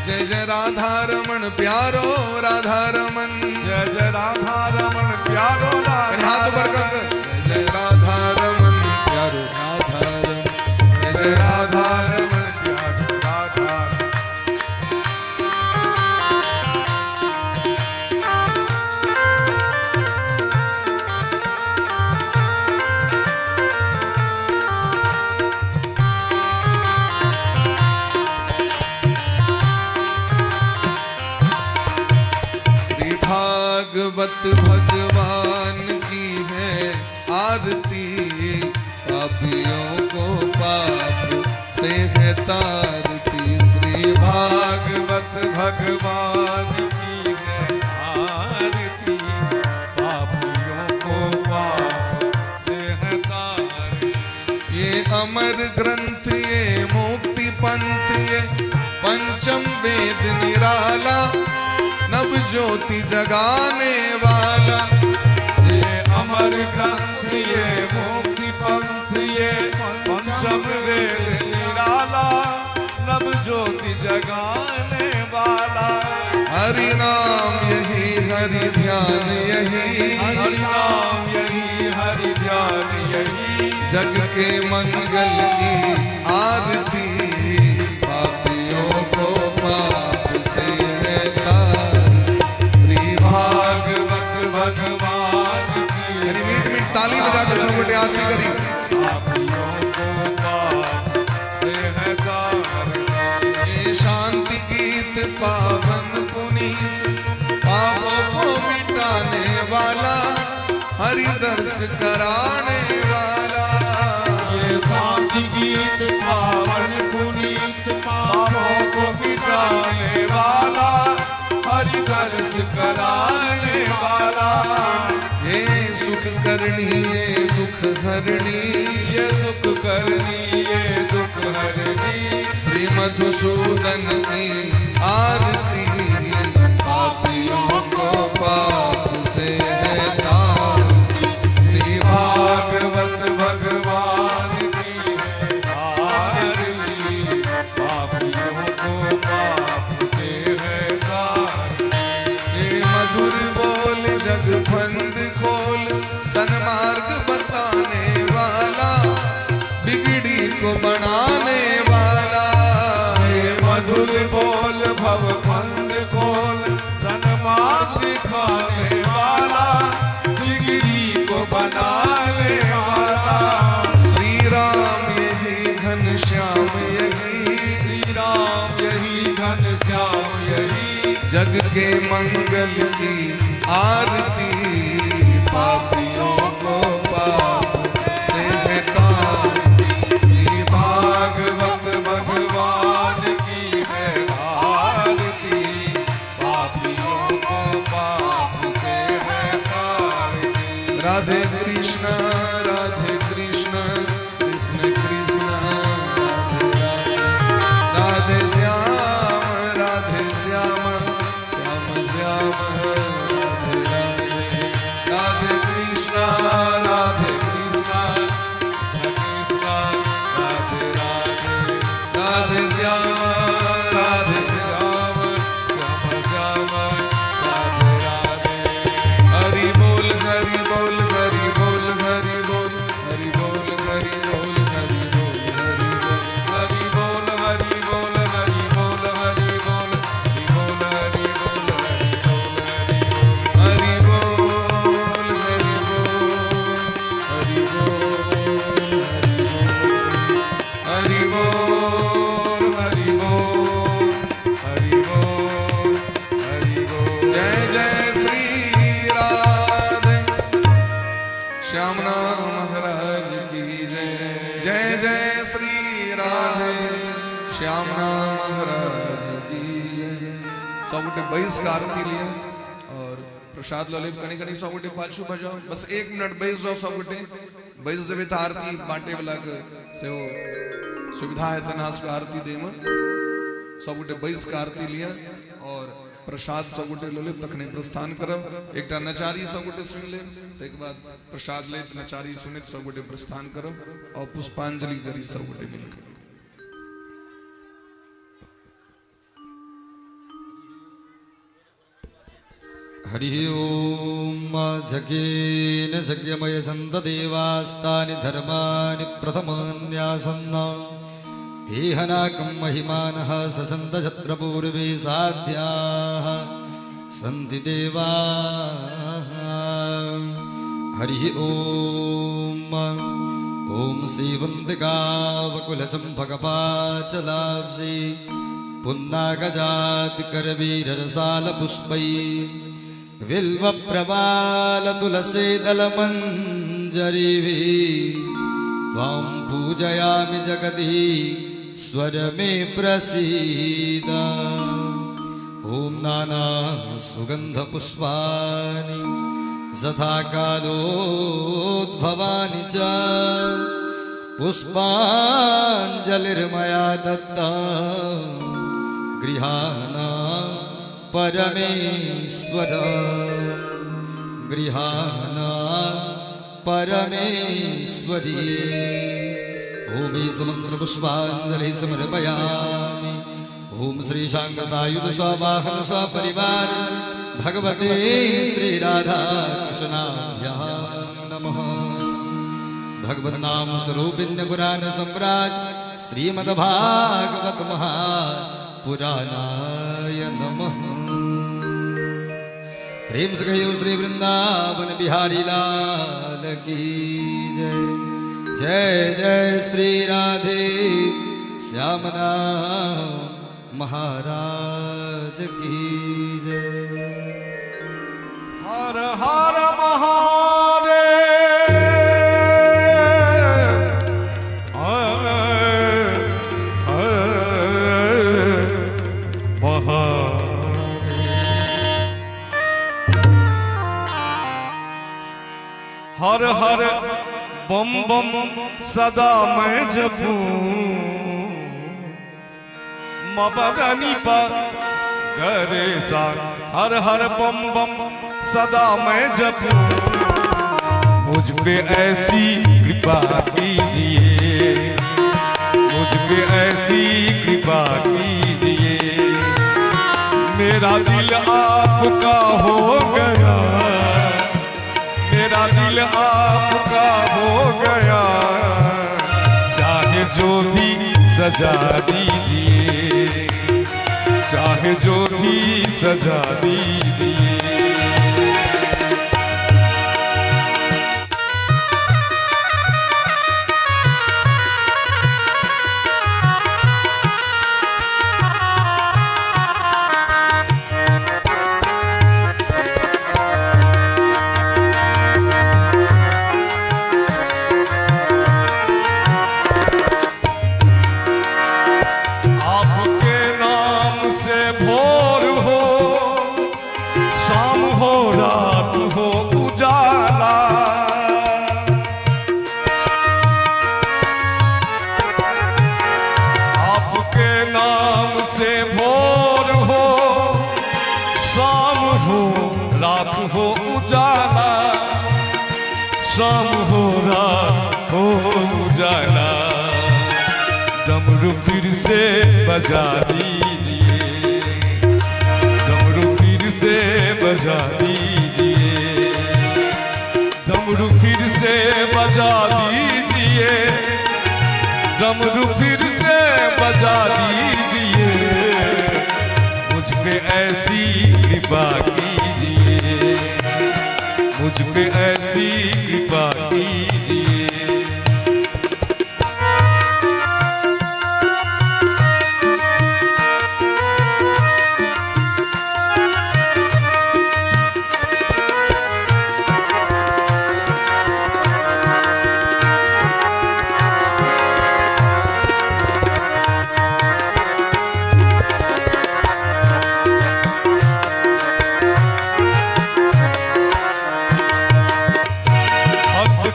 जय जय राधा रमन प्यारो राधा रमन जय जय राधा रमन प्यारो हाथ ऊपर कर जय जय राधा रमन प्यारो राधा रमन जय जय राधा रमन प्यारो राधा भागवत भगवान की है आरती पापियों को पाप से है तारती श्री भागवत भगवान की है आरती पापियों को पाप से है तारती ये अमर ग्रंथ ये मुक्ति पंथ ये पंचम वेद निराला नव ज्योति जगाने वाला ये अमर ग्रंथ ये मुक्ति पंथ ये पंचम वेद निराला नव ज्योति जगाने वाला हरि नाम यही हरि ध्यान यही हरि नाम यही हरि ध्यान यही जग के मंगल की आरती पापियों को पाप से है भागवत भगवान की मीट मीट ताली बजाकर सबके आरती करी पापियों को पाप से है तारती ये शांति गीत पावन पुनीत पापों को मिटाने वाला हरि दर्श कराने वाला ये शांति गीत पावन पुनीत पापों को मिटाने वाला हरि दर्श कराने वाला ये सुख करनी ये दुख हरणी ये सुख करनी ये दुख हरनी श्री मधुसूदन की आरती पापियों को पाप से है तारती श्री भागवत भगवान की है आरती पापियों को पाप से है तारती मधुर बोल जग बंद खोल सन्मार्ग बताने वाला बिगड़ी को बनाने वाला ये मधुर बोल भव बंद खोल सन्मार्ग दिखाने वाला बिगड़ी को बनाने वाला श्री राम यही घनश्याम यही श्री राम यही घनश्याम यही जग के मंगल की आरती पापियों को पाप से है तारती श्री भागवत भगवान की है आरती पापियों को पाप से है तारती राधे कृष्ण कृष्ण कृष्ण कृष्ण राधे श्याम श्याम श्याम राधे राधे राधे कृष्ण राधे कृष्ण राधे राधे राधे श्याम श्याम श्याम राधे राधे हरि बोल हरि बोल हरि बोल हरि बोल हरि बोल हरि बोल हरि बोल हरि बोल हरि बोल हरि बोल हरि बोल हरि बोल हरि बोल हरि बोल हरि बोल हरि बोल हरि बोल हरि बोल जय जय श्री राधे श्यामना महाराज की जय जय जय श्री राधे श्यामना महाराज की जय सब गोटे बैस का आरती लिए और प्रसाद ललित कणी कणी सब गोटे पाछू बजाओ बस 1 मिनट बैस जाओ सब गोटे बैस जब आरती बांटे वाला से हो सुविधा है तना उसको आरती दे में सब गोटे बैस के आरती लिया और प्रसाद सब गोटे ले तखने प्रस्थान करब। एक नचारी सब गोटे सुन ले एक बाद प्रसाद ले नचारी सुने सब गोटे प्रस्थान करब और पुष्पांजलि करी सब गोटे मिलकर। हरि ओम जगेन जग्यमय सन्तदेवास्तानि धर्माणि प्रथमान्यासन्न देहनाकं महिमानः ससन्त छत्र पूर्वे साध्याः सन्ति देवाः। हरि ओम ओम सेवन्तिकावकुलचम्पकपाचलाब्जी पुन्नागजातिकरवीररसालपुष्पै बिल्वप्रवालतुलसीदलमञ्जरीभिः त्वां पूजयामि जगदीश्वर मे प्रसीद। ॐ नानासुगन्धपुष्पाणि यथा कालोद्भवानि च पुष्पाञ्जलिर्मया दत्ता गृहाणा परमेश्वर गृहाणा परमेश्वरी। ओम समन्त्रपुष्पाञ्जलिः समर्पयामि। ओम श्री शांग सायुध स्ववाहन सपरिवार भगवते श्री राधा कृष्णाभ्यां नमः। भगवन्नाम स्वरूपिण्य पुराण सम्राट श्रीमद्भागवत महापुराणाय नमः। प्रेम से कहियो श्री वृंदावन बिहारी लाल की जय। जय जय श्री राधे श्यामना महाराज की जय। हर हर महादेव हर हर बम बम सदा मैं जपूं मबदनी पर करे सा। हर हर बम बम सदा मैं जपूं मुझ पे ऐसी कृपा कीजिए मुझ पे ऐसी कृपा कीजिए। मेरा दिल आपका हो गया मेरा दिल आपका हो गया। चाहे जो भी सजा दीजिए चाहे जो भी सजा दीजिए। शाम हो रात हो उजाला। डमरू फिर से बजा दीजिए डमरू फिर से बजा दीजिए डमरू फिर से बजा दीजिए डमरू फिर से बजा दीजिए। मुझ पे ऐसी कृपा कीजिए मुझ पे ऐसी कृपा कीजिए।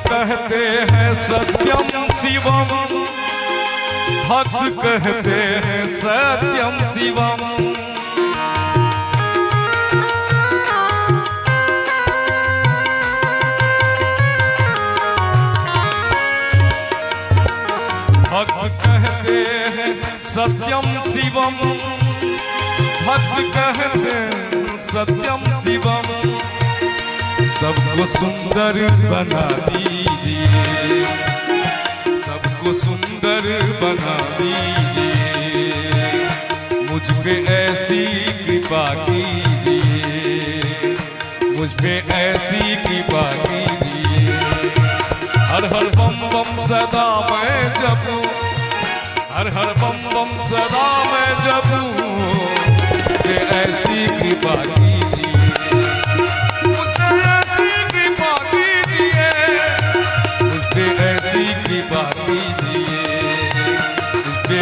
कहते हैं सत्यम शिवम भक्त कहते हैं सत्यम शिवम। भक्त कहते हैं सत्यम शिवम, भक्त कहते हैं सत्यम शिवम। सबको सुंदर बना दीजिए, सबको सुंदर बना दीजिए, मुझ पे ऐसी कृपा कीजिए, मुझ पे ऐसी कृपा कीजिए। हर हर बम बम सदा मैं जपूं, हर हर बम बम सदा मैं जपूं, मुझे ऐसी कृपा कीजिए, मुझे ऐसी कृपा कीजिए, मुझे ऐसी कृपा कीजिए, मुझे